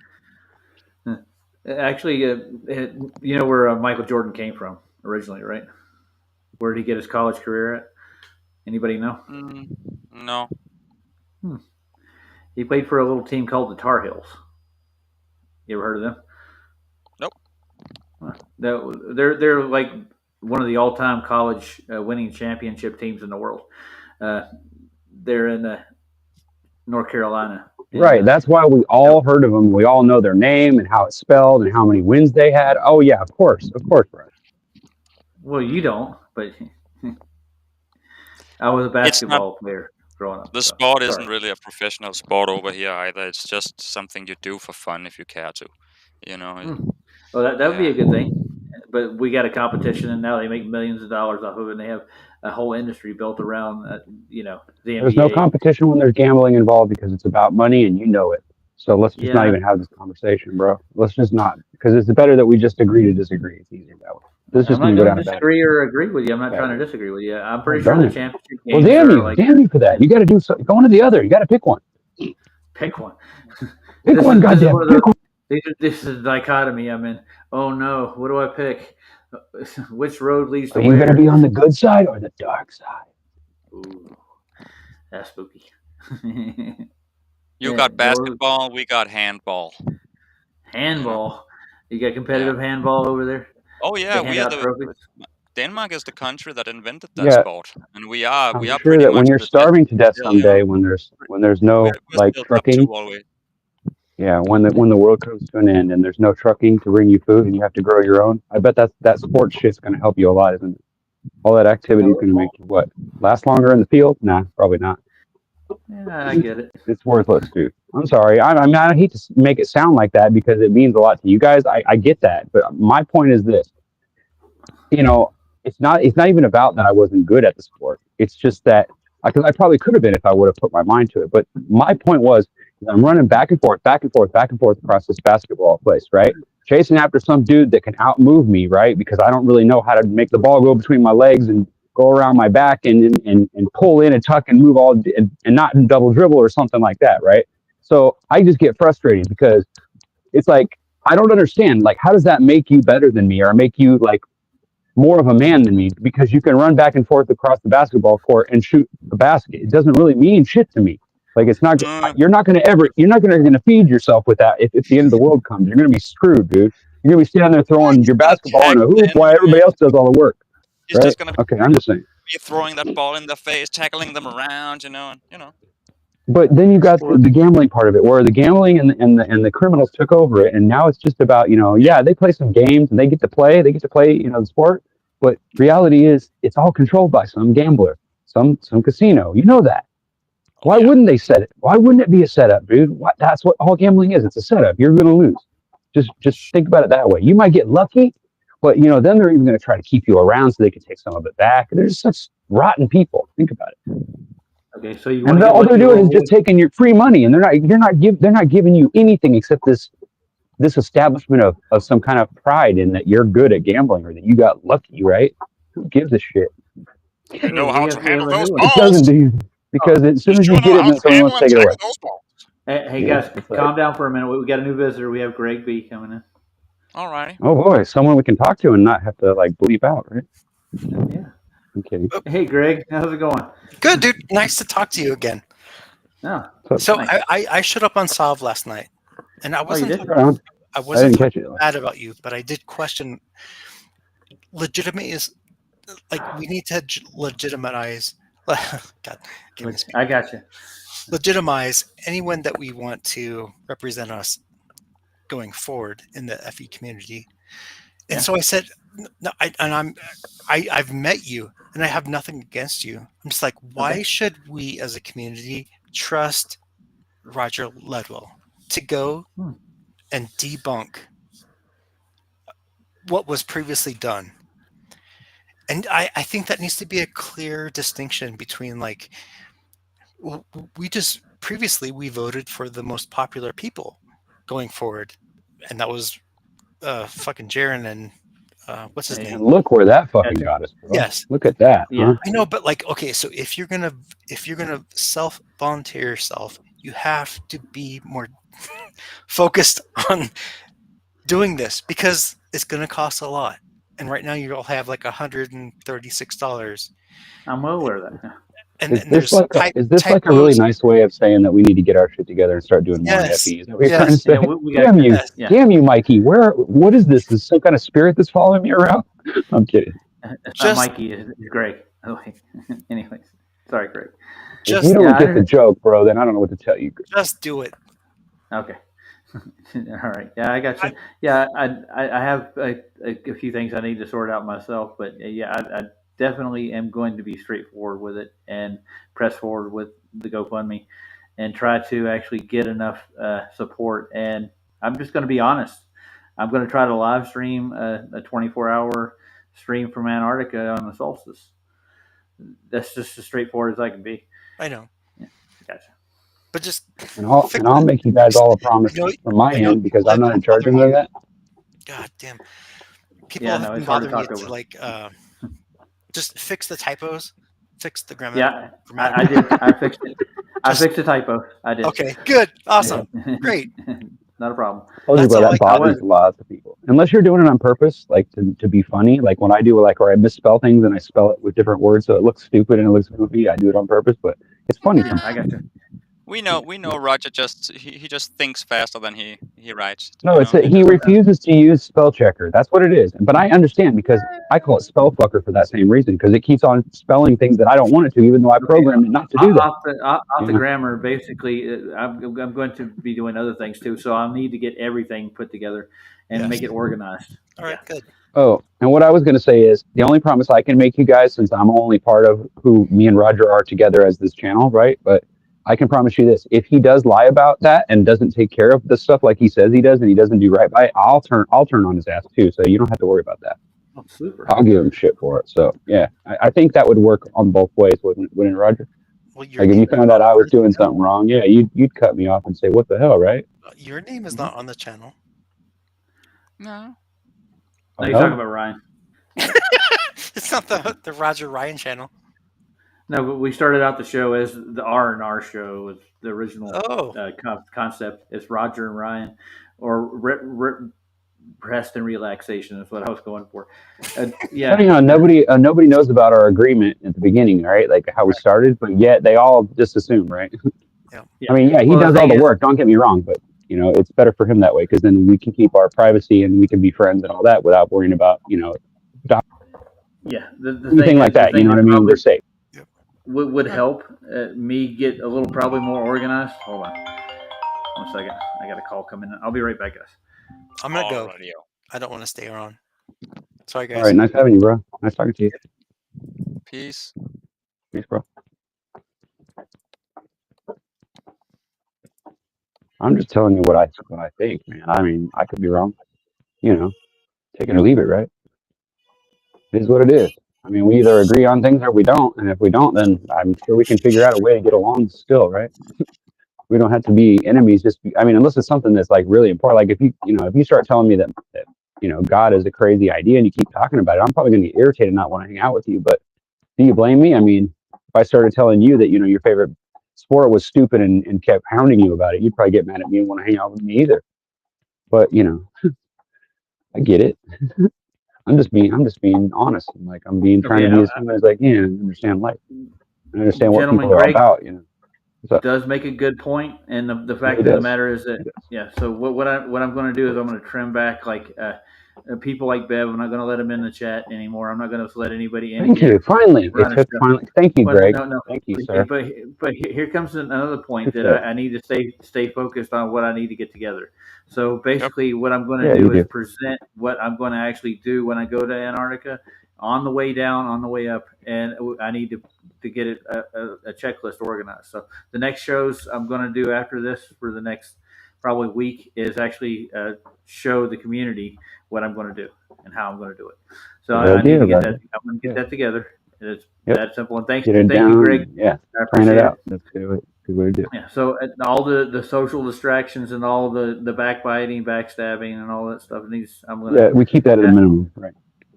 Actually, you know where Michael Jordan came from originally, right? Where did he get his college career at? Anybody know? No. He played for a little team called the Tar Heels. You ever heard of them? Nope. They're like one of the all-time college winning championship teams in the world. They're in North Carolina. Right. That's why we all heard of them. We all know their name and how it's spelled and how many wins they had. Oh yeah, of course, Brad. Well, you don't, but I was a basketball player growing up. The so, sport sorry. isn't really a professional sport over here either. It's just something you do for fun if you care to. You know. Well, that would be a good thing. But we got a competition, and now they make millions of dollars off of it, and they have a whole industry built around, the NBA. There's no competition when there's gambling involved because it's about money and you know it. So let's just not even have this conversation, bro. Let's just not, because it's better that we just agree to disagree. It's easier that way. This is just I'm going not to go going down to a bad. disagree or agree with you. I'm not Bad trying to way. disagree with you. I'm pretty Well, sure the darn. championship Well, games damn are you, like damn you for that. You got to do something. Go one or the other. You got to pick one. pick one. Pick one, goddamn. Pick one. This is a dichotomy I'm in. Oh no, what do I pick? Which road leads to Are you where? going to be on the good side or the dark side? Ooh, that's spooky. You Yeah, got road- basketball, we got handball. handball. You got competitive handball over there? Oh yeah, They we hand are out trophies? Denmark is the country that invented that Yeah. sport, and we are I'm sure pretty that when much you're the best starving to death still, you know. someday, when there's no We're like still top trucking, two always. yeah, when the world comes to an end and there's no trucking to bring you food and you have to grow your own, I bet that sports shit's going to help you a lot, isn't it? All that activity is going to make you what? Last longer in the field? Nah, probably not. Yeah, I get it. It's worthless, dude. I'm sorry. I mean, I hate to make it sound like that because it means a lot to you guys. I get that, but my point is this. You know, it's not even about that I wasn't good at the sport. It's just that because I probably could have been if I would have put my mind to it. But my point was, I'm running back and forth across this basketball place, right? Chasing after some dude that can outmove me, right? Because I don't really know how to make the ball go between my legs and go around my back and pull in and tuck and move all and not double dribble or something like that, right? So I just get frustrated because it's like I don't understand. Like, how does that make you better than me or make you like more of a man than me? Because you can run back and forth across the basketball court and shoot a basket. It doesn't really mean shit to me. Like, it's not. You're not going to feed yourself with that. If the end of the world comes, you're going to be screwed, dude. You're going to be standing there throwing your basketball in a hoop while everybody else does all the work. He's Right? just gonna Okay, I'm just saying. be throwing that ball in their face, tackling them around, you know. But then you got the gambling part of it, where the gambling and the criminals took over it, and now it's just about, yeah, they play some games and they get to play, the sport. But reality is, it's all controlled by some gambler, some casino. You know that. Why wouldn't they set it? Why wouldn't it be a setup, dude? That's what all gambling is. It's a setup. You're going to lose. Just think about it that way. You might get lucky, but then they're even going to try to keep you around so they can take some of it back. They're just such rotten people. Think about it. Okay, so you And all they're doing is just taking your free money, and they're not giving you anything except this establishment of some kind of pride in that you're good at gambling or that you got lucky, right? Who gives a shit? You know how to handle those It balls. doesn't do, because as soon as you get it, then someone wants to take it away. Hey Yeah, guys, that's right. calm down for a minute. We got a new visitor. We have Greg B coming in. All righty. Oh boy, someone we can talk to and not have to like bleep out, right? Yeah. I'm kidding. Hey, Greg, how's it going? Good, dude. Nice to talk to you again. Yeah. So Thanks. I showed up on Solve last night, and I wasn't did? talking, Right on. I I wasn't didn't catch talking it. bad about you, but I did question. Legitimate is like we need to legitimize. God, give me a I got you. Legitimize anyone that we want to represent us going forward in the FE community. And Yeah. so I said, no, I've met you and I have nothing against you. I'm just like, why Okay. should we as a community trust Roger Ledwell to go and debunk what was previously done? And I think that needs to be a clear distinction between like, we just previously we voted for the most popular people going forward, and that was fucking Jaren and what's his And name? look where that fucking got us, bro. Yes. Look at that. Yeah. Huh? I know, but like, okay, so if you're gonna self volunteer yourself, you have to be more focused on doing this because it's gonna cost a lot. And right now you all have like $136. I'm well aware of that. And Is then this there's like a really typos. nice way of saying that we need to get our shit together and start doing more Yes. FE? Is that what you're trying to Yes. say? Yeah, we Damn you, Yes. Yeah. damn you, Mikey. What is this? Is some kind of spirit that's following me around? I'm kidding. It's Just- not Mikey, it's Greg. Anyways, sorry, Greg. If Just you don't yeah, get the joke, bro, then I don't know what to tell you. just do it. Okay. All right. Yeah, I got you. Yeah, I have a few things I need to sort out myself, but yeah, I definitely am going to be straightforward with it and press forward with the GoFundMe and try to actually get enough support. And I'm just going to be honest. I'm going to try to live stream a 24-hour stream from Antarctica on the solstice. That's just as straightforward as I can be. I know. Yeah, gotcha. But just And I'll make you guys all a promise from my end because I'm not in charge of that. God damn. People Yeah, have no, been it's hard to bothering talk me to over. like just fix the typos, fix the grammar. Yeah, I did. I fixed it. I Just- fixed the typo. I did. Okay, good, awesome, Yeah. great. Not a problem. Told you, That's bro, all that I bothers lots of people. Unless you're doing it on purpose, like to be funny. Like when I do, like, or I misspell things and I spell it with different words so it looks stupid and it looks goofy. I do it on purpose, but it's funny. Yeah, I got you. We know Roger he just thinks faster than he writes. No, you it's know? that he refuses to use spell checker. That's what it is. But I understand because I call it spell fucker for that same reason because it keeps on spelling things that I don't want it to, even though I programmed it not to do that. Off the Yeah. grammar, basically, I'm going to be doing other things too. So I'll need to get everything put together and Yes. make it organized. All right, good. Oh, and what I was going to say is the only promise I can make you guys, since I'm only part of who me and Roger are together as this channel, right? But I can promise you this: if he does lie about that and doesn't take care of the stuff like he says he does, and he doesn't do right by it, I'll turn on his ass too. So you don't have to worry about that. Oh, super. I'll give him shit for it. So yeah, I think that would work on both ways, wouldn't it, Roger? Well, your Like if you name, found out I was doing something wrong, yeah, you'd cut me off and say, "What the hell," right? your name is not on the channel. No. No, you're talking about Ryan. It's not the Roger Ryan channel. No, but we started out the show as the R&R show was the original concept. It's Roger and Ryan, or rest and relaxation is what I was going for. Yeah. Funny how nobody knows about our agreement at the beginning, right? Like how we started, but yet they all just assume, right? Yeah. I mean, yeah, he Well, the does all thing the is- work. Don't get me wrong, but you know, it's better for him that way because then we can keep our privacy and we can be friends and all that without worrying about Yeah. The anything thing like is, the that. You thing know what I that mean? probably We're safe. would help me get a little probably more organized. Hold on 1 second. I got a call coming in. I'll be right back, guys. I'm gonna go. Radio. I don't want to stay around. Sorry, guys. All right, nice having you, bro. Nice talking to you. Peace. Peace, bro. I'm just telling you what I think, man. I mean, I could be wrong. You know, take it or leave it, right? It is what it is. I mean, we either agree on things or we don't, and if we don't, then I'm sure we can figure out a way to get along still, right? We don't have to be enemies. I mean, unless it's something that's like really important. Like if you start telling me that God is a crazy idea and you keep talking about it, I'm probably going to get irritated and not want to hang out with you. But do you blame me? I mean, if I started telling you that your favorite sport was stupid and kept hounding you about it, you'd probably get mad at me and want to hang out with me either. But I get it. I'm just being honest. I'm like, I'm trying to be as human as I can and understand life and understand what Gentlemen, people are Greg about, you know. So, does make a good point, and the fact he of the does. matter is that So what I'm going to do is I'm going to trim back people like Bev. I'm not going to let them in the chat anymore. I'm not going to let anybody in Thank here. you. Finally, Run it our took stuff. finally. Thank you, Well, Greg. no. Thank you, sir. But here comes another point Good that shit. I need to stay focused on what I need to get together. So basically, what I'm going to Yeah, do you is do. present what I'm going to actually do when I go to Antarctica, on the way down, on the way up, and I need to get it a checklist organized. So the next shows I'm going to do after this for the next probably week is actually show the community what I'm going to do and how I'm going to do it. So Good I need idea, to get buddy. that. I'm going to get that together. It's Yep. that simple. And thank Get it you, down. Greg. Yeah. I Plan it appreciate out. it. That's good. Good way to do it. Yeah. So all the social distractions and all the backbiting, backstabbing, and all that stuff needs. I'm gonna. Yeah, we keep that at a minimum, right?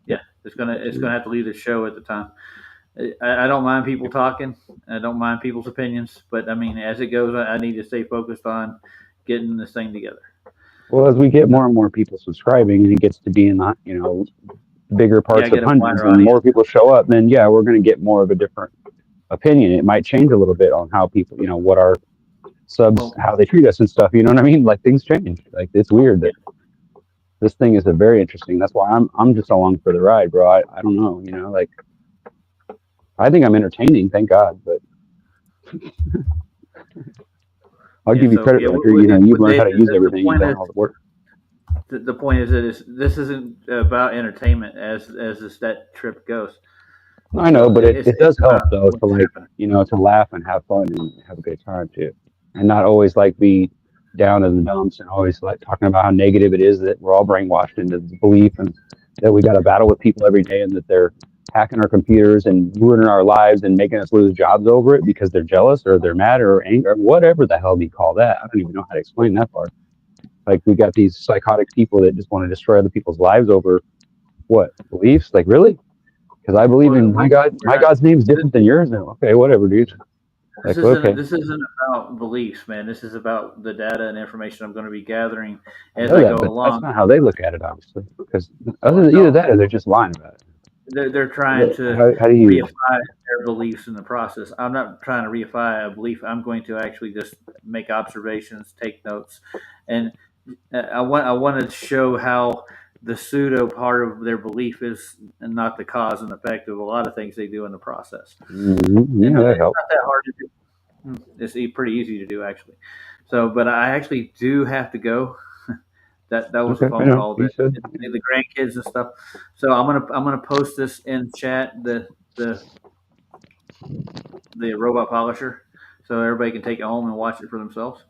Yeah, it's gonna have to leave the show at the time. I don't mind people talking. I don't mind people's opinions, but I mean, as it goes, I need to stay focused on getting this thing together. Well, as we get more and more people subscribing, and it gets to be in the bigger parts get of a hundreds, wider and more people show up, then yeah, we're going to get more of a different opinion. It might change a little bit on how people, what our subs, how they treat us and stuff. You know what I mean? Like things change. Like it's weird that this thing is very interesting. That's why I'm just along for the ride, bro. I don't know, like I think I'm entertaining, thank God, but I'll give you credit, Roger. You've learned how to use everything. You've done all the work. The point is that this isn't about entertainment as that trip goes. I know, but it does help about though to laugh and have fun and have a good time too, and not always be down in the dumps and always talking about how negative it is that we're all brainwashed into this belief and that we got to battle with people every day and that they're hacking our computers and ruining our lives and making us lose jobs over it because they're jealous or they're mad or angry or whatever the hell you call that. I don't even know how to explain that part. Like we got these psychotic people that just want to destroy other people's lives over what beliefs? Like really? Because I believe in my God. My God's name is different than yours now. Okay, whatever, dude. This isn't about beliefs, man. This is about the data and information I'm going to be gathering as I go along. That's not how they look at it, obviously. Because either that or they're just lying about it. They're trying to how do you reify their beliefs in the process. I'm not trying to reify a belief. I'm going to actually just make observations, take notes, and I want to show how the pseudo part of their belief is not the cause and effect of a lot of things they do in the process. Mm-hmm. Yeah, that helps. It's not that hard to do. It's pretty easy to do actually. So, but I actually do have to go. That was a phone call. The grandkids and stuff. So I'm gonna post this in chat. The robot polisher, so everybody can take it home and watch it for themselves.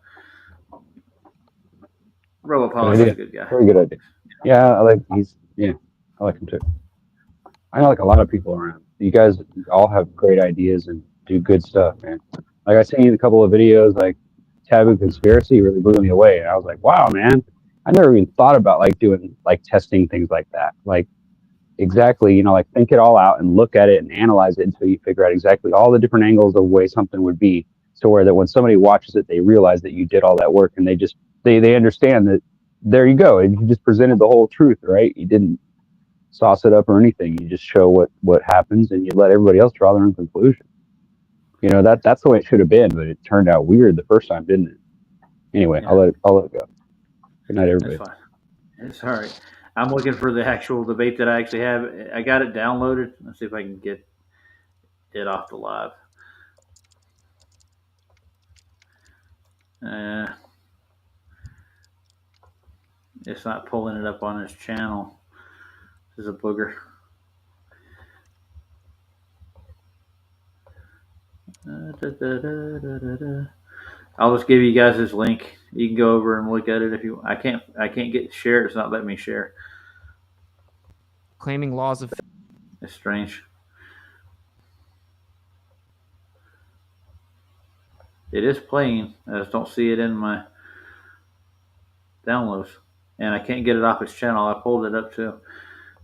Robot polisher is a good guy. Very good idea. Yeah, I like him too. I know a lot of people around. You guys all have great ideas and do good stuff, man. Like I seen a couple of videos, like Taboo Conspiracy really blew me away, and I was like, wow, man. I never even thought about doing testing things like that. Exactly, think it all out and look at it and analyze it until you figure out exactly all the different angles of the way something would be, so where that when somebody watches it, they realize that you did all that work and they understand that there you go. And you just presented the whole truth, right? You didn't sauce it up or anything. You just show what happens and you let everybody else draw their own conclusion. That's the way it should have been, but it turned out weird the first time, didn't it? Anyway, yeah. I'll let it go. Good night, everybody. That's fine. It's all right. I'm looking for the actual debate that I actually have. I got it downloaded. Let's see if I can get it off the live. It's not pulling it up on his channel. This is a booger. I'll just give you guys this link. You can go over and look at it if you. I can't get share. It's not letting me share. Claiming laws of. It's strange. It is playing. I just don't see it in my downloads, and I can't get it off its channel. I pulled it up too.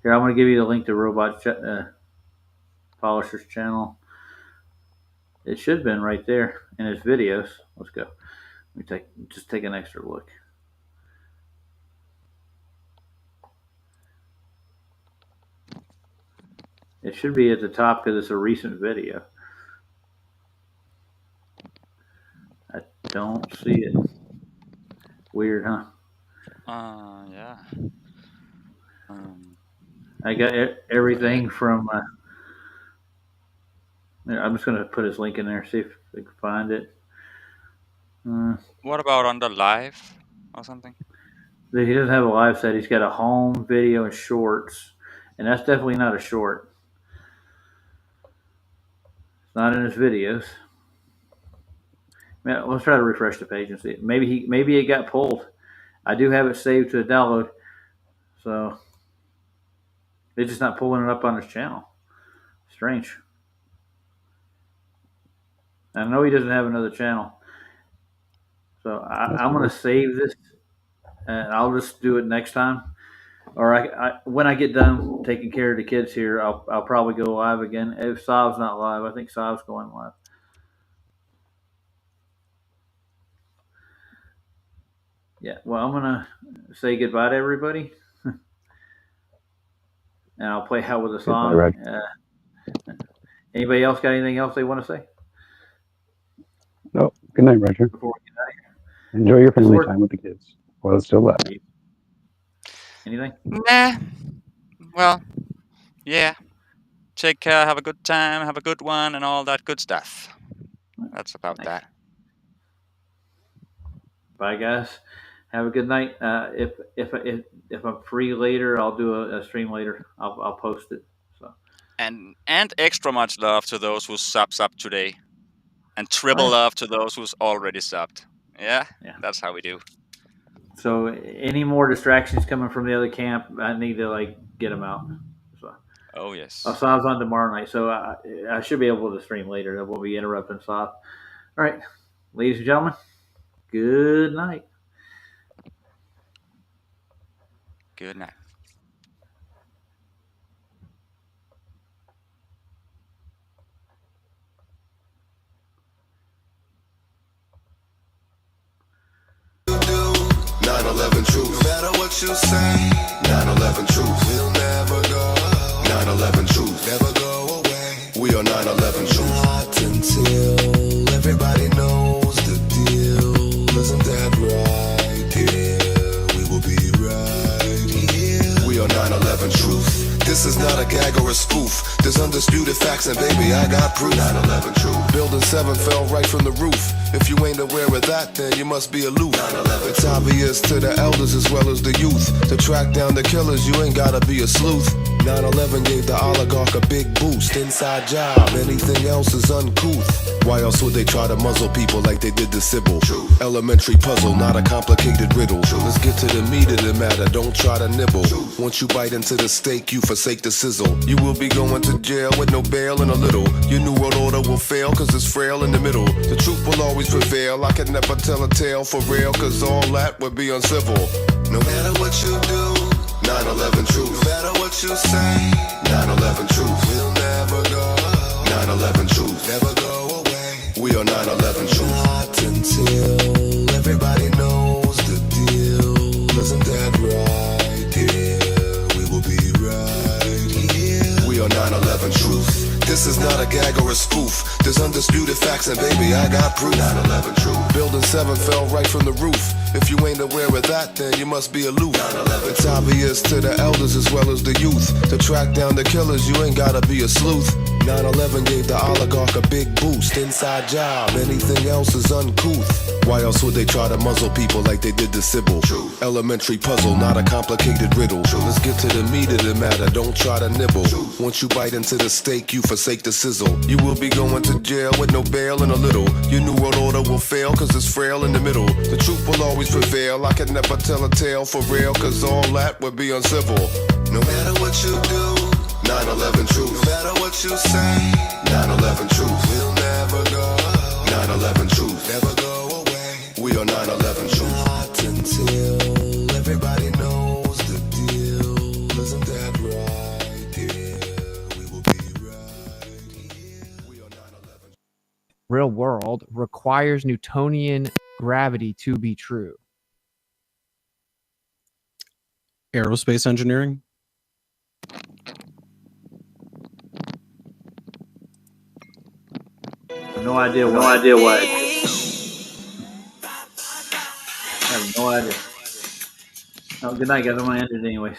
Here, I'm going to give you the link to Robot Polisher's channel. It should have been right there in his videos. Let's go. Let me just take an extra look. It should be at the top because it's a recent video. I don't see it. Weird, huh? Yeah. I got everything from. I'm just going to put his link in there, see if we can find it. What about under live or something? He doesn't have a live set. He's got a home video and shorts, and that's definitely not a short. It's not in his videos. Yeah, let's try to refresh the page and see. Maybe it got pulled. I do have it saved to a download, so it's just not pulling it up on his channel. Strange. I know he doesn't have another channel, so I'm going to save this, and I'll just do it next time. Or when I get done taking care of the kids here, I'll probably go live again. If Sav's not live, I think Sav's going live. Yeah, well, I'm going to say goodbye to everybody. And I'll play out with a song. Anybody else got anything else they want to say? No. Good night, Roger. Before we get out of here? Enjoy your family time with the kids while it's still left. Anything? Nah. Well, yeah. Take care, have a good time, have a good one, and all that good stuff. That's about that. Bye, guys. Have a good night. If I'm free later, I'll do a stream later. I'll post it. So. And extra much love to those who subs up today, and triple love to those who's already subbed. Yeah, that's how we do. So any more distractions coming from the other camp, I need to get them out. So. Oh yes. So I was on tomorrow night, so I should be able to stream later. I won't be interrupting Sav. All right, ladies and gentlemen, good night. Good night. Truth. No matter what you say, 9/11 truth. We'll never go. 9/11 truth. Never go away. We are 9/11 truth. Not until everybody knows the deal. Isn't that right? Yeah, we will be right here. We are 9/11 truth. This is not a gag or a spoof. There's undisputed facts, and baby, I got proof. 9/11 truth. Building 7 fell right from the roof. If you ain't aware of that, then you must be aloof. It's obvious to the elders as well as the youth. To track down the killers, you ain't gotta be a sleuth. 9/11 gave the oligarch a big boost. Inside job, anything else is uncouth. Why else would they try to muzzle people like they did to Sybil? True. Elementary puzzle, not a complicated riddle. True. Let's get to the meat of the matter, don't try to nibble. True. Once you bite into the steak, you forsake the sizzle. You will be going to jail with no bail in a little. Your new world order will fail, cause it's frail in the middle. The truth will always prevail, I can never tell a tale for real, cause all that would be uncivil. No matter what you do, 9/11 truth. No matter what you say, 9/11 truth. We'll never go. 9/11 truth. Never go away. We are 9/11 truth. Not until everybody knows the deal. Isn't that right? Yeah, we will be right here. We are 9/11 truth. This is not a gag or a spoof. There's undisputed facts, and baby, I got proof. 9/11 truth. Building 7 fell right from the roof. If you ain't aware of that, then you must be aloof. 9/11. It's obvious to the elders as well as the youth. To track down the killers, you ain't gotta be a sleuth. 9/11 gave the oligarch a big boost. Inside job, anything else is uncouth. Why else would they try to muzzle people like they did to Sybil? True. Elementary puzzle, not a complicated riddle. True. Let's get to the meat of the matter, don't try to nibble. True. Once you bite into the steak, you forsake the sizzle. You will be going to jail with no bail in a little. Your new world order will fail, cause it's frail in the middle. The truth will always prevail, I can never tell a tale for real, cause all that would be uncivil. No matter what you do, 9/11 truth. No matter what you say, 9/11 truth. We'll never go. 9/11 truth. Never go away. We are 9/11 truth. Not until everybody knows the deal. Isn't that right? Yeah, we will be right here. We are 9/11. Real world requires Newtonian gravity to be true. Aerospace engineering. no idea what. I have no idea. Oh, good night, guys. I'm gonna end it anyways.